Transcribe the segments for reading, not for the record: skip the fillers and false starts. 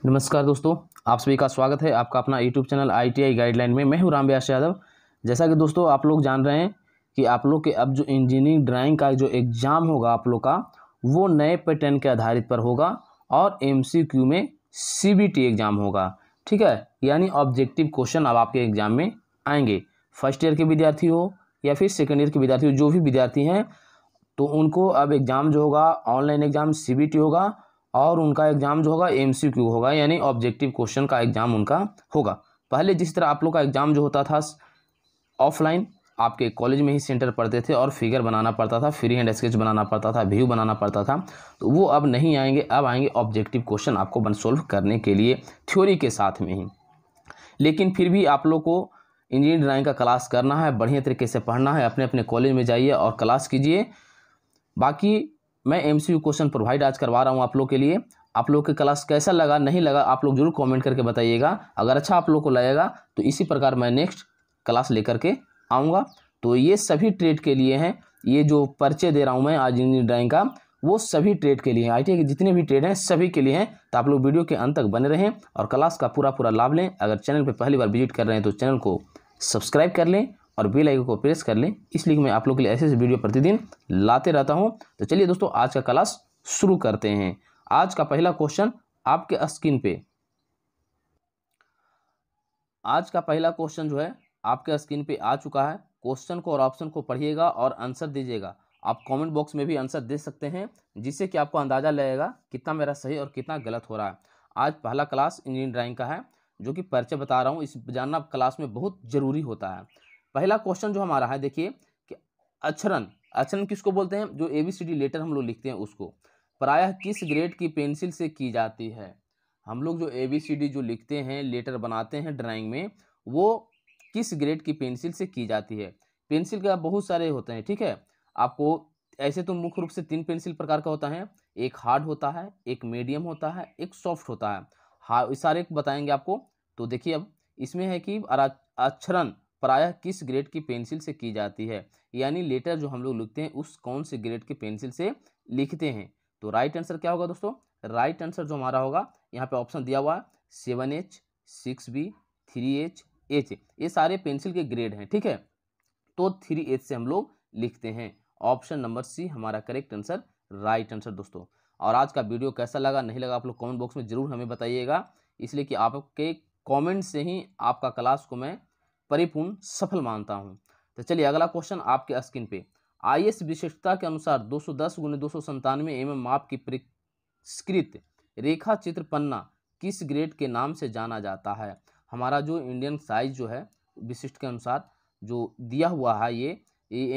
नमस्कार दोस्तों, आप सभी का स्वागत है आपका अपना यूट्यूब चैनल ITI गाइडलाइन में। मैं हूं राम व्यास यादव। जैसा कि दोस्तों आप लोग जान रहे हैं कि आप लोग के अब जो इंजीनियरिंग ड्राइंग का जो एग्ज़ाम होगा आप लोग का, वो नए पैटर्न के आधारित पर होगा और MCQ में CBT एग्ज़ाम होगा। ठीक है, यानी ऑब्जेक्टिव क्वेश्चन अब आपके एग्ज़ाम में आएंगे। फर्स्ट ईयर के विद्यार्थी हो या फिर सेकेंड ईयर के विद्यार्थी हो, जो भी विद्यार्थी हैं तो उनको अब एग्ज़ाम जो होगा ऑनलाइन एग्ज़ाम CBT होगा और उनका एग्ज़ाम जो होगा MCQ होगा, यानी ऑब्जेक्टिव क्वेश्चन का एग्ज़ाम उनका होगा। पहले जिस तरह आप लोग का एग्ज़ाम जो होता था ऑफलाइन, आपके कॉलेज में ही सेंटर पड़ते थे और फिगर बनाना पड़ता था, फ्री हैंड स्केच बनाना पड़ता था, व्यू बनाना पड़ता था, तो वो अब नहीं आएंगे। अब आएंगे ऑब्जेक्टिव क्वेश्चन आपको सोल्व करने के लिए थ्योरी के साथ में ही। लेकिन फिर भी आप लोग को इंजीनियरिंग ड्राइंग का क्लास करना है, बढ़िया तरीके से पढ़ना है, अपने अपने कॉलेज में जाइए और क्लास कीजिए। बाकी मैं MCQ क्वेश्चन प्रोवाइड आज करवा रहा हूँ आप लोग के लिए। आप लोग के क्लास कैसा लगा नहीं लगा आप लोग जरूर कमेंट करके बताइएगा। अगर अच्छा आप लोग को लगेगा तो इसी प्रकार मैं नेक्स्ट क्लास लेकर के आऊँगा। तो ये सभी ट्रेड के लिए हैं, ये जो परिचय दे रहा हूँ मैं आज इंजीनियरिंग ड्राइंग का, वो सभी ट्रेड के लिए हैं। ITI के जितने भी ट्रेड हैं सभी के लिए हैं। तो आप लोग वीडियो के अंत तक बने रहें और क्लास का पूरा लाभ लें। अगर चैनल पर पहली बार विजिट कर रहे हैं तो चैनल को सब्सक्राइब कर लें और बेल आइकन को प्रेस कर लें, इसलिए मैं आप लोग के लिए ऐसे वीडियो प्रतिदिन लाते रहता हूं। तो चलिए दोस्तों आज का क्लास शुरू करते हैं। आज का पहला क्वेश्चन आपके स्क्रीन पे, आज का पहला क्वेश्चन जो है आपके स्क्रीन पे आ चुका है। क्वेश्चन को और ऑप्शन को पढ़िएगा और आंसर दीजिएगा। आप कमेंट बॉक्स में भी आंसर दे सकते हैं, जिससे कि आपको अंदाजा लगेगा कितना मेरा सही और कितना गलत हो रहा है। आज पहला क्लास इंजीनियरिंग ड्राइंग का है, जो कि परिचय बता रहा हूँ, इस जानना क्लास में बहुत जरूरी होता है। पहला क्वेश्चन जो हमारा है, देखिए कि अक्षरन अक्षरन किसको बोलते हैं? जो ABCD लेटर हम लोग लिखते हैं उसको प्रायः किस ग्रेड की पेंसिल से की जाती है? हम लोग जो ABCD जो लिखते हैं, लेटर बनाते हैं ड्राइंग में, वो किस ग्रेड की पेंसिल से की जाती है? पेंसिल का बहुत सारे होते हैं, ठीक है। आपको ऐसे तो मुख्य रूप से 3 पेंसिल प्रकार का होता है, एक हार्ड होता है, एक मीडियम होता है, एक सॉफ्ट होता है। हाँ, इस सारे बताएंगे आपको। तो देखिए अब इसमें है कि अक्षरन प्रायः किस ग्रेड की पेंसिल से की जाती है, यानी लेटर जो हम लोग लिखते हैं उस कौन से ग्रेड की पेंसिल से लिखते हैं। तो राइट आंसर क्या होगा दोस्तों? राइट आंसर जो हमारा होगा, यहाँ पे ऑप्शन दिया हुआ है 7H, 6B, 3H, H, ये सारे पेंसिल के ग्रेड हैं, ठीक है। तो 3H से हम लोग लिखते हैं। ऑप्शन नंबर C हमारा करेक्ट आंसर, राइट आंसर दोस्तों। और आज का वीडियो कैसा लगा नहीं लगा आप लोग कमेंट बॉक्स में जरूर हमें बताइएगा, इसलिए कि आपके कमेंट से ही आपका क्लास को मैं परिपूर्ण सफल मानता हूं। तो चलिए अगला क्वेश्चन आपके स्क्रीन पे। IS विशिष्टता के अनुसार 210 × 297 mm माप की परिष्कृत रेखा चित्र पन्ना किस ग्रेड के नाम से जाना जाता है? हमारा जो इंडियन साइज जो है विशिष्ट के अनुसार जो दिया हुआ है, ये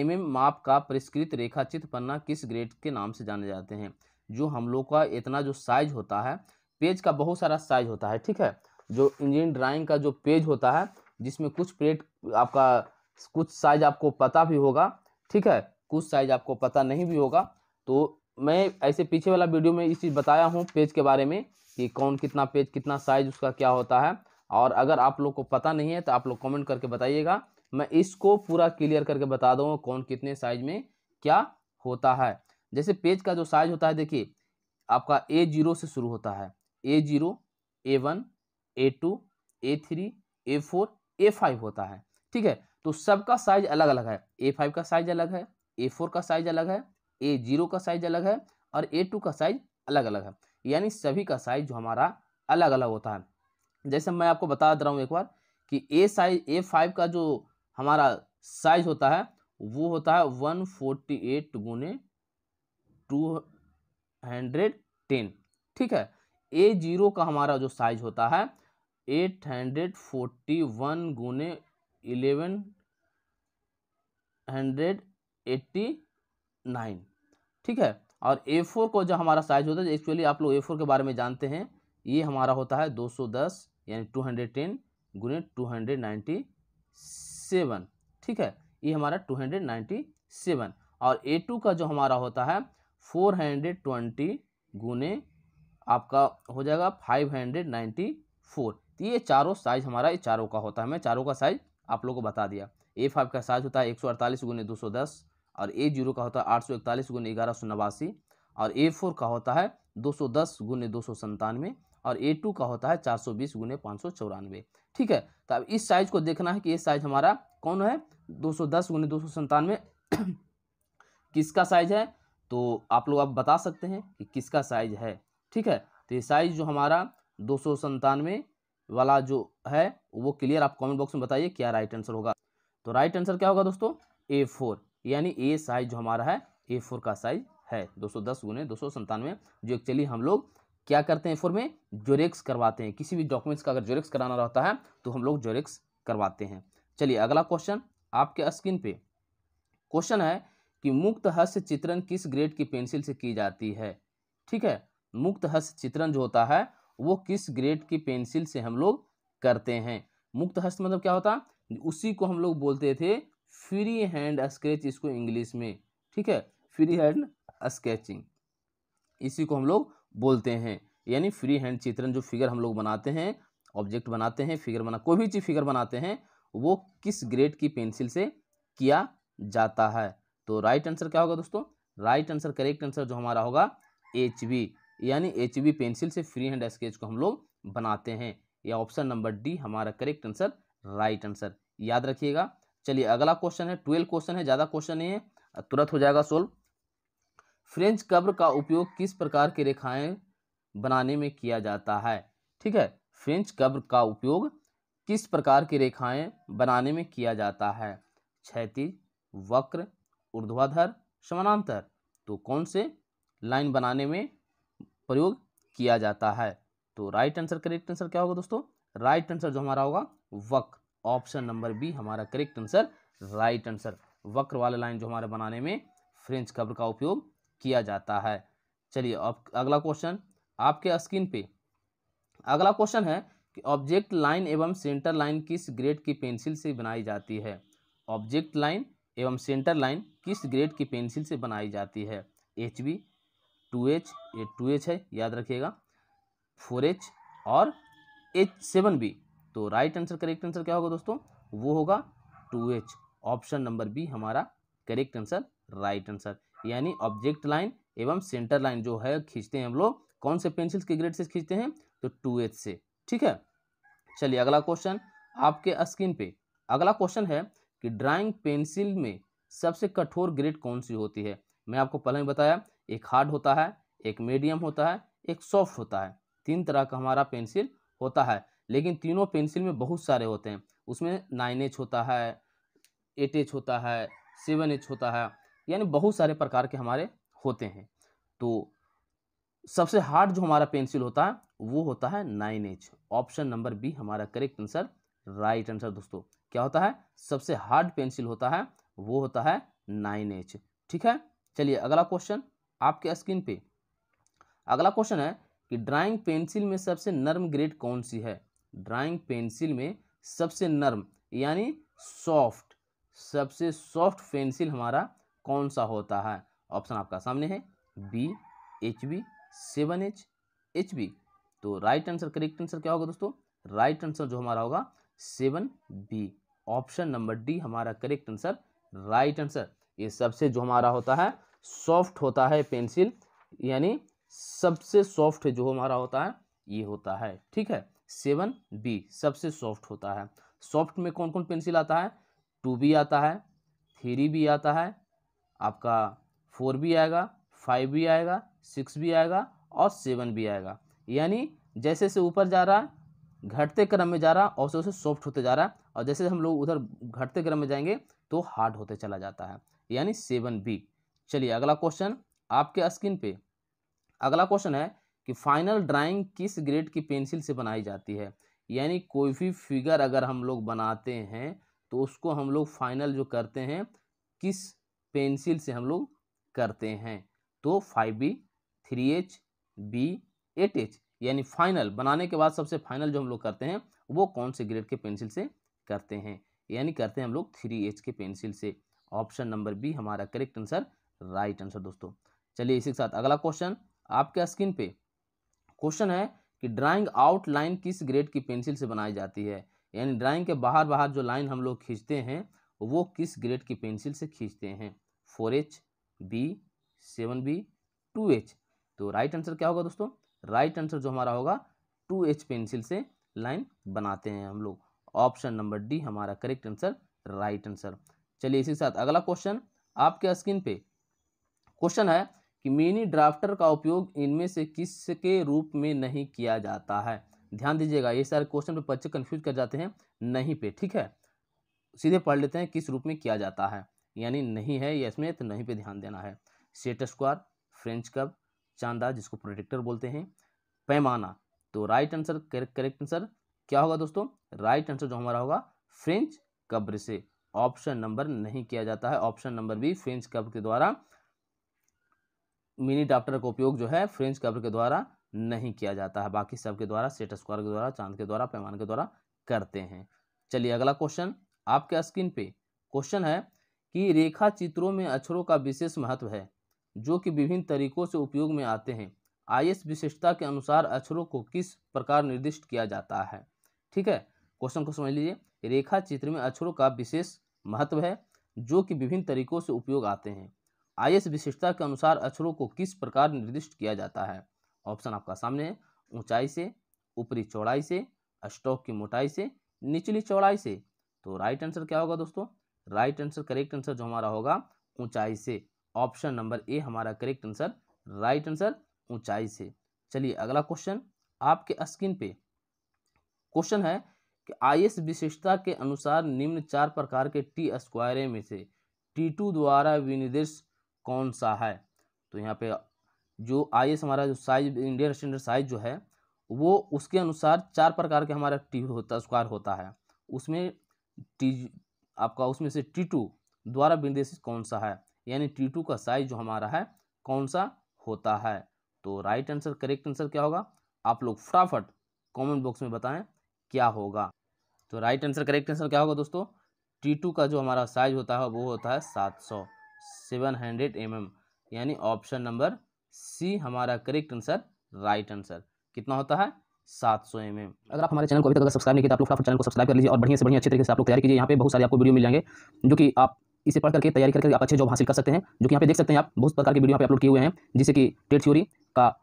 MM माप का परिष्कृत रेखा चित्र पन्ना किस ग्रेड के नाम से जाने जाते हैं? जो हम लोग का इतना जो साइज होता है, पेज का बहुत सारा साइज होता है, ठीक है। जो इंजीनियरिंग ड्राइंग का जो पेज होता है, जिसमें कुछ पेज आपका कुछ साइज आपको पता भी होगा, ठीक है, कुछ साइज आपको पता नहीं भी होगा। तो मैं ऐसे पीछे वाला वीडियो में इस चीज़ बताया हूँ पेज के बारे में कि कौन कितना पेज कितना साइज उसका क्या होता है। और अगर आप लोग को पता नहीं है तो आप लोग कमेंट करके बताइएगा, मैं इसको पूरा क्लियर करके बता दूँगा कौन कितने साइज में क्या होता है। जैसे पेज का जो साइज होता है, देखिए आपका A0 से शुरू होता है, A0, A1, A2, A3, A4, A5 होता है, ठीक है। तो सबका साइज अलग अलग है। A5 का साइज अलग है, A4 का साइज अलग है, A0 का साइज अलग है और A2 का साइज अलग अलग है, यानी सभी का साइज जो हमारा अलग अलग होता है। जैसे मैं आपको बता दे रहा हूँ एक बार कि A5 का जो हमारा साइज होता है वो होता है 148 × 210, ठीक है। A0 का हमारा जो साइज होता है 841 × 1189, ठीक है। और A4 को जो हमारा साइज होता है, एक्चुअली आप लोग A4 के बारे में जानते हैं, ये हमारा होता है 210 यानी 210 × 297, ठीक है, ये हमारा 297। और A2 का जो हमारा होता है 420 × आपका हो जाएगा 594। तो ये चारों साइज हमारा ये चारों का होता है। मैं चारों का साइज आप लोगों को बता दिया। A5 का साइज होता है 148 × 210 और A0 का होता है 841 × 1189 और A4 का होता है 210 × 297 और A2 का होता है 420 गुने 594। ठीक है, तो अब इस साइज को देखना है कि ये साइज हमारा कौन है, 210 गुने 297 किसका साइज है। तो आप लोग अब बता सकते हैं कि किसका साइज है। ठीक है, तो ये साइज जो हमारा 297 वाला जो है वो क्लियर आप कमेंट बॉक्स में बताइए क्या राइट आंसर होगा। तो राइट आंसर क्या होगा दोस्तों, A4, यानी ए साइज जो हमारा है A4 का साइज है 210 गुने 297, जो एक्चुअली हम लोग क्या करते हैं A4 में जोरेक्स करवाते हैं। किसी भी डॉक्यूमेंट्स का अगर जोरेक्स कराना रहता है तो हम लोग जोरेक्स करवाते हैं। चलिए अगला क्वेश्चन आपके स्क्रीन पे क्वेश्चन है कि मुक्त हस्त चित्रण किस ग्रेड की पेंसिल से की जाती है। ठीक है, मुक्त हस्त चित्रण जो होता है वो किस ग्रेड की पेंसिल से हम लोग करते हैं। मुक्त हस्त मतलब क्या होता है, उसी को हम लोग बोलते थे फ्री हैंड स्केच इसको इंग्लिश में। ठीक है, फ्री हैंड स्केचिंग इसी को हम लोग बोलते हैं, यानी फ्री हैंड चित्रण जो फिगर हम लोग बनाते हैं, ऑब्जेक्ट बनाते हैं, फिगर बना कोई भी चीज फिगर बनाते हैं वो किस ग्रेड की पेंसिल से किया जाता है। तो राइट आंसर क्या होगा दोस्तों, राइट आंसर करेक्ट आंसर जो हमारा होगा HB, यानी HB पेंसिल से फ्री हैंड स्केच को हम लोग बनाते हैं। या ऑप्शन नंबर डी हमारा करेक्ट आंसर राइट आंसर, याद रखिएगा। चलिए अगला क्वेश्चन है, 12 क्वेश्चन है, ज्यादा क्वेश्चन नहीं है, तुरंत हो जाएगा सोल्व। फ्रेंच कर्व का उपयोग किस प्रकार की रेखाएं बनाने में किया जाता है। ठीक है, फ्रेंच कर्व का उपयोग किस प्रकार की रेखाएं बनाने में किया जाता है, क्षैतिज, वक्र, ऊर्ध्वाधर, समानांतर। तो कौन से लाइन बनाने में प्रयोग किया जाता है। तो राइट आंसर करेक्ट आंसर क्या होगा दोस्तों, राइट आंसर जो हमारा होगा वक्र, ऑप्शन नंबर बी हमारा करेक्ट आंसर राइट आंसर। वक्र वाले लाइन जो हमारे बनाने में फ्रेंच कर्व का उपयोग किया जाता है। चलिए अब अगला क्वेश्चन आपके स्क्रीन पे अगला क्वेश्चन है कि ऑब्जेक्ट लाइन एवं सेंटर लाइन किस ग्रेड की पेंसिल से बनाई जाती है। ऑब्जेक्ट लाइन एवं सेंटर लाइन किस ग्रेड की पेंसिल से बनाई जाती है। HB, 2H, ये 2H है याद रखिएगा, 4H और H7B। तो राइट आंसर करेक्ट आंसर क्या होगा दोस्तों, वो होगा 2H, ऑप्शन नंबर बी हमारा करेक्ट आंसर राइट आंसर। यानी ऑब्जेक्ट लाइन एवं सेंटर लाइन जो है खींचते हैं हम लोग कौन से पेंसिल के ग्रेड से खींचते हैं, तो 2H से। ठीक है, चलिए अगला क्वेश्चन आपके स्क्रीन पे अगला क्वेश्चन है कि ड्राइंग पेंसिल में सबसे कठोर ग्रेड कौन सी होती है। मैं आपको पहले ही बताया, एक हार्ड होता है, एक मीडियम होता है, एक सॉफ्ट होता है। 3 तरह का हमारा पेंसिल होता है, लेकिन तीनों पेंसिल में बहुत सारे होते हैं। उसमें 9H होता है, 8H होता है, 7H होता है, यानी बहुत सारे प्रकार के हमारे होते हैं। तो सबसे हार्ड जो हमारा पेंसिल होता है वो होता है 9H, ऑप्शन नंबर बी हमारा करेक्ट आंसर राइट आंसर। दोस्तों क्या होता है, सबसे हार्ड पेंसिल होता है वो होता है 9H। ठीक है, चलिए अगला क्वेश्चन आपके स्क्रीन पे अगला क्वेश्चन है कि ड्राइंग पेंसिल में सबसे नर्म ग्रेड कौन सी है। ड्राइंग पेंसिल में सबसे नर्म यानी सॉफ्ट, सबसे सॉफ्ट पेंसिल हमारा कौन सा होता है। ऑप्शन आपका सामने है, B, HB, 7H, HB। तो राइट आंसर करेक्ट आंसर क्या होगा दोस्तों, राइट आंसर जो हमारा होगा 7B, ऑप्शन नंबर डी हमारा करेक्ट आंसर राइट आंसर। ये सबसे जो हमारा होता है सॉफ्ट होता है पेंसिल, यानी सबसे सॉफ्ट जो हमारा होता है ये होता है। ठीक है, 7B सबसे सॉफ्ट होता है। सॉफ्ट में कौन कौन पेंसिल आता है, 2B आता है, 3B आता है, आपका 4B आएगा, 5B आएगा, 6B आएगा और 7B आएगा। यानी जैसे से ऊपर जा रहा है घटते क्रम में जा रहा और उसे सॉफ्ट होते जा रहा है, और जैसे हम लोग उधर घटते क्रम में जाएंगे तो हार्ड होते चला जाता है, यानी 7B। चलिए अगला क्वेश्चन आपके स्क्रीन पे अगला क्वेश्चन है कि फाइनल ड्राइंग किस ग्रेड की पेंसिल से बनाई जाती है। यानी कोई भी फिगर अगर हम लोग बनाते हैं तो उसको हम लोग फाइनल जो करते हैं किस पेंसिल से हम लोग करते हैं। तो 5B, 3H, B, 8H, यानी फाइनल बनाने के बाद सबसे फाइनल जो हम लोग करते हैं वो कौन से ग्रेड के पेंसिल से करते हैं, यानी करते हैं हम लोग 3H के पेंसिल से। ऑप्शन नंबर बी हमारा करेक्ट आंसर राइट आंसर। दोस्तों चलिए इसी के साथ अगला क्वेश्चन आपके स्क्रीन पे क्वेश्चन है कि ड्राइंग आउटलाइन किस ग्रेड की पेंसिल से बनाई जाती है। यानी ड्राइंग के बाहर बाहर जो लाइन हम लोग खींचते हैं वो किस ग्रेड की पेंसिल से खींचते हैं। 4H, B, 7B, 2H। तो राइट आंसर क्या होगा दोस्तों, राइट आंसर जो हमारा होगा 2H पेंसिल से लाइन बनाते हैं हम लोग। ऑप्शन नंबर डी हमारा करेक्ट आंसर, राइट आंसर। चलिए इसी के साथ अगला क्वेश्चन आपके स्क्रीन पे क्वेश्चन है कि मिनी ड्राफ्टर का उपयोग इनमें से किसके रूप में नहीं किया जाता है। ध्यान दीजिएगा, ये सारे क्वेश्चन पे बच्चे कंफ्यूज कर जाते हैं नहीं पे, ठीक है। सीधे पढ़ लेते हैं किस रूप में किया जाता है, यानी नहीं है ये इसमें, तो नहीं पे ध्यान देना है। सेट स्क्वायर, फ्रेंच कर्व, चांदा जिसको प्रोटेक्टर बोलते हैं, पैमाना। तो राइट आंसर, करेक्ट आंसर क्या होगा दोस्तों? राइट आंसर जो हमारा होगा फ्रेंच कर्व से। ऑप्शन नंबर नहीं किया जाता है, option number B French curve के द्वारा मिनी ड्राफ्टर का उपयोग जो है फ्रेंच कर्व के द्वारा नहीं किया जाता है, बाकी सब के द्वारा, सेट स्क्वायर के द्वारा, चांद के द्वारा, पैमाने के द्वारा करते हैं। चलिए अगला क्वेश्चन आपके स्क्रीन पे क्वेश्चन है कि रेखा चित्रों में अक्षरों का विशेष महत्व है जो कि विभिन्न तरीकों से उपयोग में आते हैं। आईएस विशिष्टता के अनुसार अक्षरों को किस प्रकार निर्दिष्ट किया जाता है। ठीक है, क्वेश्चन को समझ लीजिए। रेखा चित्र में अक्षरों का विशेष महत्व है जो कि विभिन्न तरीकों से उपयोग आते हैं। आईएस विशिष्टता के अनुसार अक्षरों को किस प्रकार निर्दिष्ट किया जाता है। ऑप्शन आपका सामने है, ऊंचाई से, ऊपरी चौड़ाई से, स्टॉक की मोटाई से, निचली चौड़ाई से। तो राइट आंसर क्या होगा दोस्तों? राइट आंसर, करेक्ट आंसर जो हमारा होगा ऊंचाई से। ऑप्शन नंबर ए हमारा करेक्ट आंसर, राइट आंसर ऊंचाई से। चलिए अगला क्वेश्चन आपके स्क्रीन पे क्वेश्चन है कि आईएस विशेषता के अनुसार निम्न 4 प्रकार के टी स्क्वायरे में से T2 द्वारा विनिर्देश कौन सा है। तो यहाँ पे जो आईएस हमारा जो साइज, इंडियन स्टैंडर्ड साइज जो है वो उसके अनुसार 4 प्रकार के हमारा टी होता, स्क्वायर होता है। उसमें टी आपका उसमें से T2 द्वारा विनिर्देशित कौन सा है, यानी T2 का साइज जो हमारा है कौन सा होता है। तो राइट आंसर, करेक्ट आंसर क्या होगा? आप लोग फटाफट कमेंट बॉक्स में बताएं क्या होगा। तो राइट आंसर, करेक्ट आंसर क्या होगा दोस्तों? T2 का जो हमारा साइज होता है वो होता है 700 mm, यानी ऑप्शन नंबर सी हमारा करेक्ट आंसर, राइट आंसर। कितना होता है? 700 mm। अगर आप हमारे चैनल को अभी तक अगर सब्सक्राइब नहीं किया तो आप लोग फटाफट चैनल को सब्सक्राइब कर लीजिए और बढ़िया से बढ़िया अच्छे तरीके से आप लोग तैयारी कीजिए। यहाँ पे बहुत सारे आपको वीडियो मिल जाएंगे जो कि आप इसे पढ़ करके तैयारी करके आप अच्छे जॉब हासिल कर सकते हैं। जो कि यहाँ पे देख सकते हैं आप, बहुत प्रकार के वीडियो यहाँ पे अपलोड किए हुए हैं, जिससे कि टेट थ्योरी का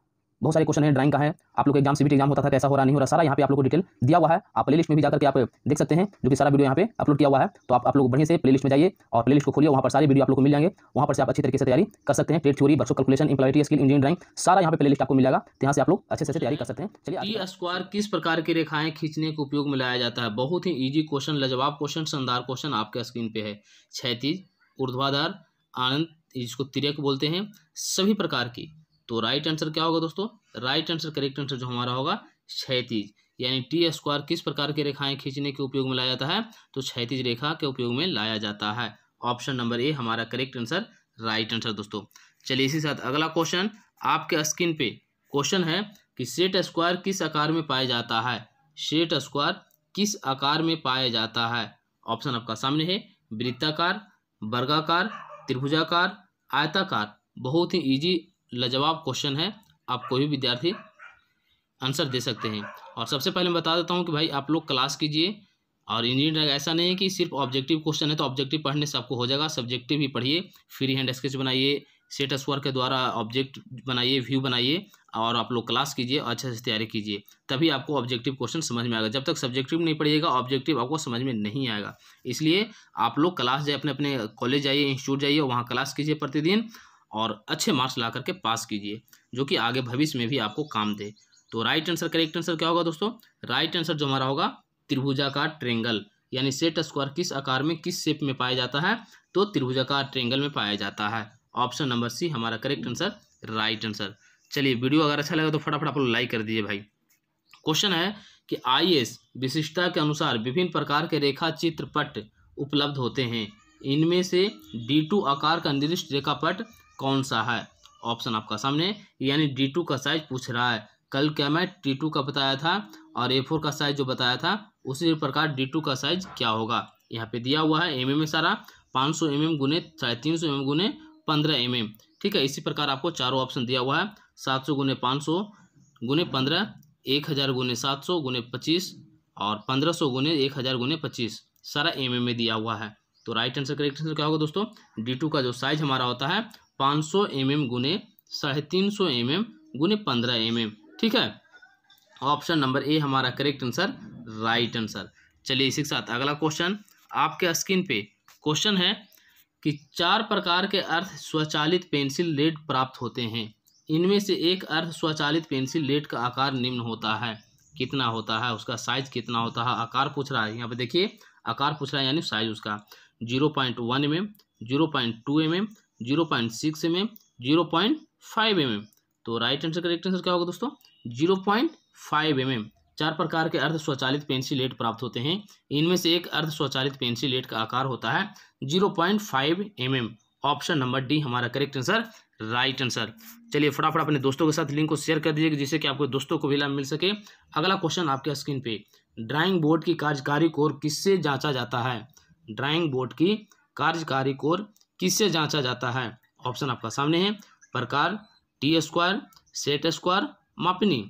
बहुत सारे क्वेश्चन है, ड्राइंग का है, आप लोग एग्जाम सीबीटी एग्जाम होता था कैसा हो रहा नहीं हो रहा, सारा यहाँ पे आप लोग को डिटेल दिया हुआ है। आप प्लेलिस्ट में भी जाकर के आप देख सकते हैं, जो कि सारा वीडियो यहाँ पे अपलोड किया हुआ है। तो आप लोग बढ़िया से प्लेलिस्ट में जाइए और प्लेलिस्ट को खोलिए, वहाँ पर सारे वीडियो आप लोग को मिल जाएंगे। वहाँ पर से आप अच्छी तरीके से तैयारी कर सकते हैं। टेट थ्योरी, बच्चों कैलकुलेशन, इंप्लॉयबिलिटी स्किल, इंजीनियरिंग ड्राइंग, सारा यहाँ पे प्लेलिस्ट आपको मिल जाएगा। तो यहाँ से आप लोग अच्छे से तैयारी कर सकते हैं। चलिए, टी स्क्वायर किस प्रकार की रेखाएं खींचने के उपयोग में लाया जाता है। बहुत ही ईजी क्वेश्चन, लाजवाब क्वेश्चन, शानदार क्वेश्चन आपके स्क्रीन पे है। क्षैतिज, ऊर्ध्वाधर, अनंत, जिसको तिर्यक बोलते हैं, सभी प्रकार की। तो राइट आंसर क्या होगा दोस्तों? राइट आंसर, करेक्ट आंसर जो हमारा होगा क्षैतिज, यानी टी स्क्वायर किस प्रकार की रेखाएं खींचने के उपयोग में लाया जाता है। तो क्षैतिज रेखा के उपयोग में लाया जाता है। ऑप्शन नंबर ए हमारा करेक्ट आंसर, राइट आंसर दोस्तों। चलिए इसी साथ अगला क्वेश्चन आपके स्क्रीन पे क्वेश्चन है कि सेट स्क्वायर किस आकार में पाया जाता है। सेट स्क्वायर किस आकार में पाया जाता है। ऑप्शन आपका सामने है, वृत्ताकार, वर्गाकार, त्रिभुजाकार, आयताकार। बहुत ही ईजी लाजवाब क्वेश्चन है, आप कोई भी विद्यार्थी आंसर दे सकते हैं। और सबसे पहले मैं बता देता हूं कि भाई आप लोग क्लास कीजिए, और इंजीनियरिंग ऐसा नहीं है कि सिर्फ ऑब्जेक्टिव क्वेश्चन है तो ऑब्जेक्टिव पढ़ने से आपको हो जाएगा। सब्जेक्टिव भी पढ़िए, फ्री हैंड स्केच बनाइए, सेट स्क्वायर के द्वारा ऑब्जेक्ट बनाइए, व्यू बनाइए, और आप लोग क्लास कीजिए और अच्छे से तैयारी कीजिए, तभी आपको ऑब्जेक्टिव क्वेश्चन समझ में आएगा। जब तक सब्जेक्टिव नहीं पढ़िएगा ऑब्जेक्टिव आपको समझ में नहीं आएगा। इसलिए आप लोग क्लास जाइए, अपने अपने कॉलेज जाइए, इंस्टीट्यूट जाइए, वहाँ क्लास कीजिए प्रतिदिन, और अच्छे मार्क्स ला करके पास कीजिए, जो कि आगे भविष्य में भी आपको काम दे। तो राइट आंसर, करेक्ट आंसर क्या होगा दोस्तों? राइट आंसर जो हमारा होगा त्रिभुजाकार ट्रेंगल, यानी सेट स्क्वायर किस आकार में, किस शेप में पाया जाता है। तो त्रिभुजाकार ट्रेंगल में पाया जाता है। ऑप्शन नंबर सी हमारा करेक्ट आंसर, राइट आंसर। चलिए, वीडियो अगर अच्छा लगा तो फटाफट आप लोग लाइक कर दीजिए भाई। क्वेश्चन है कि आईएस विशिष्टता के अनुसार विभिन्न प्रकार के रेखा चित्रपट उपलब्ध होते हैं, इनमें से D2 आकार का निर्दिष्ट रेखापट कौन सा है। ऑप्शन आपका सामने, यानी D2 का साइज पूछ रहा है। कल क्या मैं T2 का बताया था और A4 का साइज जो बताया था, उसी प्रकार D2 का साइज क्या होगा। यहाँ पे दिया हुआ है mm में सारा 500 mm गुने 350 mm गुने 15 mm। ठीक है, इसी प्रकार आपको चारों ऑप्शन दिया हुआ है। 700 गुने 500 गुने 15, 1000 गुने 700 गुने 25, और 1500 गुने 1000 गुने 25, सारा mm में दिया हुआ है। तो राइट आंसर, करेक्ट आंसर क्या होगा दोस्तों? D2 का जो साइज हमारा होता है 500 mm गुने 350 mm गुने 15 mm। ठीक है, ऑप्शन नंबर ए हमारा करेक्ट आंसर, राइट आंसर। चलिए इसी के साथ अगला क्वेश्चन आपके स्क्रीन पे क्वेश्चन है कि 4 प्रकार के अर्ध स्वचालित पेंसिल लेड प्राप्त होते हैं। इनमें से एक अर्ध स्वचालित पेंसिल लेड का आकार निम्न होता है। कितना होता है, उसका साइज कितना होता है, आकार पूछ रहा है। यहाँ पे देखिए आकार पूछ रहा है यानी साइज उसका 0.1 mm, 0.2 mm, 0.6 mm, 0.5 mm। तो राइट आंसर करेक्ट आंसर क्या होगा दोस्तों, 0.5 mm। 4 प्रकार के अर्ध स्वचालित पेंसिल लेड प्राप्त होते हैं। इनमें से एक अर्ध स्वचालित पेंसिल लेड का आकार होता है 0.5 mm। ऑप्शन नंबर डी हमारा करेक्ट आंसर, राइट आंसर। चलिए फटाफट अपने दोस्तों के साथ लिंक को शेयर कर दीजिए जिससे कि आपके दोस्तों को भी लाभ मिल सके। अगला क्वेश्चन आपके स्क्रीन पे, ड्राइंग बोर्ड की कार्यकारी कोर किससे जांचा जाता है। ड्राइंग बोर्ड की कार्यकारी कोर किससे जांचा जाता है। ऑप्शन आपका सामने है, प्रकार, टी स्क्वायर, सेट स्क्वायर, मापनी।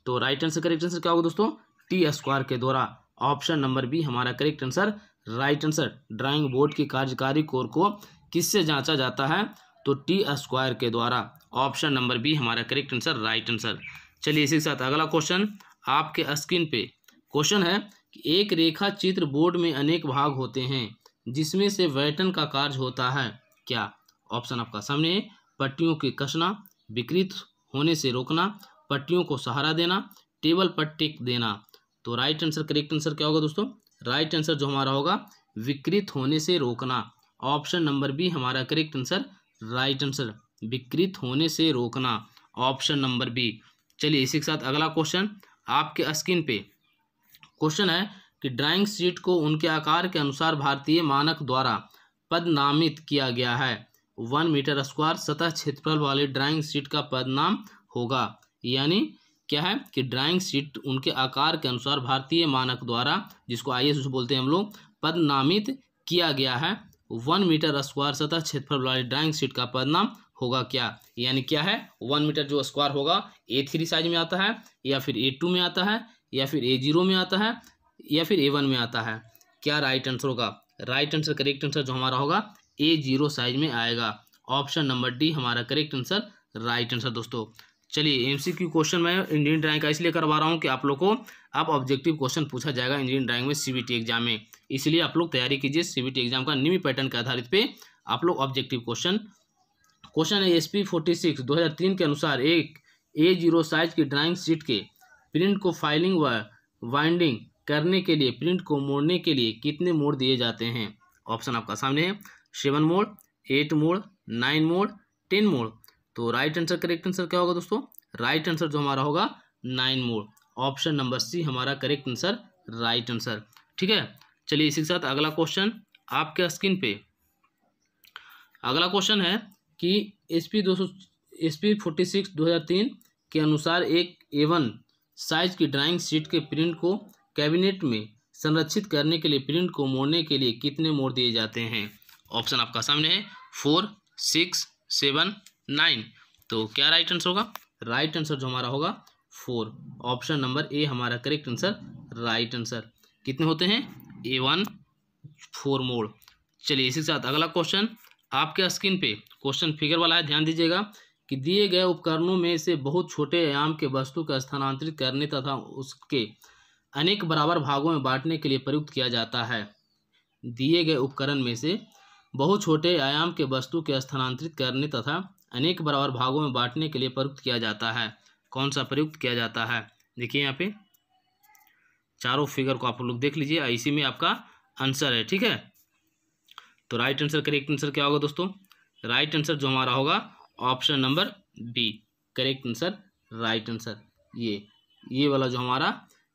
तो राइट आंसर करेक्ट आंसर क्या होगा दोस्तों, टी स्क्वायर के द्वारा। ऑप्शन नंबर बी हमारा correct answer, right answer. Drawing board की कार्यकारी कोर को किससे जांचा जाता है, तो टी स्क्वायर के द्वारा। ऑप्शन नंबर बी हमारा करेक्ट आंसर, राइट आंसर। चलिए इसी के साथ अगला क्वेश्चन आपके स्क्रीन पे क्वेश्चन है कि एक रेखा चित्र बोर्ड में अनेक भाग होते हैं जिसमें से बैटन का कार्य होता है क्या। ऑप्शन आपका सामने है, पट्टियों के कसना, विकृत होने से रोकना, पट्टियों को सहारा देना, टेबल पर टिक देना। तो राइट आंसर करेक्ट आंसर क्या होगा दोस्तों, राइट आंसर जो हमारा होगा विकृत होने से रोकना। ऑप्शन नंबर बी हमारा करेक्ट आंसर, राइट आंसर, विकृत होने से रोकना। Option number B. चलिए इसी के साथ अगला क्वेश्चन आपके स्क्रीन पे क्वेश्चन है कि ड्राइंग शीट को उनके आकार के अनुसार भारतीय मानक द्वारा पदनामित किया गया है। 1 मीटर स्क्वायर सतह क्षेत्रफल वाले ड्राइंग शीट का पदनाम होगा। यानी क्या है कि ड्राइंग शीट उनके आकार के अनुसार भारतीय मानक द्वारा, जिसको ISO बोलते हैं हम लोग, पदनामित किया गया है। 1 मीटर स्क्वायर सतह क्षेत्रफल वाली ड्राइंग शीट का पदनाम होगा क्या। यानी क्या है, 1 मीटर जो स्क्वायर होगा A3 साइज में आता है, या फिर A2 में आता है, या फिर A0 में आता है, या फिर A1 में आता है। क्या राइट आंसर होगा, राइट आंसर करेक्ट आंसर जो हमारा होगा A0 साइज में आएगा। ऑप्शन नंबर डी हमारा करेक्ट आंसर, राइट आंसर दोस्तों। चलिए MCQ क्वेश्चन मैं इंजीनियरिंग ड्राइंग का इसलिए करवा रहा हूँ कि आप लोग को अब ऑब्जेक्टिव क्वेश्चन पूछा जाएगा इंजीनियरिंग ड्राइंग में CBT एग्जाम में। इसलिए आप लोग तैयारी कीजिए CBT एग्जाम का निम्न पैटर्न के आधारित पे आप लोग ऑब्जेक्टिव क्वेश्चन है SP 46 2003 के अनुसार एक A0 साइज की ड्राइंग शीट के प्रिंट को फाइलिंग व वाइंडिंग करने के लिए प्रिंट को मोड़ने के लिए कितने मोड़ दिए जाते हैं। ऑप्शन आपका सामने है, 7 मोड़, 8 मोड़, 9 मोड़, 10 मोड़। तो राइट आंसर करेक्ट आंसर क्या होगा दोस्तों, राइट आंसर जो हमारा होगा 9 मोड़। ऑप्शन नंबर सी हमारा करेक्ट आंसर, राइट आंसर। ठीक है, चलिए इसी के साथ अगला क्वेश्चन आपके स्क्रीन पे अगला क्वेश्चन है कि SP 46 2003 के अनुसार एक A1 साइज की ड्राइंग शीट के प्रिंट को कैबिनेट में संरक्षित करने के लिए प्रिंट को मोड़ने के लिए कितने मोड़ दिए जाते हैं। ऑप्शन आपका सामने है, 4, 6, 7, 9। तो क्या राइट आंसर होगा, राइट आंसर जो हमारा होगा 4। ऑप्शन नंबर ए हमारा करेक्ट आंसर, राइट आंसर। कितने होते हैं, A1 4 मोड़। चलिए इसी के साथ अगला क्वेश्चन आपके स्क्रीन पे क्वेश्चन फिगर वाला है, ध्यान दीजिएगा कि दिए गए उपकरणों में से बहुत छोटे आयाम के वस्तु का स्थानांतरित करने तथा उसके अनेक बराबर भागों में बांटने के लिए प्रयुक्त किया जाता है। दिए गए उपकरण में से बहुत छोटे आयाम के वस्तु के स्थानांतरित करने तथा अनेक बराबर भागों में बांटने के लिए प्रयुक्त किया जाता है। कौन सा प्रयुक्त किया जाता है, देखिए यहाँ पे चारों फिगर को आप लोग देख लीजिए, इसी में आपका आंसर है। ठीक है, तो राइट आंसर करेक्ट आंसर क्या होगा दोस्तों, राइट आंसर जो हमारा होगा option number B correct answer, right answer. ये वाला जो हमारा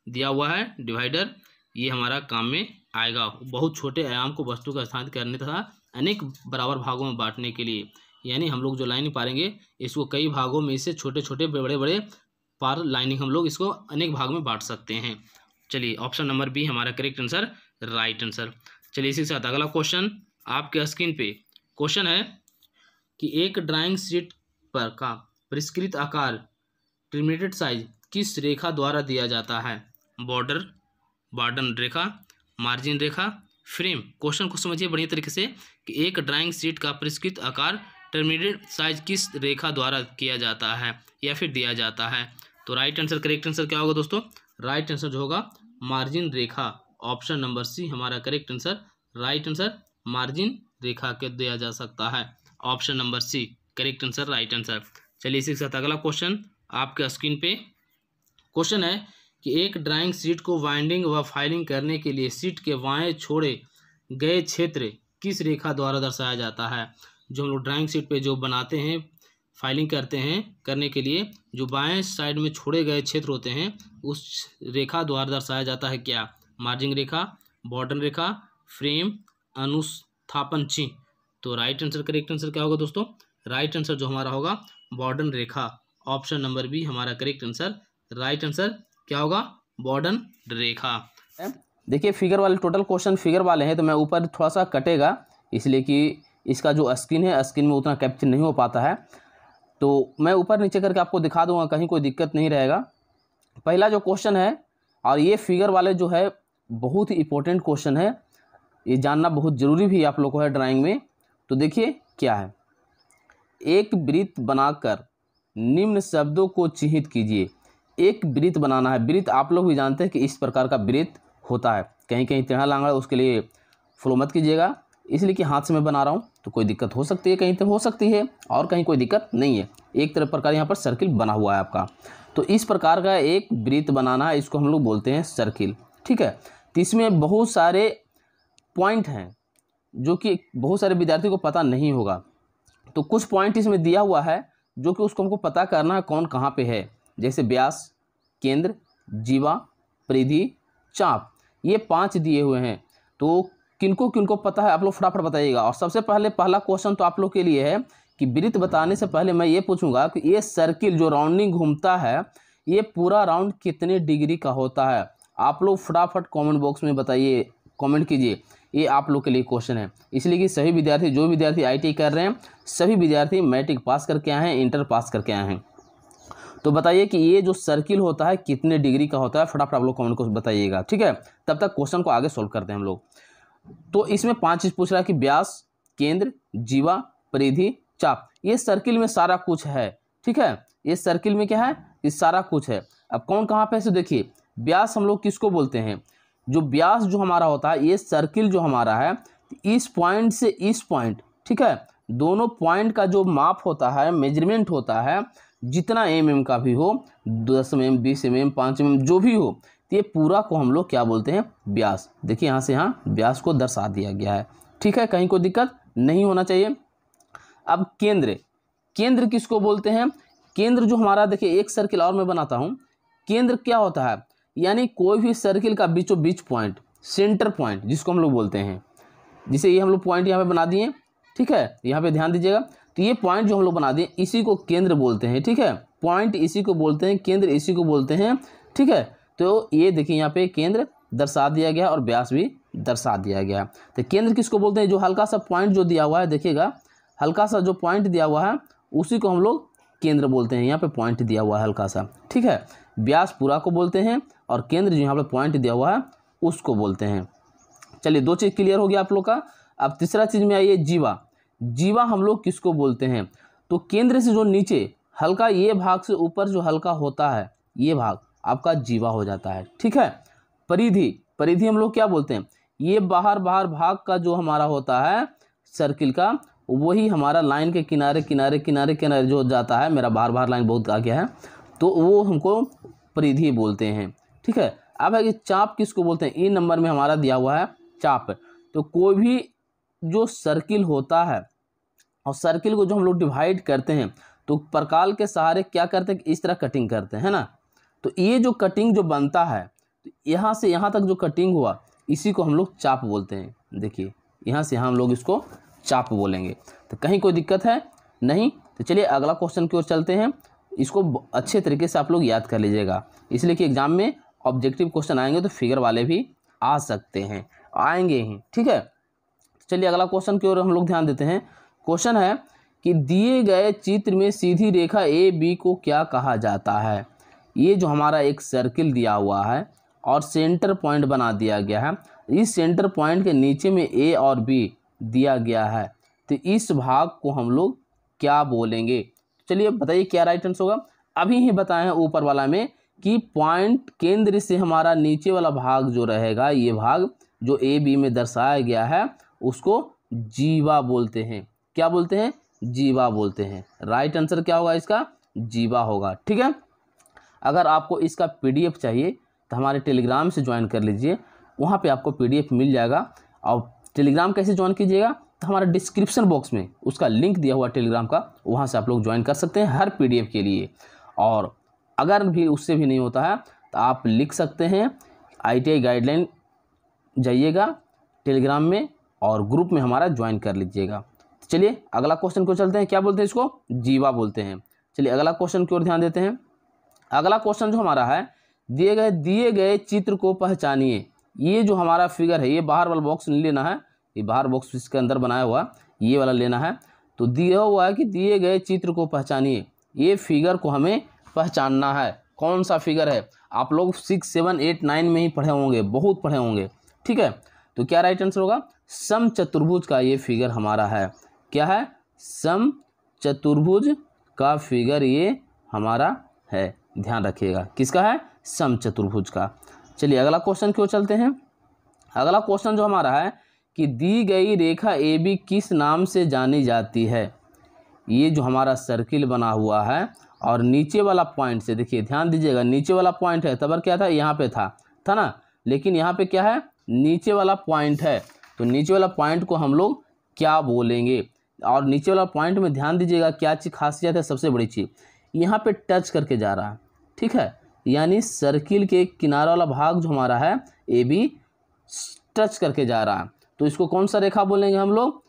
दिया हुआ है डिवाइडर, ये हमारा काम में आएगा। बहुत छोटे आयाम को वस्तु का स्थानांतरित करने तथा अनेक बराबर भागों में बांटने के लिए। यानी हम लोग जो लाइन पारेंगे इसको कई भागों में से छोटे छोटे बड़े बड़े पार लाइनिंग हम लोग इसको अनेक भाग में बांट सकते हैं। चलिए ऑप्शन नंबर बी हमारा करेक्ट आंसर, राइट आंसर। चलिए इसी के साथ अगला क्वेश्चन आपके स्क्रीन पे क्वेश्चन है कि एक ड्राइंग शीट पर का परिष्कृत आकार टर्मिनेटेड साइज किस रेखा द्वारा दिया जाता है। बॉर्डर, बॉर्डर रेखा, मार्जिन रेखा, फ्रेम। क्वेश्चन को समझिए बढ़िया तरीके से कि एक ड्राइंग शीट का परिष्कृत आकार टर्मिनेटेड साइज किस रेखा द्वारा किया जाता है या फिर दिया जाता है। तो राइट आंसर, करेक्ट आंसर क्या होगा दोस्तों? राइट आंसर जो होगा मार्जिन रेखा, ऑप्शन नंबर सी हमारा correct answer. Right answer margin रेखा के दिया जा सकता है, option number C correct answer, right answer. चलिए इसी के साथ अगला क्वेश्चन आपके स्क्रीन पे क्वेश्चन है कि एक ड्राइंग शीट को वाइंडिंग व फाइलिंग करने के लिए शीट के बाएं छोड़े गए क्षेत्र किस रेखा द्वारा दर्शाया जाता है? जो हम लोग ड्राइंग शीट पे जो बनाते हैं, फाइलिंग करते हैं, करने के लिए जो बाएं साइड में छोड़े गए क्षेत्र होते हैं उस रेखा द्वारा दर्शाया जाता है क्या? मार्जिन रेखा, बॉर्डर रेखा, फ्रेम, अनुस्थापन चिन्ह। तो राइट आंसर, करेक्ट आंसर क्या होगा दोस्तों? राइट आंसर जो हमारा होगा बॉर्डर रेखा, ऑप्शन नंबर बी हमारा करेक्ट आंसर। राइट आंसर क्या होगा? बॉर्डर रेखा। देखिए फिगर वाले टोटल क्वेश्चन फिगर वाले हैं, तो मैं ऊपर थोड़ा सा कटेगा इसलिए कि इसका जो स्क्रीन है स्क्रीन में उतना कैप्चर नहीं हो पाता है, तो मैं ऊपर नीचे करके आपको दिखा दूंगा, कहीं कोई दिक्कत नहीं रहेगा। पहला जो क्वेश्चन है, और ये फिगर वाले जो है बहुत ही इंपॉर्टेंट क्वेश्चन है, ये जानना बहुत ज़रूरी भी आप लोग को है ड्राइंग में। तो देखिए क्या है, एक वृत्त बनाकर निम्न शब्दों को चिन्हित कीजिए। एक वृत्त बनाना है, वृत्त आप लोग भी जानते हैं कि इस प्रकार का वृत्त होता है, कहीं कहीं टेढ़ा लांगड़ा, उसके लिए फॉलो मत कीजिएगा, इसलिए कि हाथ से मैं बना रहा हूँ तो कोई दिक्कत हो सकती है, कहीं तो हो सकती है और कहीं कोई दिक्कत नहीं है। एक तरह प्रकार यहाँ पर सर्किल बना हुआ है आपका, तो इस प्रकार का एक वृत्त बनाना है, इसको हम लोग बोलते हैं सर्किल, ठीक है। तो इसमें बहुत सारे पॉइंट हैं जो कि बहुत सारे विद्यार्थियों को पता नहीं होगा, तो कुछ पॉइंट इसमें दिया हुआ है जो कि उसको हमको पता करना है कौन कहाँ पे है, जैसे व्यास, केंद्र, जीवा, परिधि, चाप, ये 5 दिए हुए हैं। तो किनको किनको पता है आप लोग फटाफट बताइएगा। और सबसे पहले पहला क्वेश्चन तो आप लोग के लिए है कि वृत्त बताने से पहले मैं ये पूछूंगा कि ये सर्किल जो राउंडिंग घूमता है ये पूरा राउंड कितने डिग्री का होता है? आप लोग फटाफट कमेंट बॉक्स में बताइए, कमेंट कीजिए, ये आप लोग के लिए क्वेश्चन है, इसलिए कि सभी विद्यार्थी, जो विद्यार्थी ITI कर रहे हैं सभी विद्यार्थी मैट्रिक पास करके आए हैं, इंटर पास करके आए हैं। तो बताइए कि ये जो सर्किल होता है कितने डिग्री का होता है, फटाफट आप लोग कमेंट को बताइएगा, ठीक है। तब तक क्वेश्चन को आगे सोल्व करते हैं हम लोग। तो इसमें 5 चीज़ पूछ रहा है कि व्यास, केंद्र, जीवा, परिधि, चाप, ये सर्किल में सारा कुछ है, ठीक है। ये सर्किल में क्या है, ये सारा कुछ है। अब कौन कहाँ पे है, देखिए व्यास हम लोग किसको बोलते हैं? जो व्यास जो हमारा होता है, ये सर्किल जो हमारा है इस पॉइंट से इस पॉइंट, ठीक है, दोनों पॉइंट का जो माप होता है, मेजरमेंट होता है, जितना mm का भी हो, 10 mm, 20 mm, 5 mm जो भी हो, तो ये पूरा को हम लोग क्या बोलते हैं? व्यास। देखिए यहाँ से यहाँ व्यास को दर्शा दिया गया है, ठीक है, कहीं कोई दिक्कत नहीं होना चाहिए। अब केंद्र, केंद्र किसको बोलते हैं? केंद्र जो हमारा, देखिए एक सर्किल और मैं बनाता हूँ, केंद्र क्या होता है, यानी कोई भी सर्किल का बीचों बीच पॉइंट, सेंटर पॉइंट जिसको हम लोग बोलते हैं। जिसे ये हम लोग पॉइंट यहाँ पे बना दिए, ठीक है, यहाँ पे ध्यान दीजिएगा, तो ये पॉइंट जो हम लोग बना दिए इसी को केंद्र बोलते हैं, ठीक है। पॉइंट इसी को बोलते हैं, केंद्र इसी को बोलते हैं, ठीक है। तो ये देखिए यहाँ पे केंद्र दर्शा दिया गया और व्यास भी दर्शा दिया गया। तो केंद्र किसको बोलते हैं? जो हल्का सा पॉइंट जो दिया हुआ है, देखिएगा हल्का सा जो पॉइंट दिया हुआ है उसी को हम लोग केंद्र बोलते हैं। यहाँ पे पॉइंट दिया हुआ है हल्का सा, ठीक है। व्यास पूरा को बोलते हैं और केंद्र जो यहाँ पे पॉइंट दिया हुआ है उसको बोलते हैं। चलिए 2 चीज़ क्लियर हो गया आप लोग का। अब तीसरा चीज़ में आइए, जीवा। जीवा हम लोग किसको बोलते हैं? तो केंद्र से जो नीचे हल्का, ये भाग से ऊपर जो हल्का होता है, ये भाग आपका जीवा हो जाता है, ठीक है। परिधि, परिधि हम लोग क्या बोलते हैं? ये बाहर बाहर भाग का जो हमारा होता है सर्किल का, वही हमारा लाइन के किनारे किनारे किनारे किनारे जो जाता है, मेरा बाहर बाहर लाइन बहुत आ गया है, तो वो हमको परिधि बोलते हैं, ठीक है। अब है कि चाप किसको बोलते हैं? ई नंबर में हमारा दिया हुआ है चाप। तो कोई भी जो सर्किल होता है और सर्किल को जो हम लोग डिवाइड करते हैं तो प्रकाल के सहारे क्या करते हैं, इस तरह कटिंग करते हैं, है ना। तो ये जो कटिंग जो बनता है, यहाँ से यहाँ तक जो कटिंग हुआ, इसी को हम लोग चाप बोलते हैं। देखिए यहाँ से यहाँ हम लोग इसको चाप बोलेंगे। तो कहीं कोई दिक्कत है नहीं? तो चलिए अगला क्वेश्चन की ओर चलते हैं। इसको अच्छे तरीके से आप लोग याद कर लीजिएगा, इसलिए कि एग्जाम में ऑब्जेक्टिव क्वेश्चन आएंगे तो फिगर वाले भी आ सकते हैं, आएंगे ही, ठीक है। चलिए अगला क्वेश्चन की ओर हम लोग ध्यान देते हैं। क्वेश्चन है कि दिए गए चित्र में सीधी रेखा AB को क्या कहा जाता है? ये जो हमारा एक सर्किल दिया हुआ है और सेंटर पॉइंट बना दिया गया है, इस सेंटर पॉइंट के नीचे में A और B दिया गया है, तो इस भाग को हम लोग क्या बोलेंगे? चलिए बताइए क्या राइट आंसर होगा। अभी ही बताए हैं ऊपर वाला में कि पॉइंट केंद्र से हमारा नीचे वाला भाग जो रहेगा, ये भाग जो ए बी में दर्शाया गया है उसको जीवा बोलते हैं। क्या बोलते हैं? जीवा बोलते हैं। राइट आंसर क्या होगा इसका? जीवा होगा। ठीक है, अगर आपको इसका पीडीएफ चाहिए तो हमारे टेलीग्राम से ज्वाइन कर लीजिए, वहाँ पे आपको पीडीएफ मिल जाएगा। और टेलीग्राम कैसे ज्वाइन कीजिएगा? तो हमारे डिस्क्रिप्शन बॉक्स में उसका लिंक दिया हुआ टेलीग्राम का, वहाँ से आप लोग ज्वाइन कर सकते हैं हर पीडीएफ के लिए। और अगर भी उससे भी नहीं होता है तो आप लिख सकते हैं ITI गाइडलाइन, जाइएगा टेलीग्राम में और ग्रुप में हमारा ज्वाइन कर लीजिएगा। चलिए अगला क्वेश्चन को चलते हैं। क्या बोलते हैं इसको? जीवा बोलते हैं। चलिए अगला क्वेश्चन की ओर ध्यान देते हैं। अगला क्वेश्चन जो हमारा है, दिए गए चित्र को पहचानिए। ये जो हमारा फिगर है, ये बाहर वाला बॉक्स नहीं लेना है, ये बाहर बॉक्स इसके अंदर बनाया हुआ ये वाला लेना है। तो दिया हुआ है कि दिए गए चित्र को पहचानिए। ये फिगर को हमें पहचानना है। कौन सा फिगर है? आप लोग 6, 7, 8, 9 में ही पढ़े होंगे, बहुत पढ़े होंगे। ठीक है, तो क्या राइट आंसर होगा? समचतुर्भुज का ये फिगर हमारा है। क्या है? समचतुर्भुज का फिगर ये हमारा है। ध्यान रखिएगा, किसका है? समचतुर्भुज का। चलिए अगला क्वेश्चन की ओर चलते हैं। अगला क्वेश्चन जो हमारा है कि दी गई रेखा AB किस नाम से जानी जाती है? ये जो हमारा सर्किल बना हुआ है और नीचे वाला पॉइंट से, देखिए ध्यान दीजिएगा, नीचे वाला पॉइंट है, तब क्या था? यहाँ पे था ना, लेकिन यहाँ पे क्या है? नीचे वाला पॉइंट है। तो नीचे वाला पॉइंट को हम लोग क्या बोलेंगे? और नीचे वाला पॉइंट में ध्यान दीजिएगा क्या चीज़ खासियत है, सबसे बड़ी चीज़ यहाँ पे टच करके जा रहा है। ठीक है, यानी सर्किल के किनारा वाला भाग जो हमारा है AB टच करके जा रहा है, तो इसको कौन सा रेखा बोलेंगे हम लोग?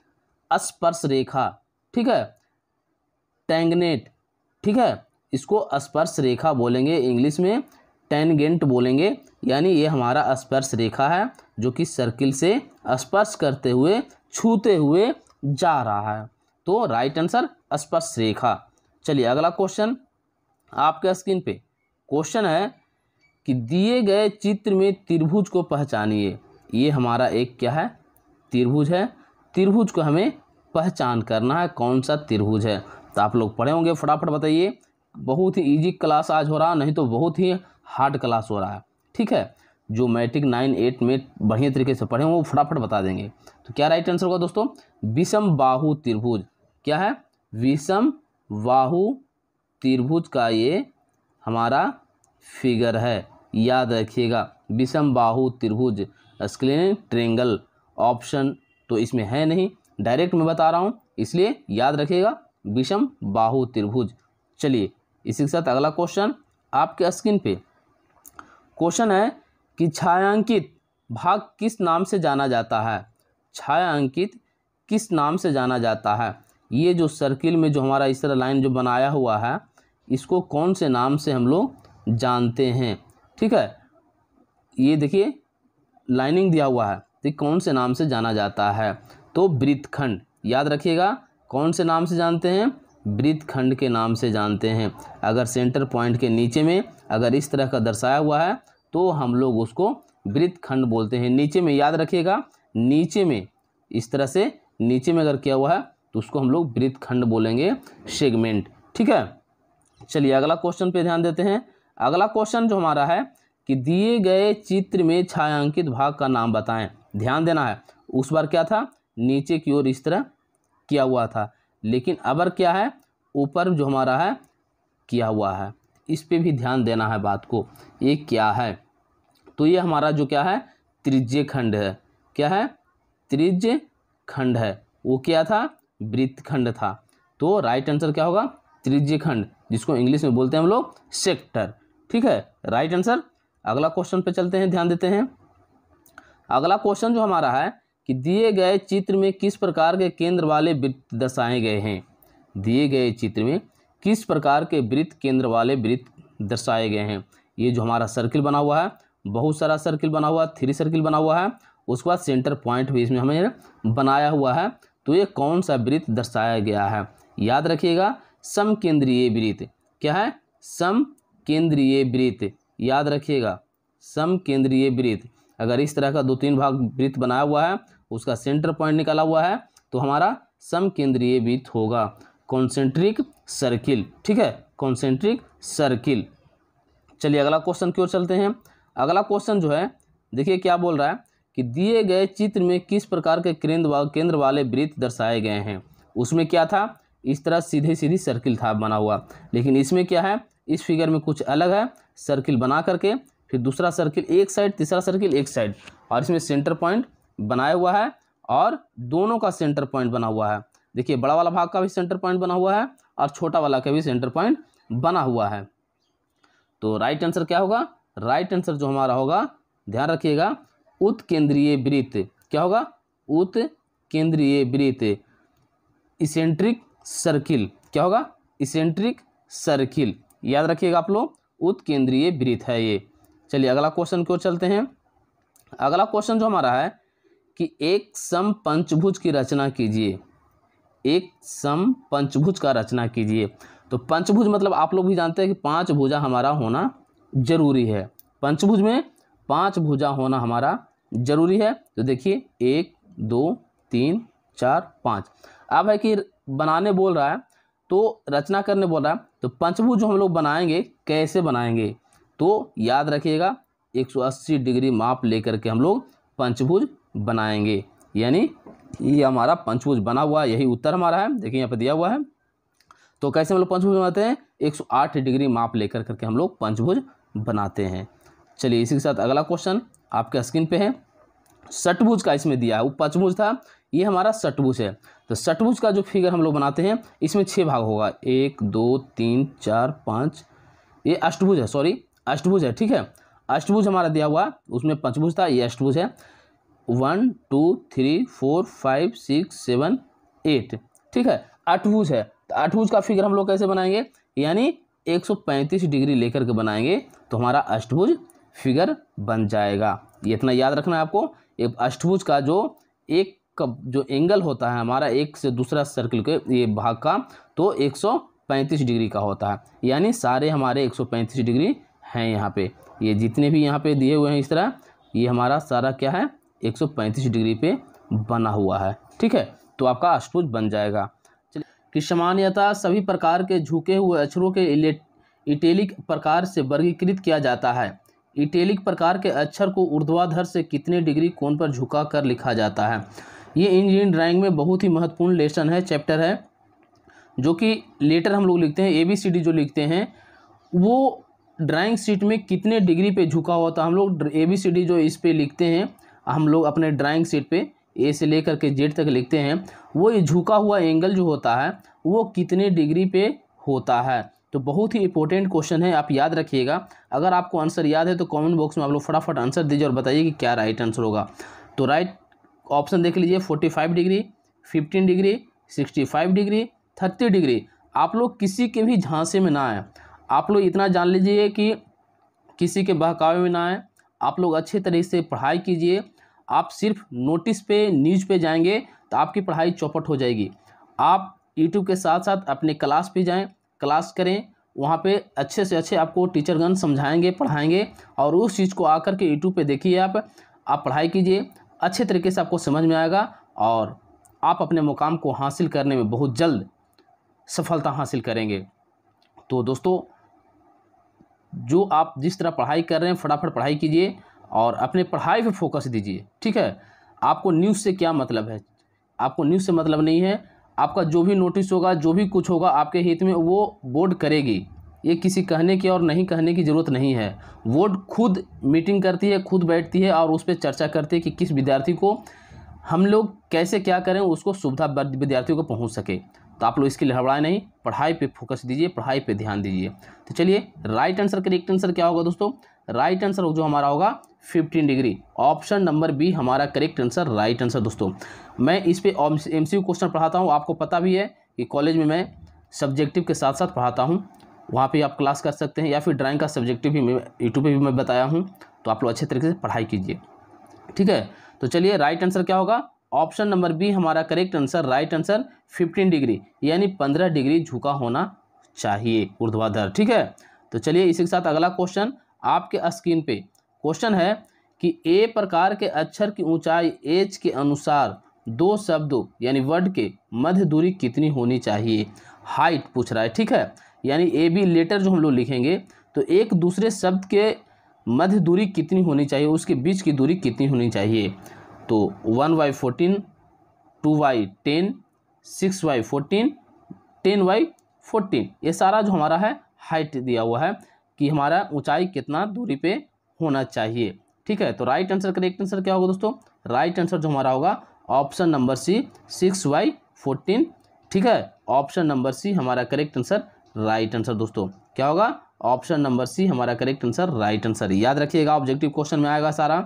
स्पर्श रेखा। ठीक है, टेंगनेट। ठीक है, इसको स्पर्श रेखा बोलेंगे, इंग्लिश में टेंजेंट बोलेंगे। यानी ये हमारा स्पर्श रेखा है जो कि सर्किल से स्पर्श करते हुए, छूते हुए जा रहा है। तो राइट आंसर स्पर्श रेखा। चलिए अगला क्वेश्चन आपके स्क्रीन पे क्वेश्चन है कि दिए गए चित्र में त्रिभुज को पहचानिए। ये हमारा एक क्या है? त्रिभुज है। त्रिभुज को हमें पहचान करना है, कौन सा त्रिभुज है। तो आप लोग पढ़े होंगे, फटाफट बताइए। बहुत ही इजी क्लास आज हो रहा, नहीं तो बहुत ही हार्ड क्लास हो रहा है। ठीक है, जो मैट्रिक 9, 8 में बढ़िया तरीके से पढ़े वो फटाफट बता देंगे। तो क्या राइट आंसर होगा दोस्तों? विषम बाहु त्रिभुज। क्या है? विषम बाहु त्रिभुज का ये हमारा फिगर है। याद रखिएगा, विषम बाहु त्रिभुज, स्क्लेनिक ट्रेंगल। ऑप्शन तो इसमें है नहीं, डायरेक्ट मैं बता रहा हूँ, इसलिए याद रखिएगा विषम बाहु त्रिभुज। चलिए इसी के साथ अगला क्वेश्चन आपके स्क्रीन पे क्वेश्चन है कि छायांकित भाग किस नाम से जाना जाता है? छायांकित किस नाम से जाना जाता है? ये जो सर्किल में जो हमारा इस तरह लाइन जो बनाया हुआ है, इसको कौन से नाम से हम लोग जानते हैं? ठीक है, ये देखिए लाइनिंग दिया हुआ है, तो कौन से नाम से जाना जाता है? तो वृत्तखंड। याद रखिएगा, कौन से नाम से जानते हैं? वृत्तखंड के नाम से जानते हैं। अगर सेंटर पॉइंट के नीचे में अगर इस तरह का दर्शाया हुआ है तो हम लोग उसको वृत्तखंड बोलते हैं। नीचे में याद रखिएगा, नीचे में इस तरह से नीचे में अगर किया हुआ है तो उसको हम लोग वृत्तखंड बोलेंगे, सेगमेंट। ठीक है, चलिए अगला क्वेश्चन पे ध्यान देते हैं। अगला क्वेश्चन जो हमारा है कि दिए गए चित्र में छायांकित भाग का नाम बताएं। ध्यान देना है, उस बार क्या था? नीचे की ओर इस तरह किया हुआ था, लेकिन अब क्या है? ऊपर जो हमारा है किया हुआ है। इस पे भी ध्यान देना है बात को। ये क्या है? तो ये हमारा जो क्या है? त्रिज्य खंड है। क्या है? त्रिज्य खंड है। वो क्या था? वृत्तखंड था। तो राइट आंसर क्या होगा? त्रिज्य खंड, जिसको इंग्लिश में बोलते हैं हम लोग सेक्टर। ठीक है, राइट आंसर। अगला क्वेश्चन पे चलते हैं, ध्यान देते हैं। अगला क्वेश्चन जो हमारा है कि दिए गए चित्र में किस प्रकार के केंद्र वाले वृत्त दर्शाए गए हैं? दिए गए चित्र में किस प्रकार के वृत्त, केंद्र वाले वृत्त दर्शाए गए हैं? ये जो हमारा सर्किल बना हुआ है, बहुत सारा सर्किल बना हुआ है, 3 सर्किल बना हुआ है, उसके बाद सेंटर पॉइंट भी इसमें हमें बनाया हुआ है। तो ये कौन सा वृत्त दर्शाया गया है? याद रखिएगा, समकेंद्रीय वृत्त। क्या है? समकेंद्रीय वृत्त। याद रखिएगा, समकेंद्रीय वृत्त। अगर इस तरह का 2-3 भाग वृत्त बनाया हुआ है, उसका सेंटर पॉइंट निकाला हुआ है, तो हमारा समकेंद्रीय वृत्त होगा, कॉन्सेंट्रिक सर्किल। ठीक है, कॉन्सेंट्रिक सर्किल। चलिए अगला क्वेश्चन की ओर चलते हैं। अगला क्वेश्चन जो है देखिए क्या बोल रहा है कि दिए गए चित्र में किस प्रकार के केंद्र वाले वृत्त दर्शाए गए हैं। उसमें क्या था, इस तरह सीधी सीधी सर्किल था बना हुआ, लेकिन इसमें क्या है, इस फिगर में कुछ अलग है। सर्किल बना करके फिर दूसरा सर्किल एक साइड, तीसरा सर्किल एक साइड, और इसमें सेंटर पॉइंट बनाया हुआ है और दोनों का सेंटर पॉइंट बना हुआ है। देखिए बड़ा वाला भाग का भी सेंटर पॉइंट बना हुआ है और छोटा वाला का भी सेंटर पॉइंट बना हुआ है। तो राइट आंसर क्या होगा, राइट आंसर जो हमारा होगा, ध्यान रखिएगा, उत्केंद्रीय वृत्त। क्या होगा, उत्केंद्रीय वृत्त, इसेंट्रिक सर्किल। क्या होगा, इसेंट्रिक सर्किल, याद रखिएगा आप लोग, उत्केंद्रीय वृत्त है ये। चलिए अगला क्वेश्चन की ओर चलते हैं। अगला क्वेश्चन जो हमारा है कि एक सम पंचभुज की रचना कीजिए। एक सम पंचभुज का रचना कीजिए। तो पंचभुज मतलब आप लोग भी जानते हैं कि 5 भुजा हमारा होना जरूरी है। पंचभुज में 5 भुजा होना हमारा जरूरी है। तो देखिए 1 2 3 4 5। अब है कि बनाने बोल रहा है तो रचना करने बोल रहा है, तो पंचभुज जो हम लोग बनाएंगे कैसे बनाएंगे, तो याद रखिएगा 180 डिग्री माप लेकर के हम लोग पंचभुज बनाएंगे। यानी ये हमारा पंचभुज बना हुआ है, यही उत्तर हमारा है। देखिए यहाँ पे दिया हुआ है। तो कैसे हम लोग पंचभुज बनाते हैं, 108 डिग्री माप लेकर करके हम लोग पंचभुज बनाते हैं। चलिए इसी के साथ अगला क्वेश्चन आपके स्क्रीन पे है। षटभुज का इसमें दिया है, वो पंचभुज था, ये हमारा षटभुज है। तो षटभुज का जो फिगर हम लोग बनाते हैं इसमें 6 भाग होगा, 1 2 3 4 5। ये अष्टभुज है, सॉरी अष्टभुज है, ठीक है। अष्टभुज हमारा दिया हुआ, उसमें पंचभुज था, ये अष्टभुज है। 1 2 3 4 5 6 7 8, ठीक है। अष्टभुज है, तो अष्टभुज का फिगर हम लोग कैसे बनाएंगे, यानी 135 डिग्री लेकर के बनाएंगे तो हमारा अष्टभुज फिगर बन जाएगा। ये इतना याद रखना है आपको। एक अष्टभुज का जो एक जो एंगल होता है हमारा एक से दूसरा सर्किल के ये भाग का, तो 135 डिग्री का होता है। यानी सारे हमारे 135 डिग्री हैं यहाँ पे। ये जितने भी यहाँ पे दिए हुए हैं इस तरह, ये हमारा सारा क्या है, 135 डिग्री पे बना हुआ है, ठीक है। तो आपका अष्टभुज बन जाएगा। चलिए कि सामान्यतः सभी प्रकार के झुके हुए अक्षरों के इटैलिक प्रकार से वर्गीकृत किया जाता है। इटैलिक प्रकार के अक्षर को ऊर्ध्वाधर से कितने डिग्री कोण पर झुका कर लिखा जाता है। ये इंजीनियरिंग ड्राइंग में बहुत ही महत्वपूर्ण लेसन है, चैप्टर है, जो कि लेटर हम लोग लिखते हैं, ABCD जो लिखते हैं वो ड्राइंग शीट में कितने डिग्री पे झुका होता है। हम लोग ABCD जो इस पे लिखते हैं, हम लोग अपने ड्राइंग शीट पे A से लेकर के Z तक लिखते हैं, वो ये झुका हुआ एंगल जो होता है वो कितने डिग्री पे होता है। तो बहुत ही इंपॉर्टेंट क्वेश्चन है, आप याद रखिएगा। अगर आपको आंसर याद है तो कमेंट बॉक्स में आप लोग फटाफट आंसर दीजिए और बताइए कि क्या राइट आंसर होगा। तो राइट ऑप्शन देख लीजिए, 45 डिग्री, 15 डिग्री, 65 डिग्री, 30 डिग्री। आप लोग किसी के भी झांसे में ना आए। आप लोग इतना जान लीजिए कि किसी के बहकावे में ना आए। आप लोग अच्छे तरीके से पढ़ाई कीजिए। आप सिर्फ नोटिस पे, न्यूज़ पे जाएंगे तो आपकी पढ़ाई चौपट हो जाएगी। आप यूट्यूब के साथ साथ अपने क्लास पे जाएं, क्लास करें, वहाँ पे अच्छे से अच्छे आपको टीचरगण समझाएंगे, पढ़ाएंगे, और उस चीज़ को आकर के यूट्यूब पे देखिए। आप पढ़ाई कीजिए, अच्छे तरीके से आपको समझ में आएगा और आप अपने मुकाम को हासिल करने में बहुत जल्द सफलता हासिल करेंगे। तो दोस्तों, जो आप जिस तरह पढ़ाई कर रहे हैं फटाफट पढ़ाई कीजिए और अपने पढ़ाई पे फोकस दीजिए, ठीक है। आपको न्यूज़ से क्या मतलब है, आपको न्यूज़ से मतलब नहीं है। आपका जो भी नोटिस होगा, जो भी कुछ होगा आपके हित में, वो बोर्ड करेगी। ये किसी कहने की और नहीं कहने की ज़रूरत नहीं है। बोर्ड खुद मीटिंग करती है, खुद बैठती है और उस पर चर्चा करती है कि किस विद्यार्थी को हम लोग कैसे क्या करें, उसको सुविधा विद्यार्थियों को पहुंच सके। तो आप लोग इसके लिए घबराएं नहीं, पढ़ाई पे फोकस दीजिए, पढ़ाई पे ध्यान दीजिए। तो चलिए राइट आंसर, करेक्ट आंसर क्या होगा दोस्तों, राइट आंसर जो हमारा होगा 15 डिग्री। ऑप्शन नंबर बी हमारा करेक्ट आंसर, राइट आंसर। दोस्तों मैं इस पे MCQ क्वेश्चन पढ़ाता हूँ, आपको पता भी है कि कॉलेज में मैं सब्जेक्टिव के साथ साथ पढ़ाता हूँ, वहाँ पे आप क्लास कर सकते हैं, या फिर ड्राइंग का सब्जेक्टिव भी यूट्यूब पे भी मैं बताया हूँ। तो आप लोग अच्छे तरीके से पढ़ाई कीजिए, ठीक है। तो चलिए राइट आंसर क्या होगा, ऑप्शन नंबर बी हमारा correct answer, right answer 15 degree, यानी 15 डिग्री झुका होना चाहिए ऊर्ध्वाधर, ठीक है। तो चलिए इसी के साथ अगला क्वेश्चन आपके स्क्रीन पे क्वेश्चन है कि ए प्रकार के अक्षर की ऊंचाई एच के अनुसार दो शब्दों यानी वर्ड के मध्य दूरी कितनी होनी चाहिए। हाइट पूछ रहा है, ठीक है। यानी ए बी लेटर जो हम लोग लिखेंगे तो एक दूसरे शब्द के मध्य दूरी कितनी होनी चाहिए, उसके बीच की दूरी कितनी होनी चाहिए। तो 1/14, 2/10, 6/14, 10/14, ये सारा जो हमारा है हाइट दिया हुआ है कि हमारा ऊंचाई कितना दूरी पे होना चाहिए। ठीक है, तो राइट आंसर, करेक्ट आंसर क्या होगा दोस्तों? राइट आंसर जो हमारा होगा ऑप्शन नंबर सी 6/14। ठीक है, ऑप्शन नंबर सी हमारा करेक्ट आंसर, राइट आंसर दोस्तों क्या होगा? ऑप्शन नंबर सी हमारा करेक्ट आंसर, राइट आंसर। याद रखिएगा, ऑब्जेक्टिव क्वेश्चन में आएगा सारा।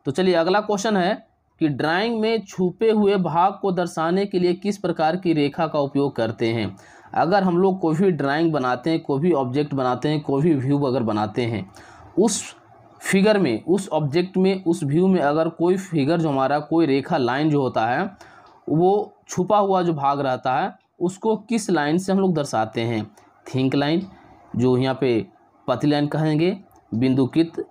तो चलिए अगला क्वेश्चन है कि ड्राइंग में छुपे हुए भाग को दर्शाने के लिए किस प्रकार की रेखा का उपयोग करते हैं। अगर हम लोग कोई भी ड्राइंग बनाते हैं, कोई भी ऑब्जेक्ट बनाते हैं, कोई भी व्यू अगर बनाते हैं, उस फिगर में, उस ऑब्जेक्ट में, उस व्यू में अगर कोई फिगर जो हमारा, कोई रेखा लाइन जो होता है, वो छुपा हुआ जो भाग रहता है उसको किस लाइन से हम लोग दर्शाते हैं? थिंक लाइन, जो यहाँ पे पतली लाइन कहेंगे, बिंदुकित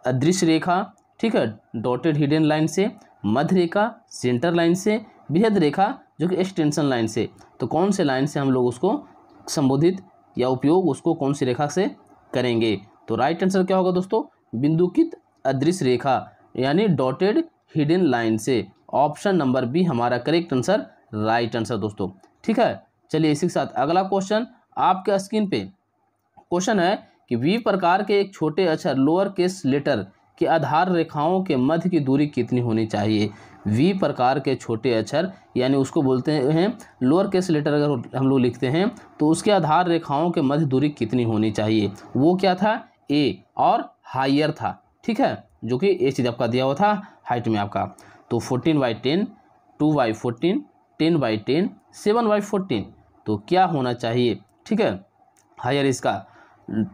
अदृश्य रेखा, ठीक है, डॉटेड हिडन लाइन से, मध्य रेखा, सेंटर लाइन से, बृहद रेखा जो कि एक्सटेंशन लाइन से। तो कौन से लाइन से हम लोग उसको संबोधित या उपयोग उसको कौन सी रेखा से करेंगे? तो राइट आंसर क्या होगा दोस्तों? बिंदुकित अदृश्य रेखा यानी डॉटेड हिडन लाइन से। ऑप्शन नंबर बी हमारा करेक्ट आंसर, राइट आंसर दोस्तों। ठीक है, चलिए इसी के साथ अगला क्वेश्चन आपके स्क्रीन पे क्वेश्चन है कि वी प्रकार के एक छोटे अक्षर लोअर केस लेटर के आधार रेखाओं के मध्य की दूरी कितनी होनी चाहिए। वी प्रकार के छोटे अक्षर यानी उसको बोलते हैं लोअर केस लेटर, अगर हम लोग लिखते हैं तो उसके आधार रेखाओं के मध्य दूरी कितनी होनी चाहिए। वो क्या था? ए और हायर था। ठीक है, जो कि ए चीज़ आपका दिया हुआ था हाइट में आपका। तो 14/10, 2/14, 10/10, 7/14, तो क्या होना चाहिए? ठीक है, हायर इसका।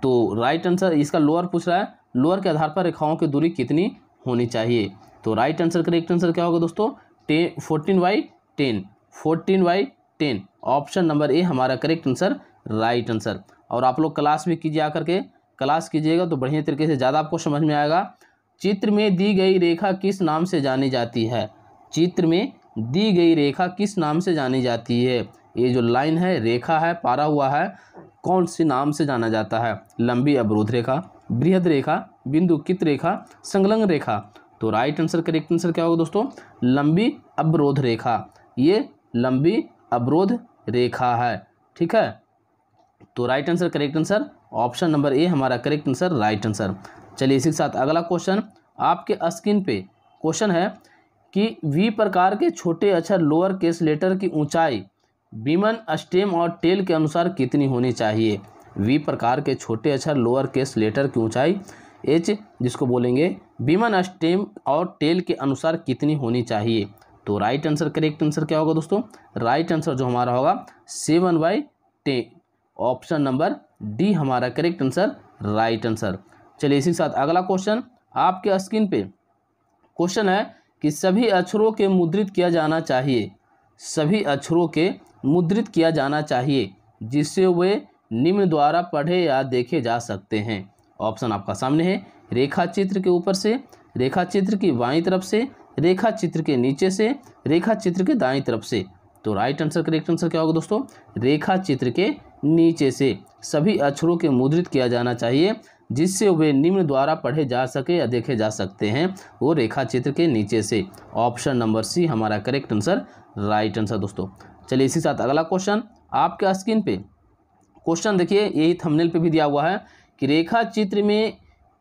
तो राइट आंसर इसका लोअर पूछ रहा है, लोअर के आधार पर रेखाओं की दूरी कितनी होनी चाहिए। तो राइट आंसर, करेक्ट आंसर क्या होगा दोस्तों? 14/10, 14/10, ऑप्शन नंबर ए हमारा करेक्ट आंसर, राइट आंसर। और आप लोग क्लास भी कीजिए, आकर के क्लास कीजिएगा तो बढ़िया तरीके से ज़्यादा आपको समझ में आएगा। चित्र में दी गई रेखा किस नाम से जानी जाती है? चित्र में दी गई रेखा किस नाम से जानी जाती है? ये जो लाइन है, रेखा है, पारा हुआ है, कौन सी नाम से जाना जाता है? लंबी अवरोध रेखा, बृहद रेखा, बिंदुकित रेखा, संलग्न रेखा। तो राइट आंसर, करेक्ट आंसर क्या होगा दोस्तों? लंबी अवरोध रेखा। ये लंबी अवरोध रेखा है। ठीक है, तो right answer, correct answer, option number A हमारा करेक्ट आंसर, राइट आंसर। चलिए इसी के साथ अगला क्वेश्चन आपके स्क्रीन पे क्वेश्चन है कि वी प्रकार के छोटे अक्षर लोअर केस लेटर की ऊंचाई विमन, स्टेम और टेल के अनुसार कितनी होनी चाहिए। वी प्रकार के छोटे अक्षर लोअर केस लेटर की ऊंचाई एच, जिसको बोलेंगे विमन, स्टेम और टेल के अनुसार कितनी होनी चाहिए। तो राइट आंसर, करेक्ट आंसर क्या होगा दोस्तों? राइट आंसर जो हमारा होगा 7/10, ऑप्शन नंबर डी हमारा करेक्ट आंसर, राइट आंसर। चलिए इसी के साथ अगला क्वेश्चन आपके स्क्रीन पे क्वेश्चन है कि सभी अक्षरों के मुद्रित किया जाना चाहिए, सभी अक्षरों के मुद्रित किया जाना चाहिए जिससे वे निम्न द्वारा पढ़े या देखे जा सकते हैं। ऑप्शन आपका सामने है, रेखा चित्र के ऊपर से, रेखा चित्र की बाईं तरफ से, रेखा चित्र के नीचे से, रेखा चित्र के दाईं तरफ से। तो राइट आंसर, करेक्ट आंसर क्या होगा दोस्तों? रेखा चित्र के नीचे से सभी अक्षरों के मुद्रित किया जाना चाहिए जिससे वे निम्न द्वारा पढ़े जा सके या देखे जा सकते हैं, वो रेखा चित्र के नीचे से। ऑप्शन नंबर सी हमारा करेक्ट आंसर, राइट आंसर दोस्तों। चलिए इसी साथ अगला क्वेश्चन आपके स्क्रीन पे क्वेश्चन देखिए, यही थंबनेल पे भी दिया हुआ है कि रेखा चित्र में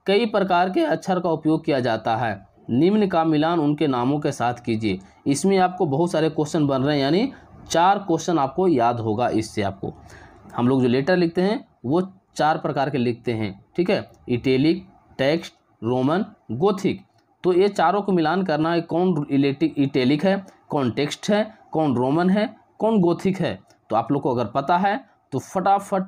कई प्रकार के अक्षर का उपयोग किया जाता है, निम्न का मिलान उनके नामों के साथ कीजिए। इसमें आपको बहुत सारे क्वेश्चन बन रहे हैं, यानी 4 क्वेश्चन आपको याद होगा। इससे आपको हम लोग जो लेटर लिखते हैं वो 4 प्रकार के लिखते हैं। ठीक है, इटैलिक, टेक्स्ट, रोमन, गोथिक। तो ये चारों को मिलान करना है, कौन इटैलिक है, कौन टेक्स्ट है, कौन रोमन है, कौन गोथिक है। तो आप लोग को अगर पता है तो फटाफट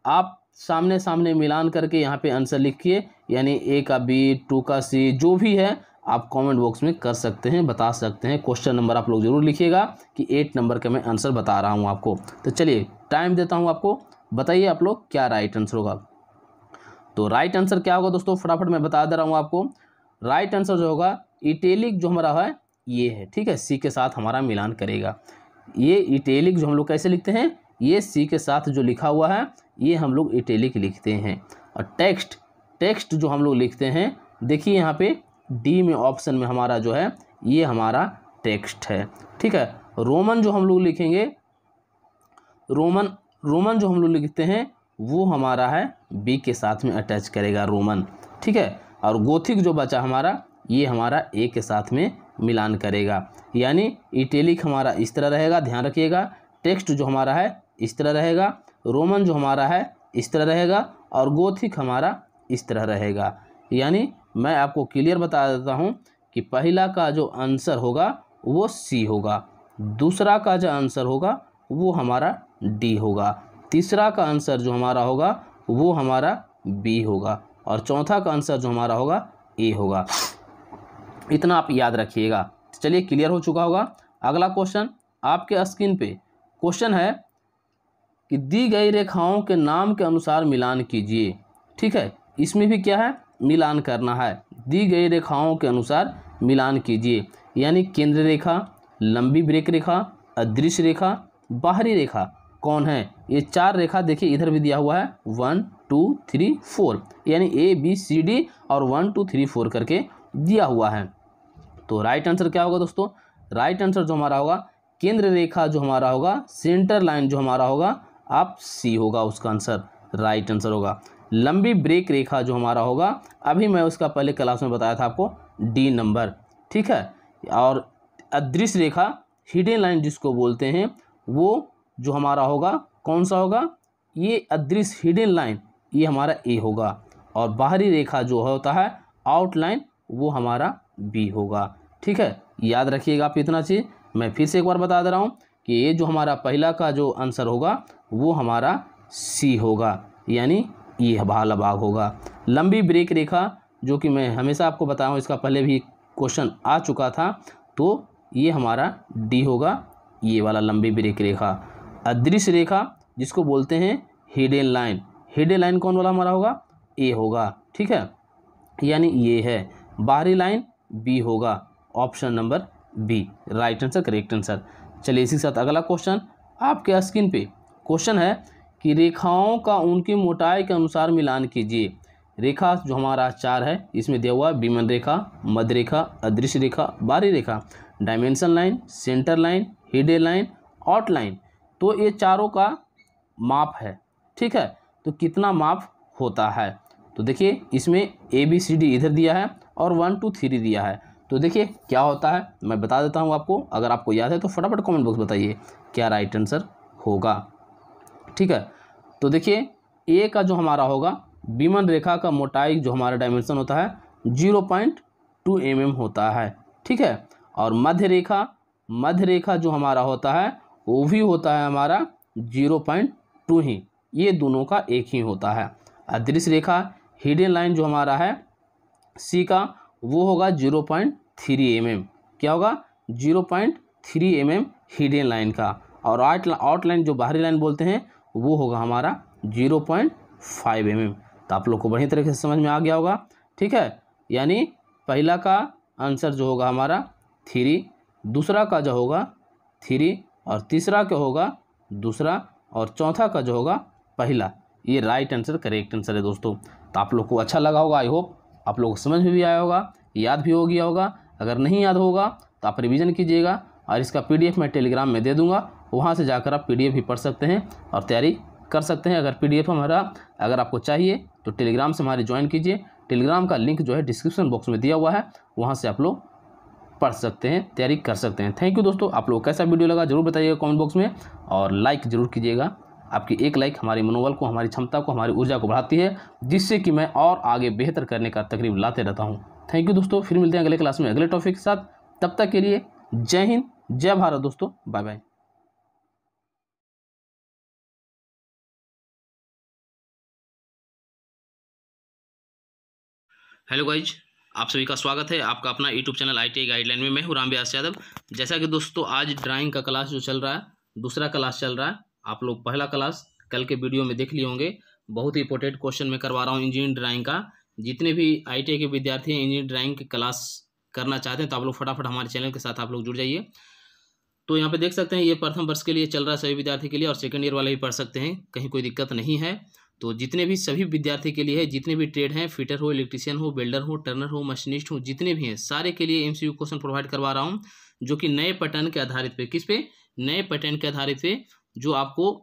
आप सामने सामने मिलान करके यहाँ पे आंसर लिखिए, यानी ए का बी, 2 का सी, जो भी है आप कमेंट बॉक्स में कर सकते हैं, बता सकते हैं। क्वेश्चन नंबर आप लोग जरूर लिखिएगा कि 8 नंबर का मैं आंसर बता रहा हूँ आपको। तो चलिए टाइम देता हूँ आपको, बताइए आप लोग क्या राइट आंसर होगा। तो राइट आंसर क्या होगा दोस्तों, फटाफट मैं बता दे रहा हूँ आपको। राइट आंसर जो होगा इटैलिक जो हमारा है ये है। ठीक है, सी के साथ हमारा मिलान करेगा। ये इटैलिक जो हम लोग कैसे लिखते हैं, ये सी के साथ जो लिखा हुआ है ये हम लोग इटैलिक लिखते हैं। और टेक्स्ट जो हम लोग लिखते हैं, देखिए यहाँ पे डी में ऑप्शन में हमारा जो है ये हमारा टेक्स्ट है, ठीक है। रोमन जो हम लोग लिखेंगे, रोमन जो हम लोग लिखते हैं वो हमारा है बी के साथ में अटैच करेगा रोमन, ठीक है। और गोथिक जो बचा हमारा ये हमारा ए के साथ में मिलान करेगा। यानी इटैलिक हमारा इस तरह रहेगा, ध्यान रखिएगा। टेक्स्ट जो हमारा है इस तरह रहेगा, रोमन जो हमारा है इस तरह रहेगा, और गोथिक हमारा इस तरह रहेगा। यानी मैं आपको क्लियर बता देता हूँ कि पहला का जो आंसर होगा वो सी होगा, दूसरा का जो आंसर होगा वो हमारा डी होगा, तीसरा का आंसर जो हमारा होगा वो हमारा बी होगा, और चौथा का आंसर जो हमारा होगा ए होगा। इतना आप याद रखिएगा। चलिए, क्लियर हो चुका होगा। अगला क्वेश्चन आपके स्क्रीन पे क्वेश्चन है कि दी गई रेखाओं के नाम के अनुसार मिलान कीजिए, ठीक है। इसमें भी क्या है, मिलान करना है। दी गई रेखाओं के अनुसार मिलान कीजिए, यानी केंद्र रेखा, लंबी ब्रेक रेखा, अदृश्य रेखा, बाहरी रेखा कौन है। ये चार रेखा देखिए इधर भी दिया हुआ है 1 2 3 4, यानी ए बी सी डी और 1 2 3 4 करके दिया हुआ है। तो राइट आंसर क्या होगा दोस्तों, राइट आंसर जो हमारा होगा केंद्र रेखा जो हमारा होगा, सेंटर लाइन जो हमारा होगा आप सी होगा, उसका आंसर राइट आंसर होगा। लंबी ब्रेक रेखा जो हमारा होगा, अभी मैं उसका पहले क्लास में बताया था आपको, डी नंबर, ठीक है। और अदृश्य रेखा, हिडन लाइन जिसको बोलते हैं, वो जो हमारा होगा कौन सा होगा, ये अदृश्य हिडन लाइन ये हमारा ए होगा, और बाहरी रेखा जो होता है आउटलाइन वो हमारा बी होगा, ठीक है। याद रखिएगा आप इतना चीज़। मैं फिर से एक बार बता दे रहा हूँ कि ये जो हमारा पहला का जो आंसर होगा वो हमारा सी होगा, यानी ये वाला भाग होगा। लंबी ब्रेक रेखा जो कि मैं हमेशा आपको बताया हूँ, इसका पहले भी क्वेश्चन आ चुका था, तो ये हमारा डी होगा, ये वाला लंबी ब्रेक रेखा। अदृश्य रेखा जिसको बोलते हैं हिडन लाइन, हिडन लाइन कौन वाला हमारा होगा, ए होगा, ठीक है, यानी ये है। बाहरी लाइन बी होगा, option number B right answer, correct answer. चलिए इसी के साथ अगला क्वेश्चन आपके स्क्रीन पे क्वेश्चन है कि रेखाओं का उनकी मोटाई के अनुसार मिलान कीजिए। रेखा जो हमारा चार है, इसमें दिया हुआ बीमन रेखा, मध्य रेखा, अदृश्य रेखा, बाहरी रेखा, dimension line, centre line, hidden line, outline. तो ये चारों का माप है, ठीक है। तो कितना माप होता है, तो देखिए इसमें ए बी सी डी इधर दिया है और 1 2 3 दिया है। तो देखिए क्या होता है, मैं बता देता हूँ आपको, अगर आपको याद है तो फटाफट कमेंट बॉक्स बताइए क्या राइट आंसर होगा, ठीक है। तो देखिए ए का जो हमारा होगा, बीमन रेखा का मोटाई जो हमारा डायमेंशन होता है 0.2 mm होता है, ठीक है। और मध्य रेखा जो हमारा होता है वो भी होता है हमारा 0.2 ही, ये दोनों का एक ही होता है। अदृश्य रेखा, हिडन लाइन जो हमारा है सी का, वो होगा 0.3 mm, क्या होगा 0.3 mm हिडन लाइन का। और आउटलाइन जो बाहरी लाइन बोलते हैं वो होगा हमारा 0.5 mm। तो आप लोग को बढ़िया तरीके से समझ में आ गया होगा, ठीक है। यानी पहला का आंसर जो होगा हमारा 3, दूसरा का जो होगा 3, और तीसरा का होगा दूसरा, और चौथा का जो होगा पहला। ये राइट आंसर, करेक्ट आंसर है दोस्तों। तो आप लोग को अच्छा लगा होगा, आई होप आप लोग को समझ में भी आया होगा, याद भी हो गया होगा। अगर नहीं याद होगा तो आप रिवीजन कीजिएगा, और इसका पीडीएफ मैं टेलीग्राम में दे दूंगा, वहाँ से जाकर आप पीडीएफ भी पढ़ सकते हैं और तैयारी कर सकते हैं। अगर पीडीएफ हमारा अगर आपको चाहिए तो टेलीग्राम से हमारे ज्वाइन कीजिए। टेलीग्राम का लिंक जो है डिस्क्रिप्शन बॉक्स में दिया हुआ है, वहाँ से आप लोग पढ़ सकते हैं, तैयारी कर सकते हैं। थैंक यू दोस्तों। आप लोग कैसा वीडियो लगा जरूर बताइएगा कमेंट बॉक्स में, और लाइक ज़रूर कीजिएगा। आपकी एक लाइक हमारी मनोबल को, हमारी क्षमता को, हमारी ऊर्जा को बढ़ाती है, जिससे कि मैं और आगे बेहतर करने का तकरीब लाते रहता हूँ। थैंक यू दोस्तों, फिर मिलते हैं अगले क्लास में अगले टॉपिक के साथ। तब तक के लिए जय हिंद, जय भारत दोस्तों, बाय बाय। हेलो गाइज, आप सभी का स्वागत है आपका अपना यूट्यूब चैनल ITI गाइडलाइन में। मैं हूं राम व्यास यादव। जैसा कि दोस्तों आज ड्राइंग का क्लास जो चल रहा है, दूसरा क्लास चल रहा है। आप लोग पहला क्लास कल के वीडियो में देख लिए होंगे। बहुत ही इंपॉर्टेंट क्वेश्चन मैं करवा रहा हूं इंजीनियरिंग ड्राइंग का। जितने भी ITI के विद्यार्थी हैं इंजीनियरिंग ड्राइंग की क्लास करना चाहते हैं तो आप लोग फटाफट हमारे चैनल के साथ आप लोग जुड़ जाइए। तो यहाँ पे देख सकते हैं ये प्रथम वर्ष के लिए चल रहा है सभी विद्यार्थी के लिए, और सेकंड ईयर वाले भी पढ़ सकते हैं, कहीं कोई दिक्कत नहीं है। तो जितने भी सभी विद्यार्थी के लिए है, जितने भी ट्रेड हैं, फिटर हो, इलेक्ट्रीशियन हो, वेल्डर हो, टर्नर हो, मशीनिस्ट हो, जितने भी हैं सारे के लिए MCQ क्वेश्चन प्रोवाइड करवा रहा हूँ, जो कि नए पैटर्न के आधारित पे, किस पे, नए पैटर्न के आधारित पे, जो आपको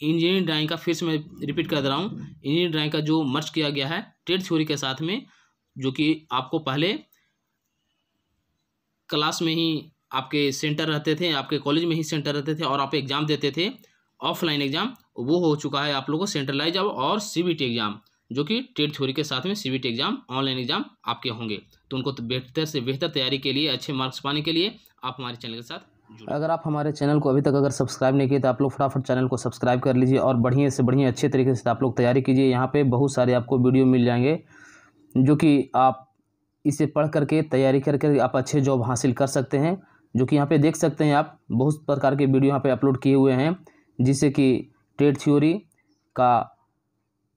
इंजीनियरिंग ड्राइंग का, फिर से मैं रिपीट कर दे रहा हूँ, इंजीनियरिंग ड्राइंग का जो मर्ज किया गया है ट्रेड थ्योरी के साथ में, जो कि आपको पहले क्लास में ही आपके सेंटर रहते थे, आपके कॉलेज में ही सेंटर रहते थे और आप एग्जाम देते थे ऑफलाइन एग्जाम, वो हो चुका है आप लोगों को सेंट्रलाइज अब, और CBT एग्जाम, जो कि ट्रेड थ्योरी के साथ में CBT एग्जाम, ऑनलाइन एग्जाम आपके होंगे। तो उनको बेहतर से बेहतर तैयारी के लिए, अच्छे मार्क्स पाने के लिए आप हमारे चैनल के साथ जुड़े। अगर आप हमारे चैनल को अभी तक अगर सब्सक्राइब नहीं किए तो आप लोग फटाफट चैनल को सब्सक्राइब कर लीजिए और बढ़िया से बढ़िया अच्छे तरीके से आप लोग तैयारी कीजिए। यहाँ पे बहुत सारे आपको वीडियो मिल जाएंगे, जो कि आप इसे पढ़ करके, तैयारी करके आप अच्छे जॉब हासिल कर सकते हैं। जो कि यहाँ पे देख सकते हैं आप, बहुत प्रकार के वीडियो यहाँ पे अपलोड किए हुए हैं, जिससे कि ट्रेड थ्योरी का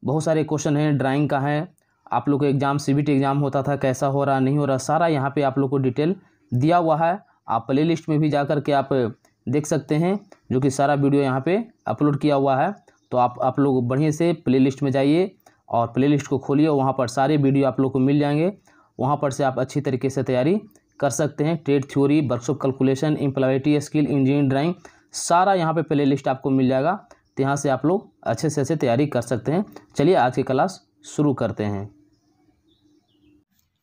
बहुत सारे क्वेश्चन हैं, ड्राइंग का है, आप लोग को एग्जाम CBT एग्जाम होता था, कैसा हो रहा नहीं हो रहा, सारा यहाँ पे आप लोग को डिटेल दिया हुआ है। आप प्ले लिस्ट में भी जा कर के आप देख सकते हैं, जो कि सारा वीडियो यहाँ पे अपलोड किया हुआ है। तो आप लोग बढ़िया से प्ले लिस्ट में जाइए और प्ले लिस्ट को खोलिए, वहाँ पर सारे वीडियो आप लोग को मिल जाएंगे। वहाँ पर से आप अच्छी तरीके से तैयारी कर सकते हैं। Trade theory, workshop calculation, employability skill, engineering drawing, सारा यहाँ पे प्ले लिस्ट आपको मिल जाएगा। तो यहाँ से आप लोग अच्छे से अच्छे तैयारी कर सकते हैं। चलिए आज की क्लास शुरू करते हैं।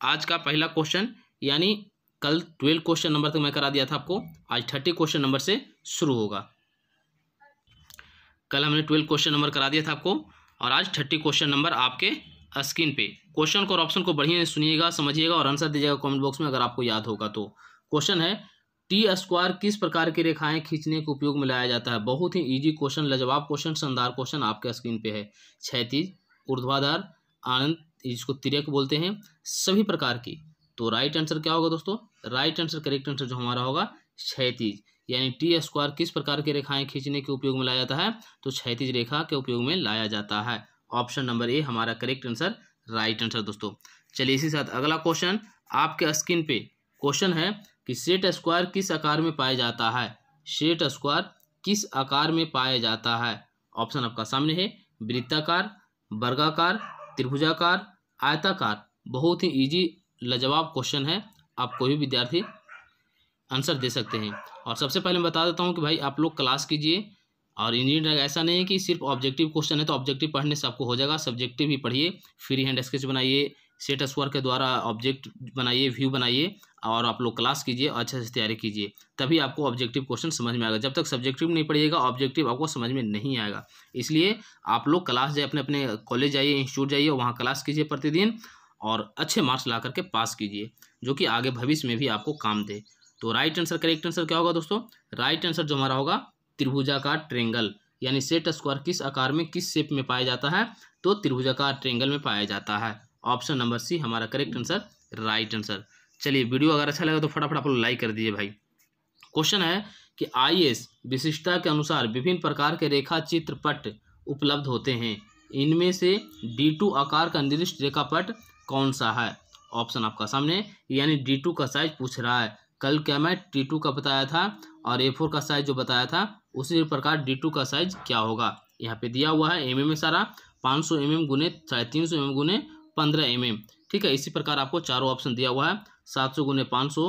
आज का पहला क्वेश्चन, यानी कल 12 क्वेश्चन नंबर तक मैं करा दिया था आपको, आज 30 क्वेश्चन नंबर से शुरू होगा। कल हमने 12 क्वेश्चन नंबर करा दिया था आपको, और आज 30 क्वेश्चन नंबर आपके स्क्रीन पे। क्वेश्चन को और ऑप्शन को बढ़िया सुनिएगा, समझिएगा और आंसर दीजिएगा कमेंट बॉक्स में अगर आपको याद होगा तो। क्वेश्चन है, T² किस प्रकार की रेखाएं खींचने के उपयोग में लाया जाता है। बहुत ही इजी क्वेश्चन, लाजवाब क्वेश्चन, शानदार क्वेश्चन आपके स्क्रीन पे है। क्षैतिज, ऊर्ध्वाधर, अनंत, जिसको तिर्यक बोलते हैं, सभी प्रकार की। तो राइट आंसर क्या होगा दोस्तों? राइट आंसर, करेक्ट आंसर जो हमारा होगा क्षैतिज। यानी T² किस प्रकार की रेखाएं खींचने के उपयोग में लाया जाता है, तो क्षैतिज रेखा के उपयोग में लाया जाता है। ऑप्शन नंबर ए हमारा करेक्ट आंसर, राइट आंसर दोस्तों। चलिए इसी साथ अगला क्वेश्चन आपके स्क्रीन पे। क्वेश्चन है कि सेट स्क्वायर किस आकार में पाया जाता है। सेट स्क्वायर किस आकार में पाया जाता है? ऑप्शन आपका सामने है, वृत्ताकार, वर्गाकार, त्रिभुजाकार, आयताकार। बहुत ही इजी लाजवाब क्वेश्चन है, आप कोई भी विद्यार्थी आंसर दे सकते हैं। और सबसे पहले मैं बता देता हूं कि भाई आप लोग क्लास कीजिए, और इंजीनियरिंग ऐसा नहीं है कि सिर्फ ऑब्जेक्टिव क्वेश्चन है तो ऑब्जेक्टिव पढ़ने से आपको हो जाएगा। सब्जेक्टिव भी पढ़िए, फ्री हैंड स्केच बनाइए, सेट स्क्वायर के द्वारा ऑब्जेक्ट बनाइए, व्यू बनाइए, और आप लोग क्लास कीजिए, अच्छे से तैयारी कीजिए, तभी आपको ऑब्जेक्टिव क्वेश्चन समझ में आएगा। जब तक सब्जेक्टिव नहीं पढ़िएगा ऑब्जेक्टिव आपको समझ में नहीं आएगा। इसलिए आप लोग क्लास जाइए, अपने अपने कॉलेज जाइए, इंस्टीट्यूट जाइए, वहाँ क्लास कीजिए प्रतिदिन, और अच्छे मार्क्स ला करके पास कीजिए, जो कि आगे भविष्य में भी आपको काम दे। तो राइट आंसर, करेक्ट आंसर क्या होगा दोस्तों? राइट आंसर जो हमारा होगा त्रिभुजाकार ट्रेंगल। यानी सेट स्क्वायर किस आकार में, किस शेप में पाया जाता है, तो त्रिभुजाकार ट्रेंगल में पाया जाता है। ऑप्शन नंबर सी हमारा करेक्ट आंसर, राइट आंसर। चलिए वीडियो अगर अच्छा लगा तो फटाफट आप लोग लाइक कर दीजिए भाई। क्वेश्चन है कि IS विशिष्टता के अनुसार विभिन्न प्रकार के रेखा चित्रपट उपलब्ध होते हैं, इनमें से D2 आकार का निर्दिष्ट रेखापट कौन सा है? ऑप्शन आपका सामने, यानी D2 का साइज पूछ रहा है। कल क्या मैं T2 का बताया था और A4 का साइज जो बताया था, उसी प्रकार D2 का साइज क्या होगा यहाँ पे दिया हुआ है। mm में सारा 500 mm गुने 350 mm गुने 15 mm, ठीक है। इसी प्रकार आपको चारों ऑप्शन दिया हुआ है, 700 गुने 500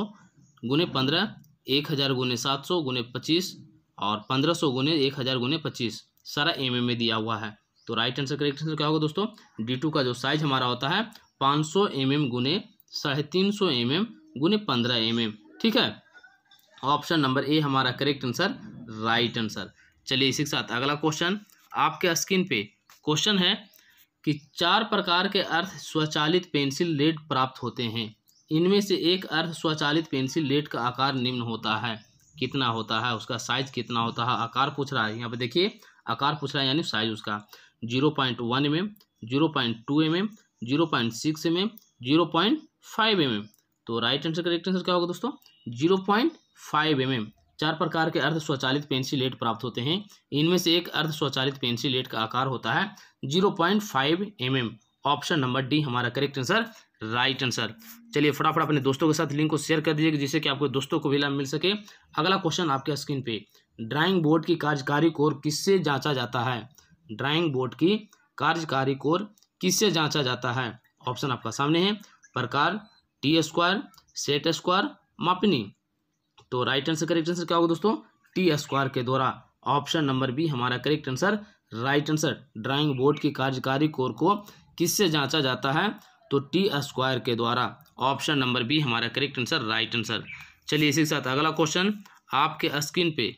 गुने 15, 1000 गुने 700 गुने 25, और 1500 गुने 1000 गुने 25, सारा mm में दिया हुआ है। तो राइट आंसर, करेक्ट आंसर क्या होगा दोस्तों? D2 का जो साइज हमारा होता है 500 mm गुने 350 mm गुने 15 mm, ठीक है। ऑप्शन नंबर ए हमारा करेक्ट आंसर, राइट आंसर। चलिए इसी के साथ अगला क्वेश्चन आपके स्क्रीन पे। क्वेश्चन है कि 4 प्रकार के अर्ध स्वचालित पेंसिल लेड प्राप्त होते हैं, इनमें से एक अर्ध स्वचालित पेंसिल लेड का आकार निम्न होता है, कितना होता है, उसका साइज कितना होता है? आकार पूछ रहा है, यहाँ पे देखिए आकार पूछ रहा है, यानी साइज उसका 0.1 mm, 0.2 mm, 0.6 mm, 0.5 mm। तो राइट आंसर, करेक्ट आंसर क्या होगा दोस्तों? 0.5 mm। 4 प्रकार के अर्ध स्वचालित पेंसिल लेड प्राप्त होते हैं, इनमें से एक अर्ध स्वचालित पेंसिल लेड का आकार होता है 0.5 mm। ऑप्शन नंबर डी हमारा करेक्ट आंसर, राइट आंसर। चलिए फटाफट अपने दोस्तों के साथ लिंक को शेयर कर दीजिएगा जिससे कि आपके दोस्तों को भी लाभ मिल सके। अगला क्वेश्चन आपके स्क्रीन पे, ड्राइंग बोर्ड की कार्यकारी कोर किससे जांचा जाता है? ड्राइंग बोर्ड की कार्यकारी कोर किससे जांचा जाता है? ऑप्शन आपका सामने है, प्रकार, टी स्क्वायर, सेट स्क्वायर, मापनी। तो राइट आंसर, करेक्ट आंसर क्या होगा दोस्तों? टी स्क्वायर के द्वारा। ऑप्शन नंबर बी हमारा correct answer, right answer. Drawing board की कार्यकारी कोर को किससे जांचा जाता है? तो टी स्क्वायर के द्वारा। ऑप्शन नंबर बी हमारा करेक्ट आंसर, राइट आंसर। चलिए इसी के साथ अगला क्वेश्चन आपके स्क्रीन पे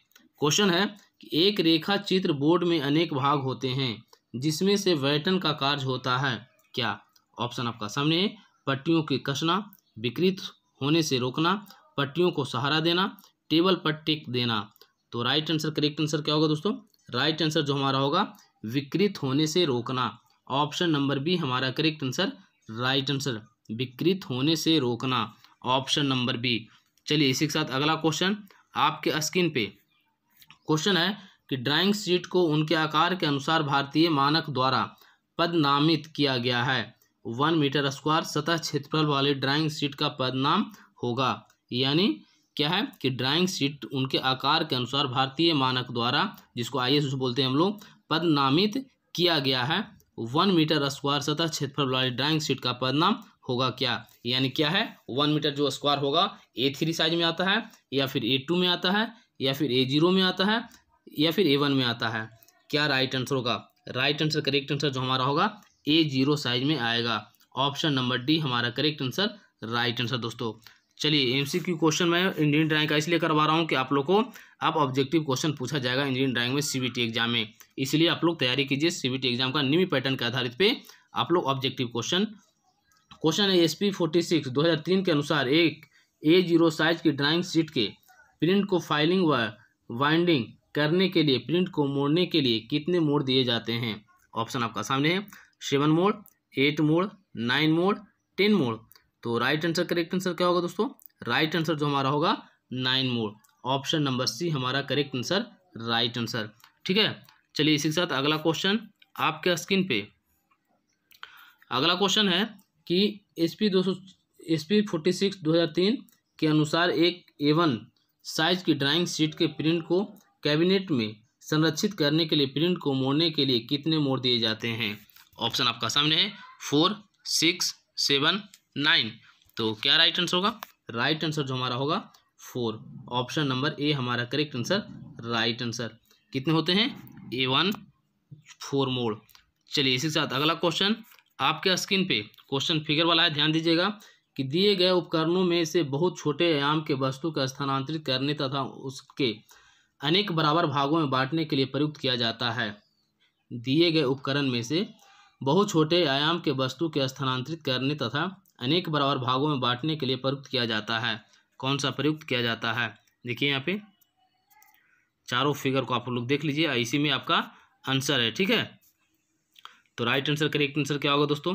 क्वेश्चन है कि एक रेखा चित्र बोर्ड में अनेक भाग होते हैं जिसमें से बैटन का कार्य होता है क्या? ऑप्शन आपका सामने है, पट्टियों की कसना, विकृत होने से रोकना, पट्टियों को सहारा देना, टेबल पर टिक देना। तो राइट आंसर, करेक्ट आंसर क्या होगा दोस्तों? राइट आंसर जो हमारा होगा, विकृत होने से रोकना। ऑप्शन नंबर बी हमारा करेक्ट आंसर, राइट आंसर, विकृत होने से रोकना। Option number B. चलिए इसी के साथ अगला क्वेश्चन आपके स्क्रीन पे क्वेश्चन है कि ड्राइंग शीट को उनके आकार के अनुसार भारतीय मानक द्वारा पदनामित किया गया है। 1 मीटर स्क्वायर सतह क्षेत्रफल वाली ड्राइंग शीट का पदनाम होगा। यानी क्या है कि ड्राइंग शीट उनके आकार के अनुसार भारतीय मानक द्वारा, जिसको ISO बोलते हैं हम लोग, पदनामित किया गया है। 1 मीटर स्क्वायर सतह क्षेत्रफल वाली ड्राइंग शीट का पदनाम होगा क्या? यानी क्या है, 1 मीटर जो स्क्वायर होगा A3 साइज में आता है, या फिर A2 में आता है, या फिर A0 में आता है, या फिर A1 में आता है। क्या राइट आंसर होगा? राइट आंसर, करेक्ट आंसर जो हमारा होगा, A0 साइज में आएगा। ऑप्शन नंबर डी हमारा करेक्ट आंसर, राइट आंसर दोस्तों। चलिए MCQ क्वेश्चन मैं इंडियन ड्राइंग का इसलिए करवा रहा हूँ कि आप लोग को अब ऑब्जेक्टिव क्वेश्चन पूछा जाएगा इंडियन ड्राइंग में CBT एग्जाम में, इसलिए आप लोग तैयारी कीजिए CBT एग्जाम का निम्न पैटर्न के आधारित पे आप लोग ऑब्जेक्टिव क्वेश्चन है SP 46 2003 के अनुसार एक A0 साइज की ड्राइंग शीट के प्रिंट को फाइलिंग व वाइंडिंग करने के लिए प्रिंट को मोड़ने के लिए कितने मोड़ दिए जाते हैं? ऑप्शन आपका सामने है, 7 मोड़, 8 मोड़, 9 मोड़, 10 मोड़। तो राइट आंसर, करेक्ट आंसर क्या होगा दोस्तों? राइट आंसर जो हमारा होगा, 9 मोड़। ऑप्शन नंबर सी हमारा करेक्ट आंसर, राइट आंसर। ठीक है, चलिए इसी के साथ अगला क्वेश्चन आपके स्क्रीन पे अगला क्वेश्चन है कि SP 46 2003 के अनुसार एक A1 साइज की ड्राइंग शीट के प्रिंट को कैबिनेट में संरक्षित करने के लिए प्रिंट को मोड़ने के लिए कितने मोड़ दिए जाते हैं? ऑप्शन आपका सामने है, 4, 6, 7, 9। तो क्या राइट आंसर होगा? राइट आंसर जो हमारा होगा, 4। ऑप्शन नंबर ए हमारा करेक्ट आंसर, राइट आंसर। कितने होते हैं? A1 4 मोड़। चलिए इसी के साथ अगला क्वेश्चन आपके स्क्रीन पे क्वेश्चन फिगर वाला है, ध्यान दीजिएगा कि दिए गए उपकरणों में से बहुत छोटे आयाम के वस्तु का स्थानांतरित करने तथा उसके अनेक बराबर भागों में बांटने के लिए प्रयुक्त किया जाता है। दिए गए उपकरण में से बहुत छोटे आयाम के वस्तु के स्थानांतरित करने तथा अनेक बराबर भागों में बांटने के लिए प्रयुक्त किया जाता है। कौन सा प्रयुक्त किया जाता है? देखिए यहाँ पे चारों फिगर को आप लोग देख लीजिए, इसी में आपका आंसर है। ठीक है, तो राइट आंसर, करेक्ट आंसर क्या होगा दोस्तों?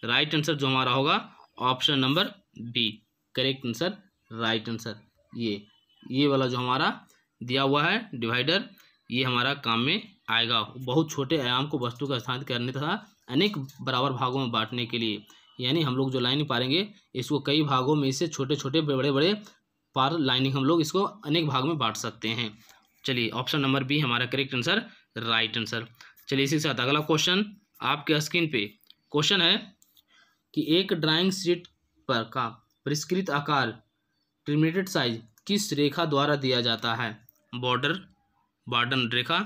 राइट आंसर जो हमारा होगा, option number B, correct answer, right answer. ये वाला जो हमारा दिया हुआ है डिवाइडर, ये हमारा काम में आएगा। बहुत छोटे आयाम को वस्तु का स्थानांतरित करने तथा अनेक बराबर भागों में बांटने के लिए, यानी हम लोग जो लाइन पारेंगे इसको कई भागों में, इससे छोटे छोटे बड़े बड़े पार लाइनिंग हम लोग इसको अनेक भाग में बांट सकते हैं। चलिए ऑप्शन नंबर बी हमारा करेक्ट आंसर, राइट आंसर। चलिए इसी के साथ अगला क्वेश्चन आपके स्क्रीन पे क्वेश्चन है कि एक ड्राइंग शीट पर का परिष्कृत आकार टर्मिनेटेड साइज किस रेखा द्वारा दिया जाता है? बॉर्डर रेखा,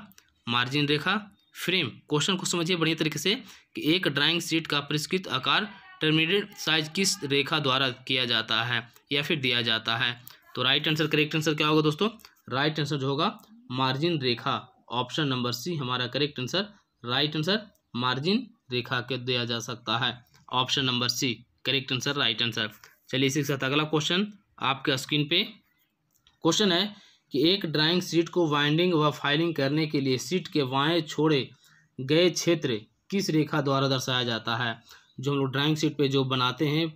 मार्जिन रेखा, फ्रेम। क्वेश्चन को समझिए बढ़िया तरीके से कि एक ड्राइंग शीट का परिष्कृत आकार टर्मिनेटेड साइज किस रेखा द्वारा किया जाता है या फिर दिया जाता है? तो राइट आंसर, करेक्ट आंसर क्या होगा दोस्तों? राइट आंसर जो होगा, मार्जिन रेखा। ऑप्शन नंबर सी हमारा correct answer, right answer, margin रेखा के दिया जा सकता है। Option number C, correct answer, right answer. चलिए इसी के साथ अगला क्वेश्चन आपके स्क्रीन पे क्वेश्चन है कि एक ड्राइंग शीट को वाइंडिंग व फाइलिंग करने के लिए शीट के बाएं छोड़े गए क्षेत्र किस रेखा द्वारा दर्शाया जाता है? जो हम लोग ड्राइंग शीट पे जो बनाते हैं,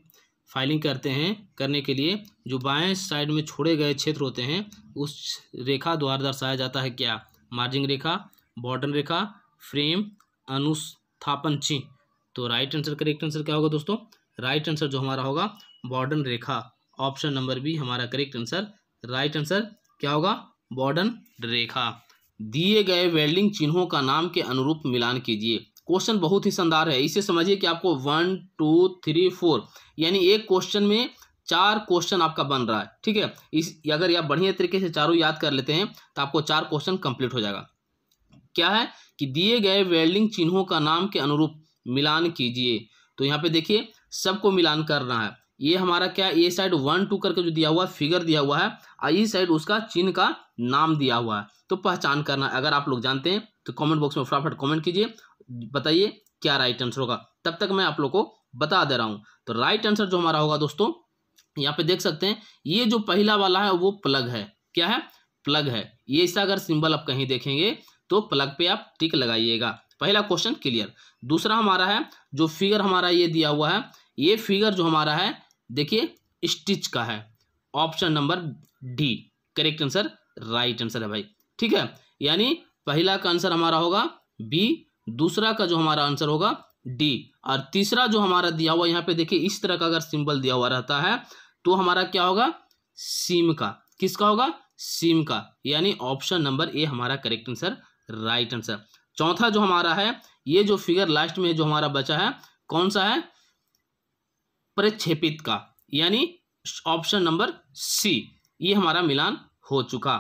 फाइलिंग करते हैं, करने के लिए जो बाएं साइड में छोड़े गए क्षेत्र होते हैं उस रेखा द्वारा दर्शाया जाता है क्या? मार्जिन रेखा, बॉर्डर रेखा, फ्रेम, अनुस्थापन चिन्ह। तो राइट आंसर, करेक्ट आंसर क्या होगा दोस्तों? राइट आंसर जो हमारा होगा बॉर्डन रेखा, ऑप्शन नंबर बी हमारा करेक्ट आंसर। राइट आंसर क्या होगा? बॉर्डन रेखा। दिए गए वेल्डिंग चिन्हों का नाम के अनुरूप मिलान कीजिए। क्वेश्चन बहुत ही शानदार है, इसे समझिए कि आपको 1 2 3 4 यानी एक क्वेश्चन में 4 क्वेश्चन आपका बन रहा है। ठीक है, इस अगर आप बढ़िया तरीके से चारों याद कर लेते हैं तो आपको 4 क्वेश्चन कंप्लीट हो जाएगा। क्या है कि दिए गए वेल्डिंग चिन्हों का नाम के अनुरूप मिलान कीजिए। तो यहाँ पे देखिए सबको मिलान करना है। ये हमारा क्या, ये साइड 1 2 करके जो दिया हुआ है फिगर दिया हुआ है, और इस साइड उसका चिन्ह का नाम दिया हुआ है। तो पहचान करना, अगर आप लोग जानते हैं तो कमेंट बॉक्स में फटाफट कमेंट कीजिए, बताइए क्या राइट आंसर होगा। तब तक मैं आप लोग को बता दे रहा हूँ। तो राइट आंसर जो हमारा होगा दोस्तों, यहाँ पे देख सकते हैं ये जो पहला वाला है वो प्लग है। क्या है? प्लग है। ये इसका अगर सिंबल आप कहीं देखेंगे तो प्लग पे आप टिक लगाइएगा। पहला क्वेश्चन क्लियर। दूसरा हमारा है जो फिगर हमारा ये दिया हुआ है, ये फिगर जो हमारा है देखिए स्टिच का है, option number D correct answer, right answer है भाई। ठीक है, यानी पहला का आंसर हमारा होगा बी, दूसरा का जो हमारा आंसर होगा डी, और तीसरा जो हमारा दिया हुआ यहाँ पे देखिए इस तरह का अगर सिंबल दिया हुआ रहता है तो हमारा क्या होगा? सीम का। किसका होगा? सीम का, यानी ऑप्शन नंबर ए हमारा करेक्ट आंसर, राइट आंसर। चौथा जो हमारा है, ये जो फिगर लास्ट में जो हमारा बचा है कौन सा है? प्रक्षेपित का, यानी ऑप्शन नंबर सी, ये हमारा मिलान हो चुका।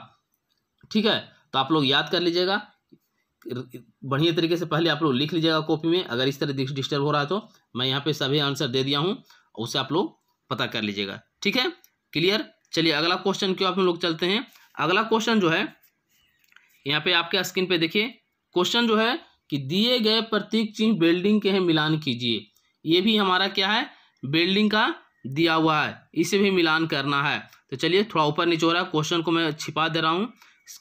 ठीक है, तो आप लोग याद कर लीजिएगा बढ़िया तरीके से, पहले आप लोग लिख लीजिएगा कॉपी में। अगर इस तरह डिस्टर्ब हो रहा है तो मैं यहाँ पे सभी आंसर दे दिया हूँ, उसे आप लोग पता कर लीजिएगा। ठीक है, क्लियर। चलिए अगला क्वेश्चन क्यों आप लोग चलते हैं। अगला क्वेश्चन जो है यहाँ पे आपके स्क्रीन पे देखिए, क्वेश्चन जो है कि दिए गए प्रतीक चिन्ह बिल्डिंग के हैं मिलान कीजिए। ये भी हमारा क्या है? बिल्डिंग का दिया हुआ है, इसे भी मिलान करना है। तो चलिए थोड़ा ऊपर नीचे हो रहा है, क्वेश्चन को मैं छिपा दे रहा हूँ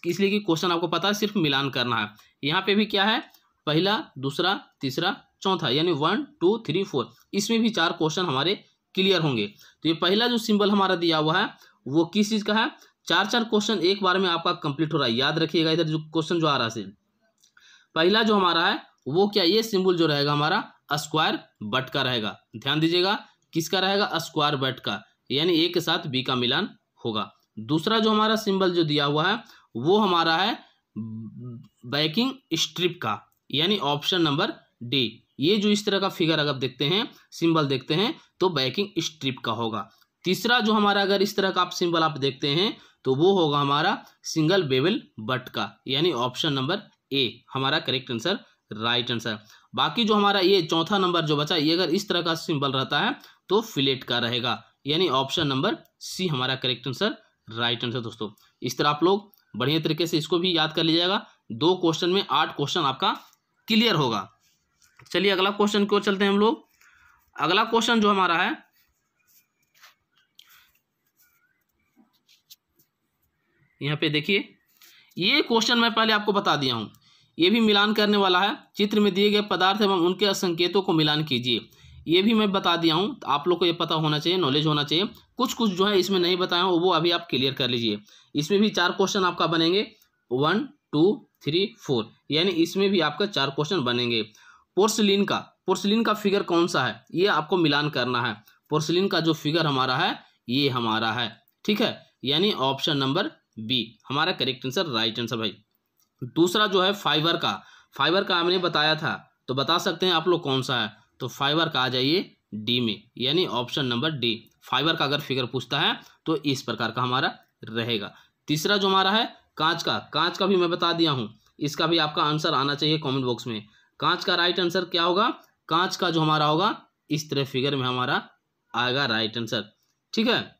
इसलिए कि क्वेश्चन आपको पता है सिर्फ मिलान करना है। यहाँ पे भी क्या है? पहला, दूसरा, तीसरा, चौथा, यानी 1 2 3 4, इसमें भी 4 क्वेश्चन हमारे क्लियर होंगे। तो ये पहला जो सिंबल हमारा दिया हुआ है वो किस चीज़ का है? 4 क्वेश्चन एक बार में आपका कंप्लीट हो रहा है। याद रखिएगा इधर जो क्वेश्चन जो आ रहा है, पहला जो हमारा है वो क्या, ये सिंबल जो रहेगा हमारा स्क्वायर बट का रहेगा। ध्यान दीजिएगा किसका रहेगा? स्क्वायर बट का, यानी ए के साथ बी का मिलान होगा। दूसरा जो हमारा सिंबल जो दिया हुआ है वो हमारा है बैकिंग स्ट्रिप का, यानी ऑप्शन नंबर डी। ये जो इस तरह का फिगर अगर देखते हैं, सिंबल देखते हैं तो बैकिंग स्ट्रिप का होगा। तीसरा जो हमारा अगर इस तरह का आप सिंबल आप देखते हैं तो वो होगा हमारा सिंगल बेवल बट का, यानी ऑप्शन नंबर ए हमारा करेक्ट आंसर, राइट आंसर। बाकी जो हमारा ये चौथा नंबर जो बचा, ये अगर इस तरह का सिंबल रहता है तो फिलेट का रहेगा, यानी ऑप्शन नंबर सी हमारा करेक्ट आंसर, राइट आंसर। दोस्तों इस तरह आप लोग बढ़िया तरीके से इसको भी याद कर लीजिएगा। 2 क्वेश्चन में 8 क्वेश्चन आपका क्लियर होगा। चलिए अगला क्वेश्चन की ओर चलते हैं हम लोग। अगला क्वेश्चन जो हमारा है, यहाँ पे देखिए ये क्वेश्चन मैं पहले आपको बता दिया हूँ, ये भी मिलान करने वाला है। चित्र में दिए गए पदार्थ एवं उनके संकेतों को मिलान कीजिए, ये भी मैं बता दिया हूँ। तो आप लोग को ये पता होना चाहिए, नॉलेज होना चाहिए। कुछ जो है इसमें नहीं बताया हूँ वो अभी आप क्लियर कर लीजिए। इसमें भी 4 क्वेश्चन आपका बनेंगे, 1 2 3 4, यानी इसमें भी आपका 4 क्वेश्चन बनेंगे। पोर्सिलिन का फिगर कौन सा है, ये आपको मिलान करना है। पोर्सिलिन का जो फिगर हमारा है ये हमारा है। ठीक है, यानी ऑप्शन नंबर बी हमारा करेक्ट आंसर, राइट आंसर भाई। दूसरा जो है फाइबर का हमने बताया था, तो बता सकते हैं आप लोग कौन सा है। तो फाइबर का आ जाइए डी में, यानी ऑप्शन नंबर डी। फाइबर का अगर फिगर पूछता है तो इस प्रकार का हमारा रहेगा। तीसरा जो हमारा है कांच का भी मैं बता दिया हूँ, इसका भी आपका आंसर आना चाहिए कमेंट बॉक्स में। कांच का राइट आंसर क्या होगा? कांच का जो हमारा होगा इस तरह फिगर में हमारा आएगा राइट आंसर। ठीक है,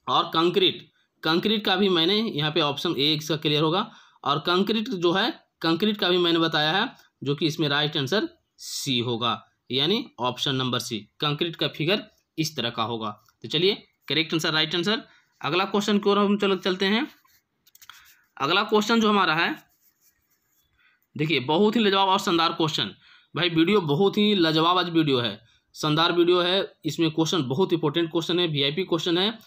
और कंक्रीट का भी मैंने यहाँ पे ऑप्शन ए इसका क्लियर होगा। और कंक्रीट का भी मैंने बताया है, जो कि इसमें राइट आंसर सी होगा, यानी ऑप्शन नंबर सी। कंक्रीट का फिगर इस तरह का होगा। तो चलिए करेक्ट आंसर, राइट आंसर। अगला क्वेश्चन की ओर हम चलते हैं। अगला क्वेश्चन जो हमारा है देखिए, बहुत ही लाजवाब और शानदार क्वेश्चन भाई। वीडियो बहुत ही लाजवाब आज वीडियो है, शानदार वीडियो है। इसमें क्वेश्चन बहुत इंपॉर्टेंट क्वेश्चन है, वीआईपी क्वेश्चन है।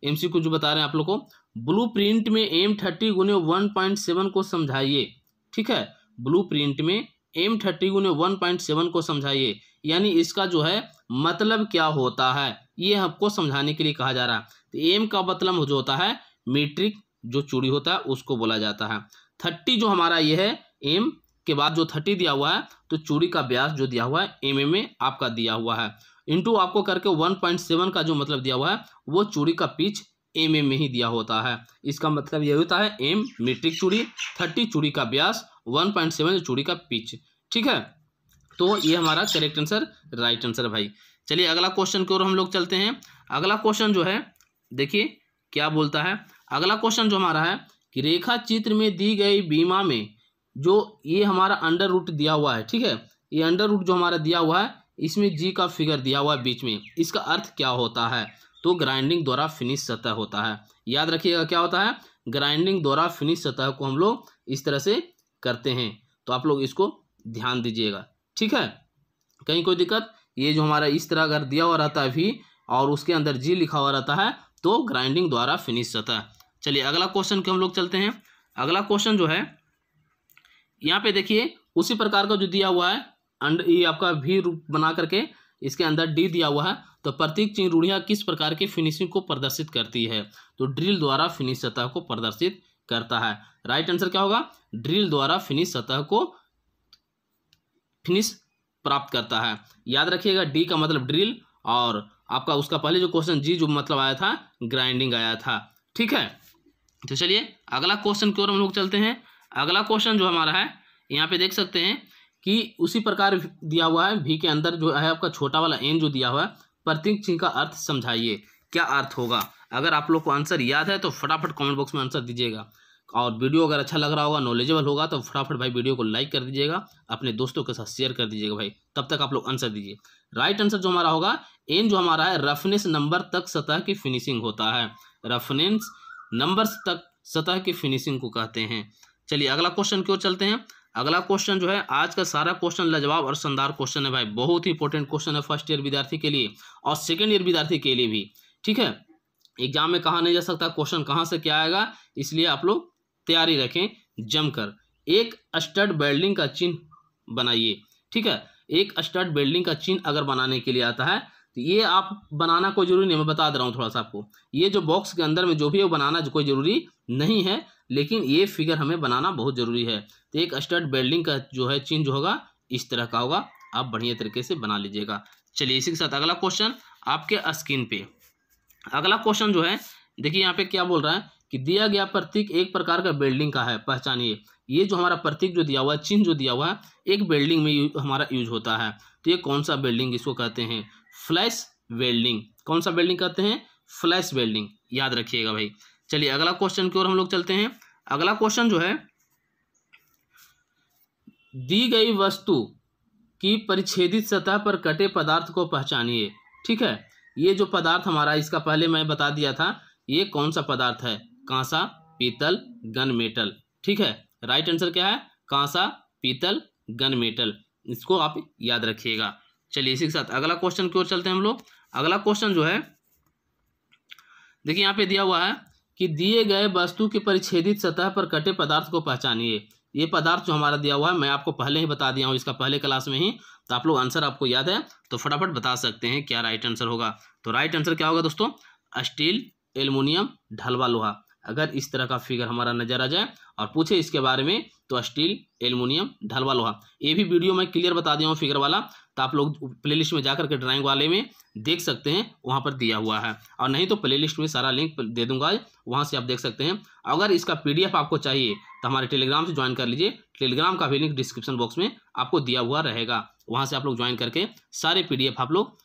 एमसीक्यू जो बता रहे हैं आप लोग को, ब्लूप्रिंट में M30 गुने 1.7 को समझाइए। ठीक है, ब्लूप्रिंट में M30 गुने 1.7 को समझाइए। यानी इसका जो है मतलब क्या होता है, ये हमको समझाने के लिए कहा जा रहा है। तो एम का मतलब जो होता है मीट्रिक जो चूड़ी होता है उसको बोला जाता है। 30 जो हमारा ये है, एम के बाद जो 30 दिया हुआ है तो चूड़ी का व्यास जो दिया हुआ है एम में आपका दिया हुआ है, इंटू आपको करके 1.7 का जो मतलब दिया हुआ है वो चूड़ी का पिच एम में ही दिया होता है। इसका मतलब ये होता है एम मीट्रिक चूड़ी, 30 चूड़ी का व्यास, 1.7 चूड़ी का पिच। ठीक है, तो ये हमारा करेक्ट आंसर, राइट आंसर भाई। चलिए अगला क्वेश्चन की ओर हम लोग चलते हैं। अगला क्वेश्चन जो है देखिए क्या बोलता है। अगला क्वेश्चन जो हमारा है कि रेखा चित्र में दी गई बीमा में जो ये हमारा अंडर रूट दिया हुआ है, ठीक है, ये अंडर रूट जो हमारा दिया हुआ है इसमें जी का फिगर दिया हुआ है बीच में, इसका अर्थ क्या होता है? तो ग्राइंडिंग द्वारा फिनिश सतह होता है। याद रखिएगा क्या होता है, ग्राइंडिंग द्वारा फिनिश सतह को हम लोग इस तरह से करते हैं, तो आप लोग इसको ध्यान दीजिएगा। ठीक है, कहीं कोई दिक्कत, ये जो हमारा इस तरह अगर दिया हुआ रहता है भी और उसके अंदर जी लिखा हुआ रहता है तो ग्राइंडिंग द्वारा फिनिश सतह। चलिए अगला क्वेश्चन के हम लोग चलते हैं। अगला क्वेश्चन जो है यहाँ पे देखिए उसी प्रकार का जो दिया हुआ है ये आपका भी रूप बना करके इसके अंदर डी दिया हुआ है, तो प्रतीक चिन्ह रूढ़ियाँ किस प्रकार की फिनिशिंग को प्रदर्शित करती है? तो ड्रिल द्वारा फिनिश सतह को प्रदर्शित करता है। राइट आंसर क्या होगा? ड्रिल द्वारा फिनिश सतह को फिनिश प्राप्त करता है। याद रखिएगा डी का मतलब ड्रिल और आपका उसका पहले जो क्वेश्चन जी जो मतलब आया था ग्राइंडिंग आया था। ठीक है, तो चलिए अगला क्वेश्चन की ओर हम लोग चलते हैं। अगला क्वेश्चन जो हमारा है यहाँ पे देख सकते हैं कि उसी प्रकार दिया हुआ है भी के अंदर जो है आपका छोटा वाला एन जो दिया हुआ है, प्रतीक चिन्ह का अर्थ समझाइए, क्या अर्थ होगा? अगर आप लोग को आंसर याद है तो फटाफट कमेंट बॉक्स में आंसर दीजिएगा, और वीडियो अगर अच्छा लग रहा होगा, नॉलेजेबल होगा तो फटाफट भाई वीडियो को लाइक कर दीजिएगा, अपने दोस्तों के साथ शेयर कर दीजिएगा भाई। तब तक आप लोग आंसर दीजिए। राइट आंसर जो हमारा होगा एन जो हमारा है रफनेस नंबर तक सतह की फिनिशिंग होता है, रफनेस नंबर्स तक सतह की फिनिशिंग को कहते हैं। चलिए अगला क्वेश्चन की ओर चलते हैं। अगला क्वेश्चन जो है आज का सारा क्वेश्चन लाजवाब और शानदार क्वेश्चन है भाई, बहुत ही इंपॉर्टेंट क्वेश्चन है फर्स्ट ईयर विद्यार्थी के लिए और सेकेंड ईयर विद्यार्थी के लिए भी। ठीक है, एग्जाम में कहा नहीं जा सकता क्वेश्चन कहाँ से क्या आएगा, इसलिए आप लोग तैयारी रखें जमकर। एक स्टड वेल्डिंग का चिन्ह बनाइए। ठीक है, एक स्टड वेल्डिंग का चिन्ह अगर बनाने के लिए आता है तो ये आप बनाना कोई जरूरी नहीं, मैं बता दे रहा हूँ थोड़ा सा आपको। ये जो बॉक्स के अंदर में जो भी है वो बनाना कोई जरूरी नहीं है, लेकिन ये फिगर हमें बनाना बहुत जरूरी है। तो एक स्टड वेल्डिंग का जो है चिन्ह जो होगा इस तरह का होगा, आप बढ़िया तरीके से बना लीजिएगा। चलिए इसी के साथ अगला क्वेश्चन आपके स्क्रीन पे। अगला क्वेश्चन जो है देखिए यहाँ पे क्या बोल रहा है कि दिया गया प्रतीक एक प्रकार का वेल्डिंग का है, पहचानिए। ये जो हमारा प्रतीक जो दिया हुआ है, चिन्ह जो दिया हुआ है, एक वेल्डिंग में हमारा यूज होता है। तो ये कौन सा वेल्डिंग इसको कहते हैं? Flash welding. कौन सा वेल्डिंग कहते हैं? Flash welding. याद रखिएगा भाई। चलिए अगला क्वेश्चन की ओर हम लोग चलते हैं। अगला क्वेश्चन जो है दी गई वस्तु की परिच्छेदित सतह पर कटे पदार्थ को पहचानिए। ठीक है, ये जो पदार्थ हमारा इसका पहले मैं बता दिया था, ये कौन सा पदार्थ है? कांसा, पीतल, गन मेटल। ठीक है, राइट आंसर क्या है? कांसा, पीतल, गन मेटल। इसको आप याद रखिएगा। चलिए इसी के साथ अगला क्वेश्चन की ओर चलते हैं हम लोग। अगला क्वेश्चन जो है देखिए यहाँ पे दिया हुआ है कि दिए गए वस्तु की परिच्छेदित सतह पर कटे पदार्थ को पहचानिए। ये पदार्थ जो हमारा दिया हुआ है मैं आपको पहले ही बता दिया हूँ इसका पहले क्लास में ही, तो आप लोग आंसर आपको याद है तो फटाफट बता सकते हैं क्या राइट आंसर होगा। तो राइट आंसर क्या होगा दोस्तों? स्टील, एल्युमिनियम, ढलवा लोहा। अगर इस तरह का फिगर हमारा नजर आ जाए और पूछे इसके बारे में तो स्टील, एल्युमिनियम, ढलवा लोहा। ये भी वीडियो मैं क्लियर बता दिया हूँ फिगर वाला, तो आप लोग प्लेलिस्ट में जाकर के ड्राइंग वाले में देख सकते हैं, वहाँ पर दिया हुआ है, और नहीं तो प्लेलिस्ट में सारा लिंक दे दूंगा, वहाँ से आप देख सकते हैं। अगर इसका पीडीएफ आपको चाहिए तो हमारे टेलीग्राम से ज्वाइन कर लीजिए। टेलीग्राम का भी लिंक डिस्क्रिप्शन बॉक्स में आपको दिया हुआ रहेगा, वहाँ से आप लोग ज्वाइन करके सारे पीडीएफ आप लोग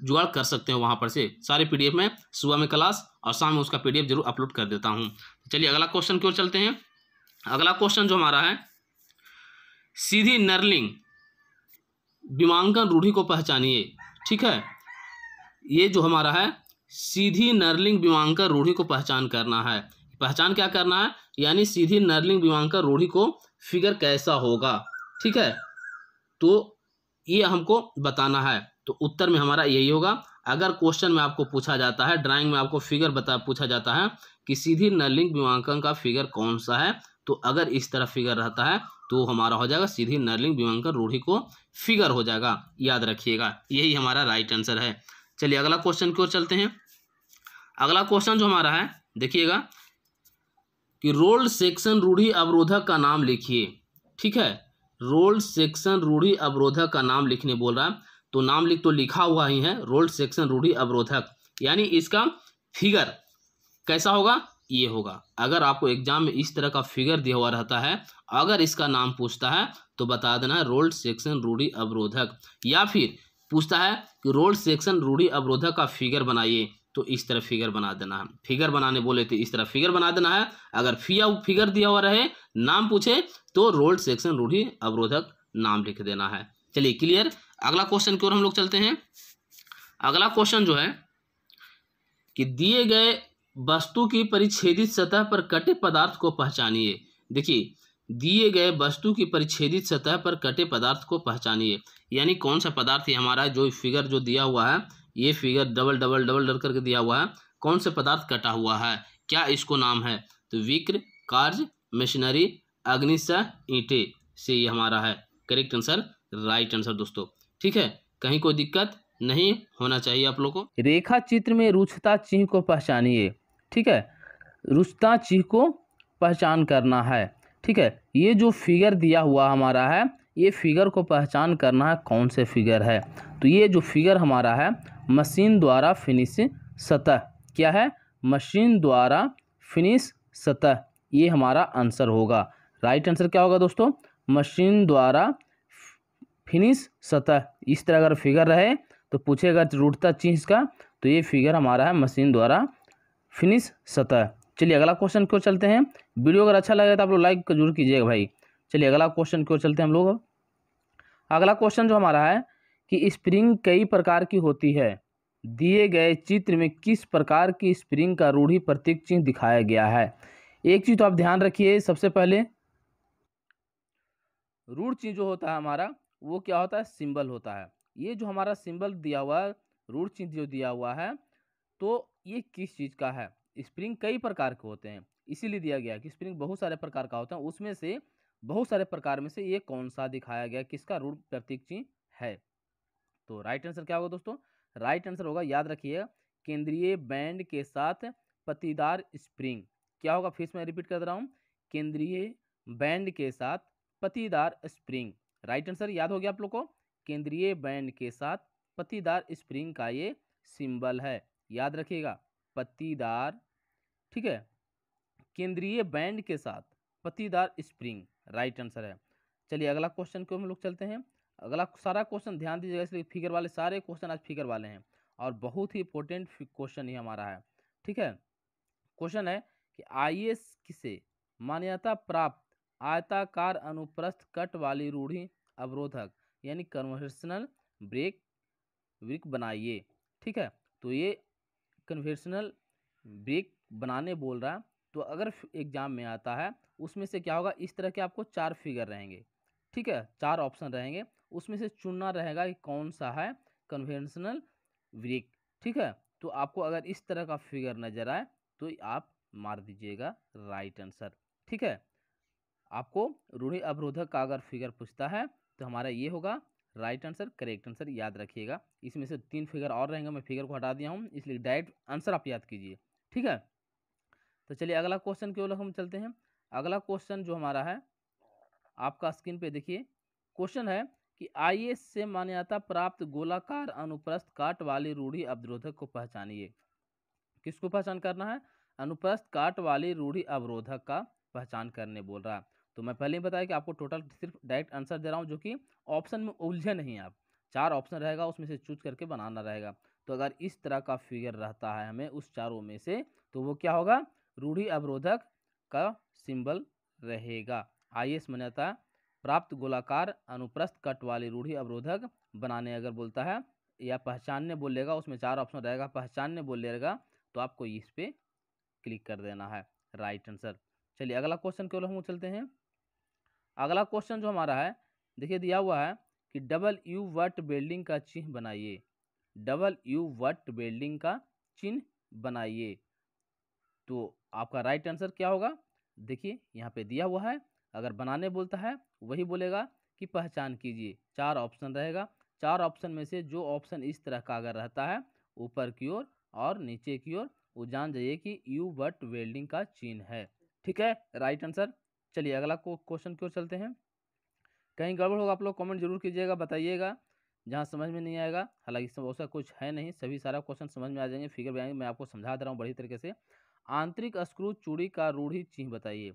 जुगाड़ कर सकते हैं। वहाँ पर से सारे पीडीएफ में सुबह में क्लास और शाम में उसका पीडीएफ जरूर अपलोड कर देता हूँ। चलिए अगला क्वेश्चन की ओर चलते हैं। अगला क्वेश्चन जो हमारा है सीधी नर्लिंग विमांकन रूढ़ि को पहचानिए। ठीक है, ये जो हमारा है सीधी नर्लिंग विमांकन रूढ़ि को पहचान करना है। पहचान क्या करना है? यानी सीधी नर्लिंग विमांकन रूढ़ि को फिगर कैसा होगा। ठीक है, तो ये हमको बताना है। तो उत्तर में हमारा यही होगा। अगर क्वेश्चन में आपको पूछा जाता है, ड्राइंग में आपको फिगर पूछा जाता है कि सीधी नर्लिंग विमांकन का फिगर कौन सा है, तो अगर इस तरह फिगर रहता है तो हमारा हो जाएगा सीधी नरलिंग विभंकर रूढ़ि को फिगर हो जाएगा, याद रखिएगा। यही हमारा राइट आंसर है। चलिए अगला क्वेश्चन की ओर चलते हैं। अगला क्वेश्चन जो हमारा है देखिएगा कि रोल्ड सेक्शन रूढ़ि अवरोधक का नाम लिखिए। ठीक है, रोल्ड सेक्शन रूढ़ि अवरोधक का नाम लिखने बोल रहा है, तो नाम लिख तो लिखा हुआ ही है रोल्ड सेक्शन रूढ़ि अवरोधक, यानी इसका फिगर कैसा होगा, ये होगा। अगर आपको एग्जाम में इस तरह का फिगर दिया हुआ रहता है, अगर इसका नाम पूछता है तो बता देना है रोल्ड सेक्शन रूढ़ि अवरोधक, या फिर पूछता है कि रोल्ड सेक्शन रूढ़ि अवरोधक का फिगर बनाइए, तो इस तरह फिगर बना देना है। फिगर बनाने बोले तो इस तरह फिगर बना देना है। अगर फिगर दिया हुआ रहे, नाम पूछे तो रोल्ड सेक्शन रूढ़ि अवरोधक नाम लिख देना है। चलिए क्लियर। अगला क्वेश्चन की ओर हम लोग चलते हैं। अगला क्वेश्चन जो है कि दिए गए वस्तु की परिच्छेदित सतह पर कटे पदार्थ को पहचानिए। देखिए, दिए गए वस्तु की परिच्छेदित सतह पर कटे पदार्थ को पहचानिए, यानी कौन सा पदार्थ है हमारा, जो फिगर जो दिया हुआ है, ये figure double double double double करके दिया हुआ है, कौन से पदार्थ कटा हुआ है, क्या इसको नाम है, तो विक्र, कार्य, मशीनरी, अग्निशः, ईंटे से ये हमारा है करेक्ट आंसर, राइट आंसर दोस्तों। ठीक है, कहीं कोई दिक्कत नहीं होना चाहिए आप लोगों को। रेखा चित्र में रुक्षता चिन्ह को पहचानिए। ठीक है, रुक्षता चिन्ह को पहचान करना है। ठीक है, ये जो फिगर दिया हुआ हमारा है, ये फिगर को पहचान करना है कौन से फिगर है, तो ये जो फिगर हमारा है मशीन द्वारा फिनिश सतह, क्या है, मशीन द्वारा फिनिश सतह, ये हमारा आंसर होगा। राइट आंसर क्या होगा दोस्तों, मशीन द्वारा फिनिश सतह। इस तरह अगर फिगर रहे तो पूछेगा रूढ़ता चिन्ह का, तो ये फिगर हमारा है मशीन द्वारा फिनिश सतह। चलिए अगला क्वेश्चन की ओर चलते हैं। वीडियो अगर अच्छा लगे तो आप लोग लाइक जरूर कीजिएगा भाई। चलिए अगला क्वेश्चन की ओर चलते हैं हम लोग। अगला क्वेश्चन जो हमारा है कि स्प्रिंग कई प्रकार की होती है, दिए गए चित्र में किस प्रकार की स्प्रिंग का रूढ़ि प्रतीक चिन्ह दिखाया गया है। एक चीज तो आप ध्यान रखिए, सबसे पहले रूढ़ चिन्ह जो होता है हमारा, वो क्या होता है, सिंबल होता है। ये जो हमारा सिंबल दिया हुआ है, रूढ़ चिन्ह जो दिया हुआ है, तो ये किस चीज़ का है, स्प्रिंग कई प्रकार के होते हैं, इसीलिए दिया गया कि स्प्रिंग बहुत सारे प्रकार का होता है, उसमें से बहुत सारे प्रकार में से ये कौन सा दिखाया गया, किसका रूढ़ प्रतीक चिन्ह है। तो राइट आंसर क्या होगा दोस्तों, राइट आंसर होगा, याद रखिएगा, केंद्रीय बैंड के साथ पत्तीदार स्प्रिंग। क्या होगा, फिर से मैं रिपीट कर दे रहा हूँ, केंद्रीय बैंड के साथ पत्तीदार स्प्रिंग। राइट आंसर याद हो गया आप लोग को, केंद्रीय बैंड के साथ पत्तीदार स्प्रिंग का ये सिंबल है, याद रखिएगा, पत्तीदार। ठीक है, केंद्रीय बैंड के साथ पत्तीदार स्प्रिंग राइट आंसर है। चलिए अगला क्वेश्चन को हम लोग चलते हैं। अगला सारा क्वेश्चन ध्यान दीजिएगा, इसलिए फिगर वाले सारे क्वेश्चन आज फिगर वाले हैं और बहुत ही इंपॉर्टेंट क्वेश्चन ही हमारा है। ठीक है, क्वेश्चन है कि आईएएस से मान्यता प्राप्त आयताकार अनुप्रस्थ कट वाली रूढ़ि अवरोधक यानी कन्वेंशनल ब्रेक बनाइए। ठीक है, तो ये कन्वेंशनल ब्रेक बनाने बोल रहा है, तो अगर एग्जाम में आता है उसमें से क्या होगा, इस तरह के आपको 4 फिगर रहेंगे। ठीक है, 4 ऑप्शन रहेंगे, उसमें से चुनना रहेगा कि कौन सा है कन्वेंशनल ब्रेक। ठीक है, तो आपको अगर इस तरह का फिगर नजर आए तो आप मार दीजिएगा राइट आंसर। ठीक है, आपको रूढ़ि अवरोधक का अगर फिगर पूछता है तो हमारा ये होगा राइट आंसर, करेक्ट आंसर, याद रखिएगा। इसमें से 3 फिगर और रहेंगे, मैं फिगर को हटा दिया हूँ, इसलिए डायरेक्ट आंसर आप याद कीजिए। ठीक है, तो चलिए अगला क्वेश्चन की ओर हम चलते हैं। अगला क्वेश्चन जो हमारा है आपका स्क्रीन पे देखिए, क्वेश्चन है कि आईएएस से मान्यता प्राप्त गोलाकार अनुप्रस्थ काट वाली रूढ़ि अवरोधक को पहचानिए। किसको पहचान करना है, अनुप्रस्थ काट वाली रूढ़ि अवरोधक का पहचान करने बोल रहा है। तो मैं पहले ही बताया कि आपको टोटल सिर्फ डायरेक्ट आंसर दे रहा हूँ, जो कि ऑप्शन में उलझे नहीं आप, 4 ऑप्शन रहेगा, उसमें से चूज करके बनाना रहेगा। तो अगर इस तरह का फिगर रहता है हमें उस चारों में से, तो वो क्या होगा, रूढ़ि अवरोधक का सिंबल रहेगा। आईएएस मान्यता प्राप्त गोलाकार अनुप्रस्थ कट वाली रूढ़ि अवरोधक बनाने अगर बोलता है या पहचानने बोलेगा, उसमें 4 ऑप्शन रहेगा, पहचानने बोलेगा तो आपको इस पे क्लिक कर देना है राइट आंसर। चलिए अगला क्वेश्चन की ओर हम चलते हैं। अगला क्वेश्चन जो हमारा है देखिए, दिया हुआ है कि डबल यू वट बिल्डिंग का चिन्ह बनाइए। डबल यू वट बिल्डिंग का चिन्ह बनाइए, तो आपका राइट आंसर क्या होगा, देखिए यहाँ पे दिया हुआ है अगर बनाने बोलता है वही बोलेगा कि पहचान कीजिए। 4 ऑप्शन रहेगा, 4 ऑप्शन में से जो ऑप्शन इस तरह का अगर रहता है ऊपर की ओर और नीचे की ओर, वो जान जाइए कि यू बट वेल्डिंग का चिन्ह है। ठीक है, राइट आंसर। चलिए अगला क्वेश्चन की ओर चलते हैं। कहीं गड़बड़ होगा आप लोग कमेंट जरूर कीजिएगा, बताइएगा जहाँ समझ में नहीं आएगा। हालांकि सब ऐसा कुछ है नहीं, सभी सारा क्वेश्चन समझ में आ जाएंगे, फिगर भी आएंगे। मैं आपको समझा दे रहा हूँ बड़ी तरीके से। आंतरिक स्क्रू चूड़ी का रूढ़ि चिन्ह बताइए।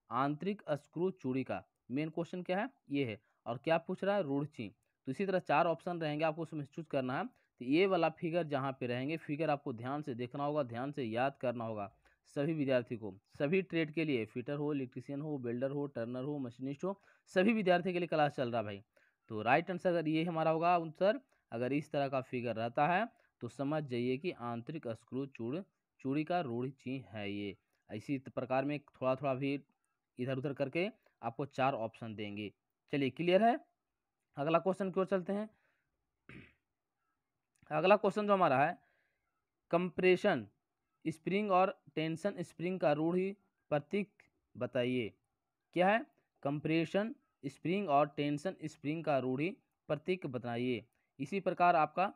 आंतरिक स्क्रू चूड़ी का मेन क्वेश्चन क्या है, ये है। और क्या पूछ रहा है, रूढ़ चिन्ह। तो इसी तरह 4 ऑप्शन रहेंगे, आपको उसमें चूज करना है। तो ये वाला फिगर जहाँ पे रहेंगे, फिगर आपको ध्यान से देखना होगा, ध्यान से याद करना होगा। सभी विद्यार्थी को, सभी ट्रेड के लिए, फिटर हो, इलेक्ट्रीशियन हो, बिल्डर हो, टर्नर हो, मशीनिस्ट हो, सभी विद्यार्थी के लिए क्लास चल रहा भाई। तो राइट आंसर अगर ये हमारा होगा आंसर, अगर इस तरह का फिगर रहता है तो समझ जाइए कि आंतरिक स्क्रू चूड़ी का रूढ़ चिन्ह है ये। इसी प्रकार में थोड़ा थोड़ा भी इधर उधर करके आपको 4 ऑप्शन देंगे। चलिए क्लियर है, अगला क्वेश्चन की ओर चलते हैं। अगला क्वेश्चन जो हमारा है, कंप्रेशन स्प्रिंग और टेंशन स्प्रिंग का रूढ़ि प्रतीक बताइए। क्या है, कंप्रेशन स्प्रिंग और टेंशन स्प्रिंग का रूढ़ि प्रतीक बताइए। इसी प्रकार आपका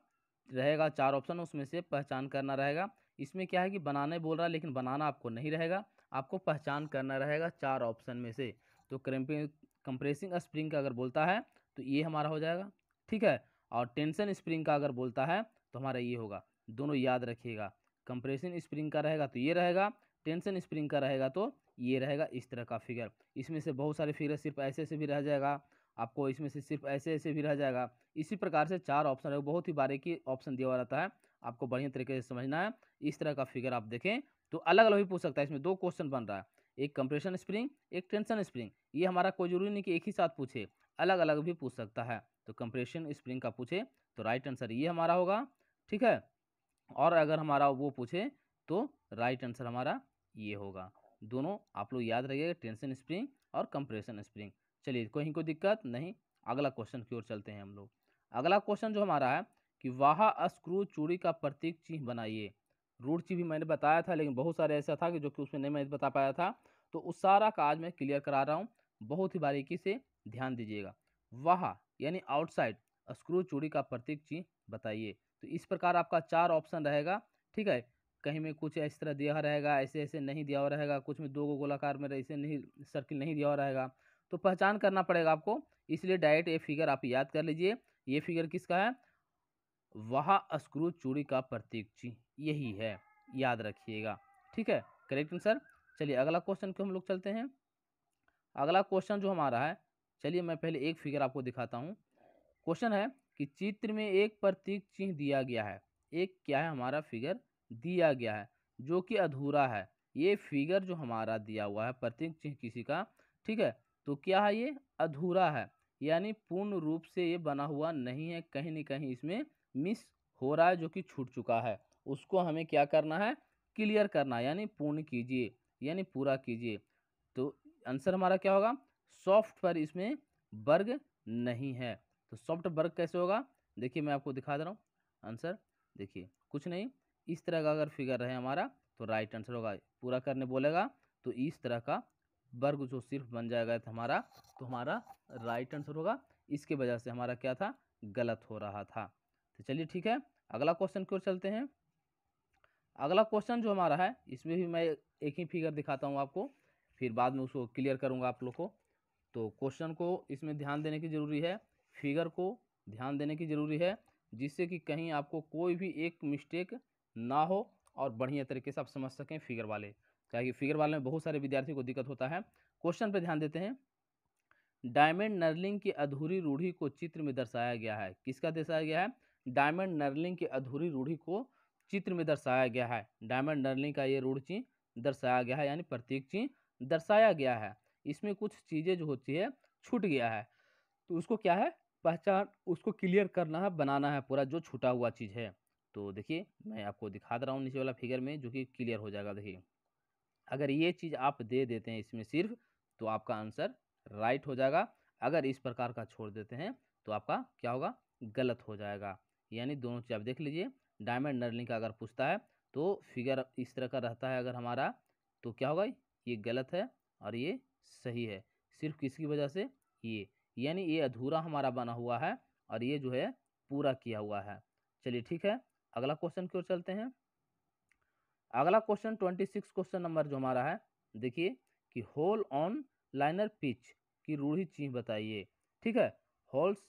रहेगा 4 ऑप्शन, उसमें से पहचान करना रहेगा। इसमें क्या है कि बनाने बोल रहा है, लेकिन बनाना आपको नहीं रहेगा, आपको पहचान करना रहेगा 4 ऑप्शन में से। तो कंप्रेसिंग स्प्रिंग का अगर बोलता है तो ये हमारा हो जाएगा, ठीक है। और टेंशन स्प्रिंग का अगर बोलता है तो हमारा ये होगा। दोनों याद रखिएगा, कंप्रेसिंग स्प्रिंग का रहेगा तो ये रहेगा, टेंशन स्प्रिंग का रहेगा तो ये रहेगा। इस तरह का फिगर, इसमें से बहुत सारे फिगर सिर्फ ऐसे ऐसे भी रह जाएगा आपको, इसमें से सिर्फ ऐसे ऐसे भी रह जाएगा। इसी प्रकार से 4 ऑप्शन है, बहुत ही बारीकी ऑप्शन दिया हुआ रहता है, आपको बढ़िया तरीके से समझना है। इस तरह का फिगर आप देखें तो अलग अलग भी पूछ सकता है। इसमें 2 क्वेश्चन बन रहा है, एक कंप्रेशन स्प्रिंग, एक टेंशन स्प्रिंग। ये हमारा कोई जरूरी नहीं कि एक ही साथ पूछे, अलग अलग भी पूछ सकता है। तो कंप्रेशन स्प्रिंग का पूछे तो राइट आंसर ये हमारा होगा, ठीक है। और अगर हमारा वो पूछे तो राइट आंसर हमारा ये होगा। दोनों आप लोग याद रखिएगा, टेंशन स्प्रिंग और कंप्रेशन स्प्रिंग। चलिए कोई दिक्कत नहीं, अगला क्वेश्चन की ओर चलते हैं हम लोग। अगला क्वेश्चन जो हमारा है कि वाह स्क्रू चूड़ी का प्रतीक चिन्ह बनाइए। रूढ़ चिन्ह भी मैंने बताया था, लेकिन बहुत सारे ऐसा था कि जो कि उसमें नहीं मैं बता पाया था, तो उस सारा का आज मैं क्लियर करा रहा हूँ, बहुत ही बारीकी से ध्यान दीजिएगा। वाह यानी आउटसाइड, स्क्रू चूड़ी का प्रतीक चिन्ह बताइए। तो इस प्रकार आपका 4 ऑप्शन रहेगा, ठीक है। कहीं में कुछ इस तरह दिया रहेगा, ऐसे ऐसे नहीं दिया हुआ रहेगा, कुछ में 2 गोलाकार में ऐसे नहीं, सर्किल नहीं दिया हुआ रहेगा। तो पहचान करना पड़ेगा आपको, इसलिए डायरेक्ट ये फिगर आप याद कर लीजिए। ये फिगर किसका है, वह स्क्रू चूड़ी का प्रतीक चिन्ह यही है, याद रखिएगा, ठीक है। Correct answer. चलिए अगला क्वेश्चन को हम लोग चलते हैं। अगला क्वेश्चन जो हमारा है, चलिए मैं पहले एक फिगर आपको दिखाता हूँ। क्वेश्चन है कि चित्र में एक प्रतीक चिन्ह दिया गया है, एक क्या है हमारा फिगर दिया गया है जो कि अधूरा है। ये फिगर जो हमारा दिया हुआ है प्रतीक चिन्ह किसी का, ठीक है, तो क्या है, ये अधूरा है, यानी पूर्ण रूप से ये बना हुआ नहीं है, कहीं न कहीं इसमें मिस हो रहा है, जो कि छूट चुका है। उसको हमें क्या करना है, क्लियर करना है, यानी पूर्ण कीजिए, यानी पूरा कीजिए। तो आंसर हमारा क्या होगा, सॉफ्ट पर इसमें वर्ग नहीं है। तो सॉफ्ट वर्ग कैसे होगा, देखिए मैं आपको दिखा दे रहा हूँ आंसर। देखिए कुछ नहीं, इस तरह का अगर फिगर रहे हमारा तो राइट आंसर होगा। पूरा करने बोलेगा तो इस तरह का वर्ग जो सिर्फ बन जाएगा तो हमारा राइट आंसर होगा। इसके वजह से हमारा क्या था, गलत हो रहा था। तो चलिए ठीक है, अगला क्वेश्चन की ओर चलते हैं। अगला क्वेश्चन जो हमारा है, इसमें भी मैं एक ही फिगर दिखाता हूँ आपको, फिर बाद में उसको क्लियर करूँगा आप लोग को। तो क्वेश्चन को इसमें ध्यान देने की ज़रूरी है, फिगर को ध्यान देने की ज़रूरी है, जिससे कि कहीं आपको कोई भी एक मिस्टेक ना हो और बढ़िया तरीके से आप समझ सकें फिगर वाले, क्या कि फिगर वाले में बहुत सारे विद्यार्थी को दिक्कत होता है। क्वेश्चन पे ध्यान देते हैं। डायमंड नर्लिंग की अधूरी रूढ़ी को चित्र में दर्शाया गया है, किसका दर्शाया गया है, डायमंड नर्लिंग की अधूरी रूढ़ी को चित्र में दर्शाया गया है। डायमंड नर्लिंग का ये रूढ़ चिन्ह दर्शाया गया है, यानी प्रतीक चिन्ह दर्शाया गया है। इसमें कुछ चीज़ें जो होती है छूट गया है, तो उसको क्या है, पहचान, उसको क्लियर करना है, बनाना है पूरा जो छूटा हुआ चीज़ है। तो देखिए मैं आपको दिखा दे रहा हूँ नीचे वाला फिगर में, जो कि क्लियर हो जाएगा। देखिए अगर ये चीज़ आप दे देते हैं इसमें सिर्फ, तो आपका आंसर राइट हो जाएगा। अगर इस प्रकार का छोड़ देते हैं तो आपका क्या होगा, गलत हो जाएगा। यानी दोनों चीज़ आप देख लीजिए। डायमंड नर्लिंग का अगर पूछता है तो फिगर इस तरह का रहता है अगर हमारा, तो क्या होगा, ये गलत है और ये सही है। सिर्फ किसकी वजह से, ये, यानी ये अधूरा हमारा बना हुआ है और ये जो है पूरा किया हुआ है। चलिए ठीक है, अगला क्वेश्चन की ओर चलते हैं। अगला क्वेश्चन 26 क्वेश्चन नंबर जो हमारा है, देखिए कि होल ऑन लाइनर पिच की रूढ़ी चिन्ह बताइए। ठीक है, holes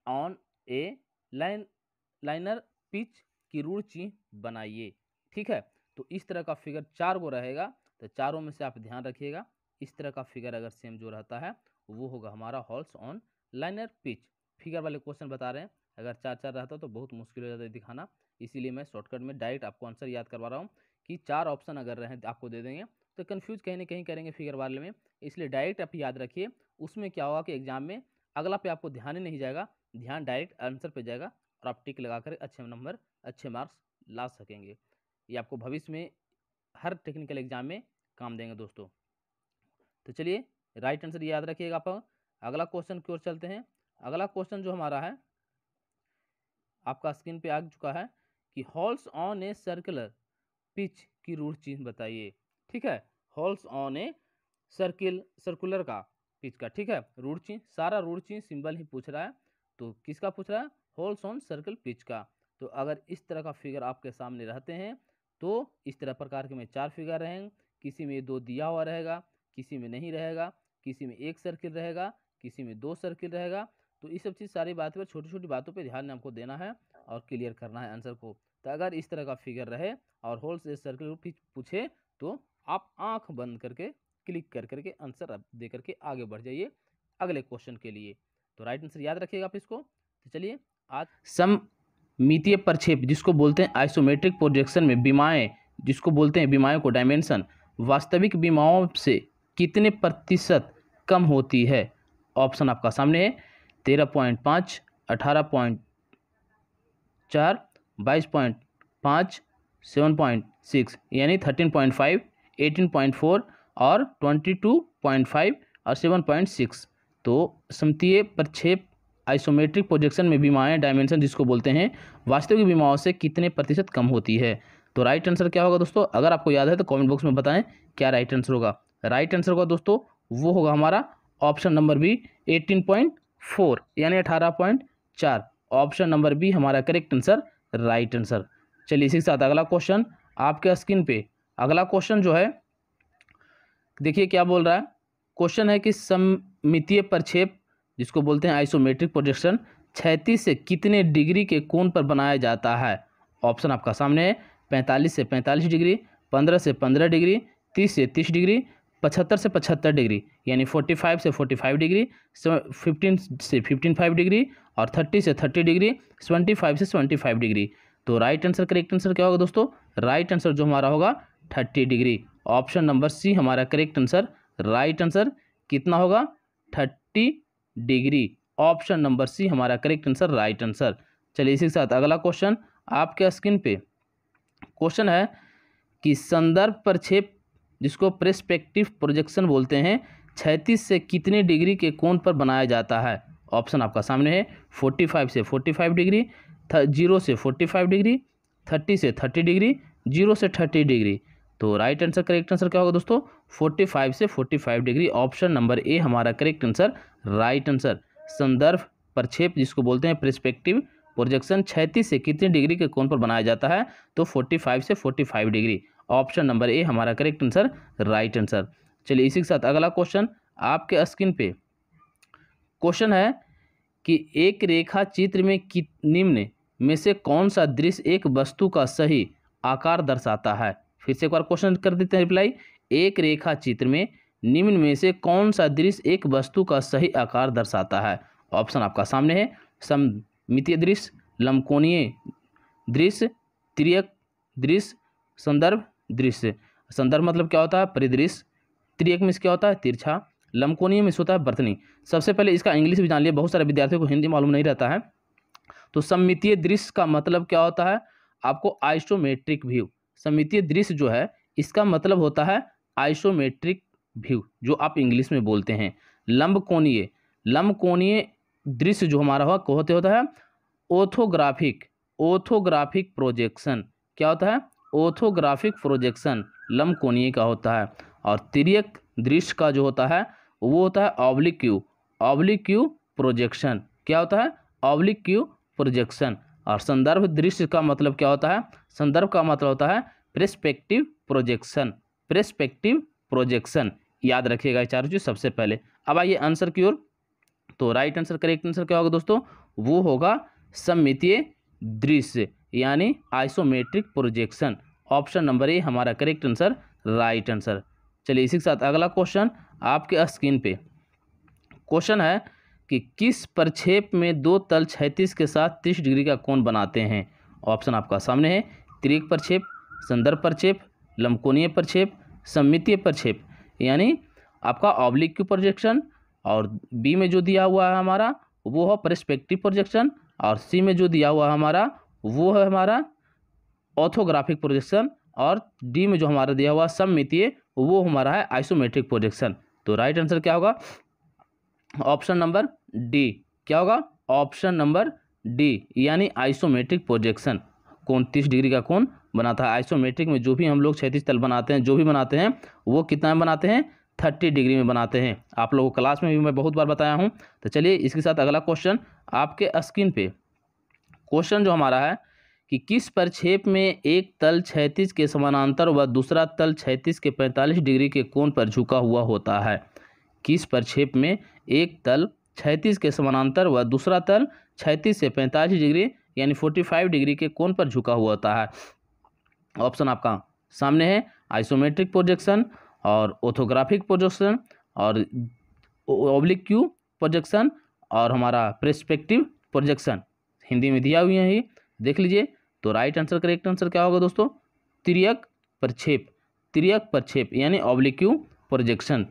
on A liner pitch की रूढ़ चिन्ह बनाइए। ठीक है, तो इस तरह का फिगर 4 गो रहेगा, तो चारों में से आप ध्यान रखिएगा, इस तरह का फिगर अगर सेम जो रहता है वो होगा हमारा holes on liner pitch. Figure वाले क्वेश्चन बता रहे हैं, अगर 4-4 रहता तो बहुत मुश्किल हो जाता है दिखाना, इसीलिए मैं शॉर्टकट में डायरेक्ट आपको आंसर याद करवा रहा हूँ कि 4 ऑप्शन अगर रहे आपको दे देंगे तो कन्फ्यूज कहीं ना कहीं करेंगे फिगर वाले में, इसलिए डायरेक्ट आप याद रखिए। उसमें क्या होगा कि एग्जाम में अगला पे आपको ध्यान ही नहीं जाएगा, ध्यान डायरेक्ट आंसर पे जाएगा और आप टिक लगा कर अच्छे नंबर अच्छे मार्क्स ला सकेंगे। ये आपको भविष्य में हर टेक्निकल एग्जाम में काम देंगे दोस्तों। तो चलिए राइट आंसर याद रखिएगा आप। अगला क्वेश्चन की ओर चलते हैं। अगला क्वेश्चन जो हमारा है आपका स्क्रीन पे आ चुका है कि holes on a circular pitch की रूढ़ चिन्ह बताइए। ठीक है, होल्स ऑन ए सर्कुलर का पिच का, ठीक है, रूढ़ चिन्ह, सारा रूढ़ चिन्ह सिंबल ही पूछ रहा है, तो किसका पूछ रहा है, होल्स ऑन सर्कल पिच का। तो अगर इस तरह का फिगर आपके सामने रहते हैं तो इस तरह प्रकार के में 4 फिगर रहेंगे, किसी में 2 दिया हुआ रहेगा, किसी में नहीं रहेगा, किसी में 1 सर्किल रहेगा, किसी में 2 सर्किल रहेगा। तो ये सब चीज़ सारी बातों पर, छोटी छोटी बातों पे ध्यान हमको देना है और क्लियर करना है आंसर को। तो अगर इस तरह का फिगर रहे और होल से सर्कल पिच पूछे तो आप आंख बंद करके क्लिक कर करके आंसर दे करके आगे बढ़ जाइए अगले क्वेश्चन के लिए। तो राइट आंसर याद रखिएगा आप इसको। तो चलिए, आज सममितीय प्रक्षेप जिसको बोलते हैं आइसोमेट्रिक प्रोजेक्शन में विमाएं, जिसको बोलते हैं विमाओं को डायमेंशन, वास्तविक विमाओं से कितने प्रतिशत कम होती है। ऑप्शन आपका सामने है, 13.5, 18.4, 22.5, 7.6, यानी 13.5, 18.4 और 22.5 और 7.6। तो सममितीय प्रक्षेप आइसोमेट्रिक प्रोजेक्शन में विमाएं डायमेंशन जिसको बोलते हैं वास्तविक विमाओं से कितने प्रतिशत कम होती है। तो राइट आंसर क्या होगा दोस्तों, अगर आपको याद है तो कमेंट बॉक्स में बताएं क्या राइट आंसर होगा। राइट आंसर होगा दोस्तों वो होगा हमारा ऑप्शन नंबर बी, 18.4 यानी 18.4। ऑप्शन नंबर बी हमारा करेक्ट आंसर, राइट आंसर। चलिए इसी के साथ अगला क्वेश्चन आपके स्क्रीन पे, अगला क्वेश्चन जो है देखिए क्या बोल रहा है। क्वेश्चन है कि सममितीय प्रक्षेप जिसको बोलते हैं आइसोमेट्रिक प्रोजेक्शन क्षैतिज से कितने डिग्री के कोण पर बनाया जाता है। ऑप्शन आपका सामने है, 45 से 45 डिग्री, 15 से 15 डिग्री, 30 से 30 डिग्री, 75 से 75 डिग्री, यानी 45 से 45 डिग्री, 15 से 15 डिग्री और 30 से 30 डिग्री, 25 से 25 डिग्री। तो राइट आंसर, करेक्ट आंसर क्या होगा दोस्तों, राइट आंसर जो हमारा होगा 30 डिग्री। ऑप्शन नंबर सी हमारा करेक्ट आंसर, राइट आंसर कितना होगा, 30 डिग्री। ऑप्शन नंबर सी हमारा करेक्ट आंसर, राइट आंसर। चलिए इसी के साथ अगला क्वेश्चन आपके स्क्रीन पे क्वेश्चन है कि संदर्भ प्रक्षेप जिसको पर्सपेक्टिव प्रोजेक्शन बोलते हैं क्षैतिज से कितने डिग्री के कोण पर बनाया जाता है। ऑप्शन आपका सामने है, 45 से 45 डिग्री, 0 से 45 डिग्री, 30 से 30 डिग्री, 0 से 30 डिग्री। तो राइट आंसर, करेक्ट आंसर क्या होगा दोस्तों, 45 से 45 डिग्री। ऑप्शन नंबर ए हमारा करेक्ट आंसर, राइट आंसर। संदर्भ प्रक्षेप जिसको बोलते हैं पर्सपेक्टिव प्रोजेक्शन क्षैतिज से कितने डिग्री के कोण पर बनाया जाता है, तो 45 से 45 डिग्री। ऑप्शन नंबर ए हमारा करेक्ट आंसर, राइट आंसर। चलिए इसी के साथ अगला क्वेश्चन आपके स्क्रीन पे क्वेश्चन है कि एक रेखा चित्र में निम्न में से कौन सा दृश्य एक वस्तु का सही आकार दर्शाता है। फिर से एक बार क्वेश्चन कर देते हैं रिप्लाई। एक रेखा चित्र में निम्न में से कौन सा दृश्य एक वस्तु का सही आकार दर्शाता है। ऑप्शन आपका सामने है, सममितीय दृश्य, लंबकोणीय दृश्य, तिर्यक दृश्य, संदर्भ दृश्य। संदर्भ मतलब क्या होता है, परिदृश्य। तिर्यक में क्या होता है, तिरछा। लंबकोणीय में होता है वर्तनी। सबसे पहले इसका इंग्लिश भी जान लिया, बहुत सारे विद्यार्थियों को हिंदी मालूम नहीं रहता है। तो सममितीय दृश्य का मतलब क्या होता है, आपको आइसोमेट्रिक व्यू। सममितीय दृश्य जो है इसका मतलब होता है आइसोमेट्रिक व्यू, जो आप इंग्लिश में बोलते हैं। लंबकोणीय, लंबकोणीय दृश्य जो हमारा होता है ऑर्थोग्राफिक प्रोजेक्शन। क्या होता है, ऑर्थोग्राफिक प्रोजेक्शन लंबकोणीय का होता है। और तिर्यक दृश्य का जो होता है वो होता है oblique Q. Oblique Q projection क्या होता है? Oblique Q projection. और संदर्भ दृश्य का मतलब क्या होता है? संदर्भ का मतलब होता है पर्सपेक्टिव प्रोजेक्शन। पर्सपेक्टिव प्रोजेक्शन याद रखिएगा ये चारों चीज सबसे पहले। अब आइए आंसर की ओर। तो राइट आंसर, करेक्ट आंसर क्या होगा दोस्तों? वो होगा सममितीय दृश्य यानी isometric projection. Option number A हमारा करेक्ट आंसर, राइट आंसर। चलिए इसी के साथ अगला क्वेश्चन आपके स्क्रीन पे क्वेश्चन है कि किस प्रक्षेप में दो तल क्षैतिज के साथ 30 डिग्री का कोण बनाते हैं? ऑप्शन आपका सामने है। तिर्यक प्रक्षेप, संदर्भ प्रक्षेप, लंबकोणीय प्रक्षेप, सममितीय प्रक्षेप। यानी आपका ऑब्लिक क्यू प्रोजेक्शन, और बी में जो दिया हुआ है हमारा वो है पर्सपेक्टिव प्रोजेक्शन, और सी में जो दिया हुआ है हमारा वो है हमारा ऑर्थोग्राफिक प्रोजेक्शन, और डी में जो हमारा दिया हुआ सममितीय वो हमारा है आइसोमेट्रिक प्रोजेक्शन। तो राइट आंसर क्या होगा? Option number D. क्या होगा? ऑप्शन नंबर डी यानी आइसोमेट्रिक प्रोजेक्शन। कोण 30 डिग्री का कोण बनाता है। आइसोमेट्रिक में जो भी हम लोग क्षैतिज तल बनाते हैं, जो भी बनाते हैं वो कितना में बनाते हैं? 30 डिग्री में बनाते हैं। आप लोगों को क्लास में भी मैं बहुत बार बताया हूँ। तो चलिए इसके साथ अगला क्वेश्चन आपके स्क्रीन पे। क्वेश्चन जो हमारा है कि किस प्रक्षेप में एक तल क्षैतिज के समानांतर व दूसरा तल क्षैतिज के 45 डिग्री के कोण पर झुका हुआ होता है? किस प्रक्षेप में एक तल क्षैतिज के समानांतर व दूसरा तल क्षैतिज से 45 डिग्री यानी 45 डिग्री के कोण पर झुका हुआ होता है? ऑप्शन आपका सामने है। आइसोमेट्रिक प्रोजेक्शन, और ऑर्थोग्राफिक प्रोजेक्शन, और ऑब्लिक क्यू प्रोजेक्शन, और हमारा पर्सपेक्टिव प्रोजेक्शन। हिंदी में दिया हुआ है ही, देख लीजिए। तो राइट आंसर, करेक्ट आंसर क्या होगा दोस्तों? तिर्यक प्रक्षेप। तिर्यक प्रक्षेप यानी ऑब्लिक क्यू प्रोजेक्शन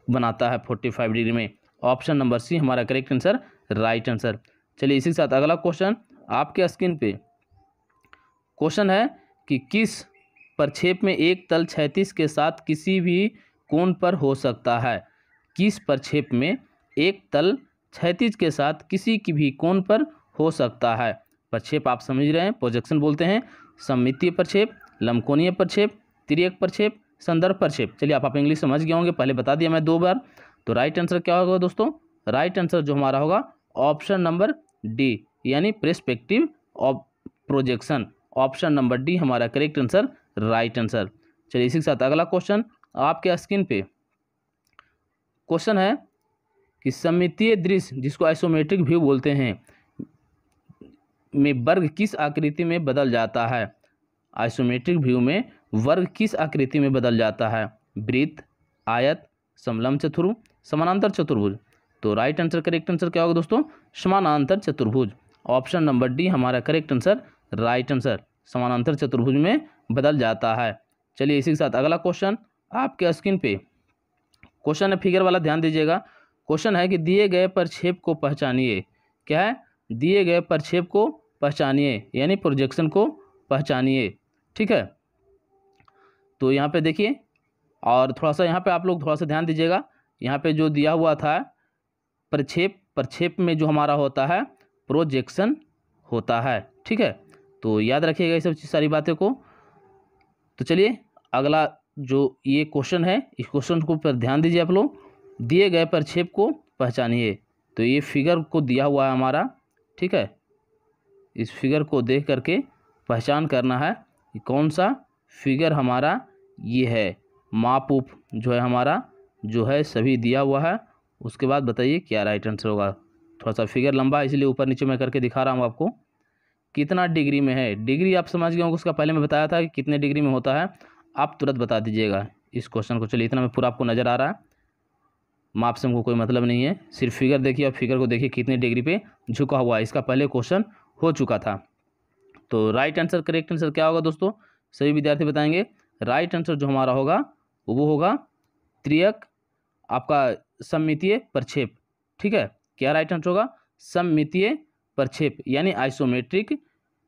बनाता है 45 डिग्री में। ऑप्शन नंबर सी हमारा करेक्ट आंसर, राइट आंसर। चलिए इसी के साथ अगला क्वेश्चन आपके स्क्रीन पे क्वेश्चन है कि किस प्रक्षेप में एक तल क्षैतिज के साथ किसी भी कोण पर हो सकता है? किस प्रक्षेप में एक तल क्षैतिज के साथ किसी की भी कोण पर हो सकता है? प्रक्षेप आप समझ रहे हैं, प्रोजेक्शन बोलते हैं। सममितीय प्रक्षेप, लंबकोणीय प्रक्षेप, तिर्यक प्रक्षेप, संदर्भ प्रक्षेप। चलिए आप इंग्लिश समझ गए होंगे, पहले बता दिया मैं 2 बार। तो राइट आंसर क्या होगा दोस्तों? राइट आंसर जो हमारा होगा ऑप्शन नंबर डी यानी perspective projection. Option number D हमारा करेक्ट आंसर, राइट आंसर। चलिए इसी के साथ अगला क्वेश्चन आपके स्क्रीन पे क्वेश्चन है कि सममितीय दृश्य जिसको आइसोमेट्रिक व्यू बोलते हैं में वर्ग किस आकृति में बदल जाता है? आइसोमेट्रिक व्यू में वर्ग किस आकृति में बदल जाता है? वृत्त, आयत, समलंब चतुर्भुज, समानांतर चतुर्भुज। तो राइट आंसर, करेक्ट आंसर क्या होगा दोस्तों? समानांतर चतुर्भुज। ऑप्शन नंबर डी हमारा करेक्ट आंसर, राइट आंसर। समानांतर चतुर्भुज में बदल जाता है। चलिए इसी के साथ अगला क्वेश्चन आपके स्क्रीन पे क्वेश्चन है, फिगर वाला ध्यान दीजिएगा। क्वेश्चन है कि दिए गए प्रक्षेप को पहचानिए। क्या है? दिए गए प्रक्षेप को पहचानिए यानी प्रोजेक्शन को पहचानिए। ठीक है, तो यहाँ पे देखिए, और थोड़ा सा यहाँ पे आप लोग थोड़ा सा ध्यान दीजिएगा। यहाँ पे जो दिया हुआ था प्रक्षेप में जो हमारा होता है प्रोजेक्शन होता है। ठीक है, तो याद रखिएगा ये सब सारी बातें को। तो चलिए अगला जो ये क्वेश्चन है, इस क्वेश्चन को पर ध्यान दीजिए आप लोग। दिए गए प्रक्षेप को पहचानिए। तो ये फिगर को दिया हुआ है हमारा। ठीक है, इस फिगर को देख करके पहचान करना है कि कौन सा फिगर हमारा ये है। माप उप जो है हमारा जो है सभी दिया हुआ है। उसके बाद बताइए क्या राइट आंसर होगा। थोड़ा सा फिगर लंबा है इसलिए ऊपर नीचे मैं करके दिखा रहा हूँ आपको। कितना डिग्री में है? डिग्री आप समझ गए होंगे, उसका पहले मैं बताया था कि कितने डिग्री में होता है। आप तुरंत बता दीजिएगा इस क्वेश्चन को। चलिए इतना में पूरा आपको नज़र आ रहा है। माप से हमको कोई मतलब नहीं है, सिर्फ फिगर देखिए और फिगर को देखिए कितने डिग्री पे झुका हुआ है। इसका पहले क्वेश्चन हो चुका था। तो राइट आंसर, करेक्ट आंसर क्या होगा दोस्तों? सभी विद्यार्थी बताएंगे। राइट आंसर जो हमारा होगा वो होगा त्रियक आपका सममितीय प्रक्षेप। ठीक है, क्या राइट आंसर होगा? सममितीय प्रक्षेप यानी आइसोमेट्रिक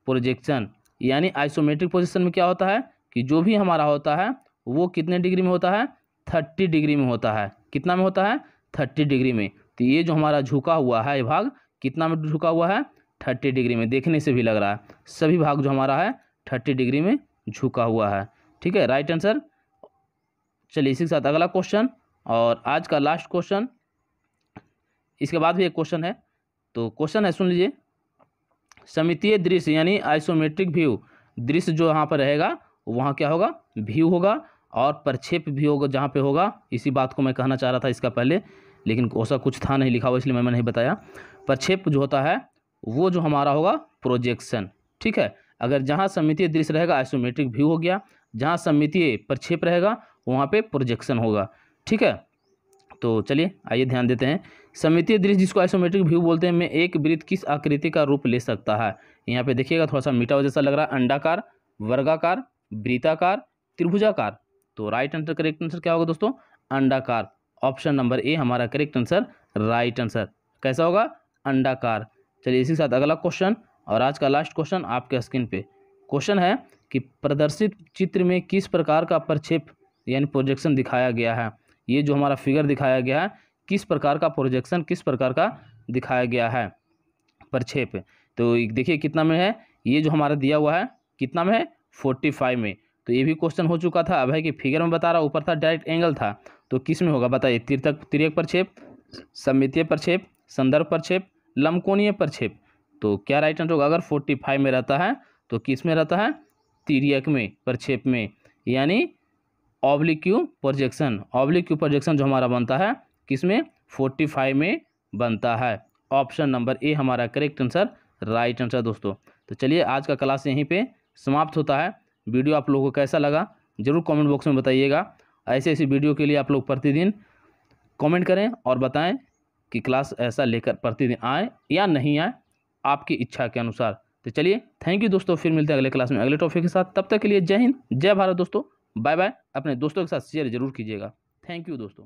प्रोजेक्शन। यानी आइसोमेट्रिक पोजीशन में क्या होता है कि जो भी हमारा होता है वो कितने डिग्री में होता है? 30 डिग्री में होता है। कितना में होता है? 30 डिग्री में। तो ये जो हमारा झुका हुआ है ये भाग कितना में झुका हुआ है? 30 डिग्री में। देखने से भी लग रहा है सभी भाग जो हमारा है 30 डिग्री में झुका हुआ है। ठीक है, राइट आंसर। चलिए इसी के साथ अगला क्वेश्चन और आज का लास्ट क्वेश्चन, इसके बाद भी एक क्वेश्चन है। तो क्वेश्चन है, सुन लीजिए। सममितीय दृश्य यानी आइसोमेट्रिक व्यू, दृश्य जो यहाँ पर रहेगा वहाँ क्या होगा, व्यू होगा, और प्रक्षेप भी होगा जहाँ पे होगा। इसी बात को मैं कहना चाह रहा था इसका पहले, लेकिन ऐसा कुछ था नहीं लिखा हुआ, इसलिए मैं नहीं बताया। प्रक्षेप जो होता है वो जो हमारा होगा प्रोजेक्शन, ठीक है। अगर जहाँ सममितीय दृश्य रहेगा आइसोमेट्रिक व्यू हो गया, जहाँ सममितीय प्रक्षेप रहेगा वहाँ पे प्रोजेक्शन होगा, ठीक है। तो चलिए आइए ध्यान देते हैं। सममितीय दृश्य जिसको आइसोमेट्रिक व्यू बोलते हैं, में एक वृत्त किस आकृति का रूप ले सकता है। यहाँ पे देखिएगा थोड़ा सा मीठा जैसा लग रहा है, अंडाकार, वर्गाकार, वृत्ताकार, त्रिभुजाकार। तो राइट आंसर, करेक्ट आंसर क्या होगा दोस्तों, अंडाकार। ऑप्शन नंबर ए हमारा करेक्ट आंसर, राइट आंसर। कैसा होगा, अंडाकार। चलिए इसी के साथ अगला क्वेश्चन और आज का लास्ट क्वेश्चन आपके स्क्रीन पे। क्वेश्चन है कि प्रदर्शित चित्र में किस प्रकार का प्रक्षेप यानी प्रोजेक्शन दिखाया गया है। ये जो हमारा फिगर दिखाया गया है, किस प्रकार का प्रोजेक्शन, किस प्रकार का दिखाया गया है प्रक्षेप। तो देखिए कितना में है, ये जो हमारा दिया हुआ है कितना में है, 45 में। तो ये भी क्वेश्चन हो चुका था, अब है कि फिगर में बता रहा, ऊपर था डायरेक्ट एंगल था। तो किस में होगा बताइए, तिर्यक प्रक्षेप, सममितीय प्रक्षेप, संदर्भ प्रक्षेप, लंबकोणीय प्रक्षेप। तो क्या राइट आंसर होगा, अगर 45 में रहता है तो किस में रहता है, तिर्यक में, प्रक्षेप में, यानी ऑब्लिक्यू प्रोजेक्शन। ऑब्लिक्यू प्रोजेक्शन जो हमारा बनता है किसमें, 45 में बनता है। ऑप्शन नंबर ए हमारा करेक्ट आंसर, राइट आंसर दोस्तों। तो चलिए आज का क्लास यहीं पे समाप्त होता है। वीडियो आप लोगों को कैसा लगा जरूर कमेंट बॉक्स में बताइएगा। ऐसे ऐसी वीडियो के लिए आप लोग प्रतिदिन कमेंट करें और बताएं कि क्लास ऐसा लेकर प्रतिदिन आए या नहीं आए, आपकी इच्छा के अनुसार। तो चलिए थैंक यू दोस्तों, फिर मिलते हैं अगले क्लास में अगले टॉपिक के साथ। तब तक के लिए जय हिंद, जय भारत दोस्तों, बाय बाय। अपने दोस्तों के साथ शेयर जरूर कीजिएगा। थैंक यू दोस्तों।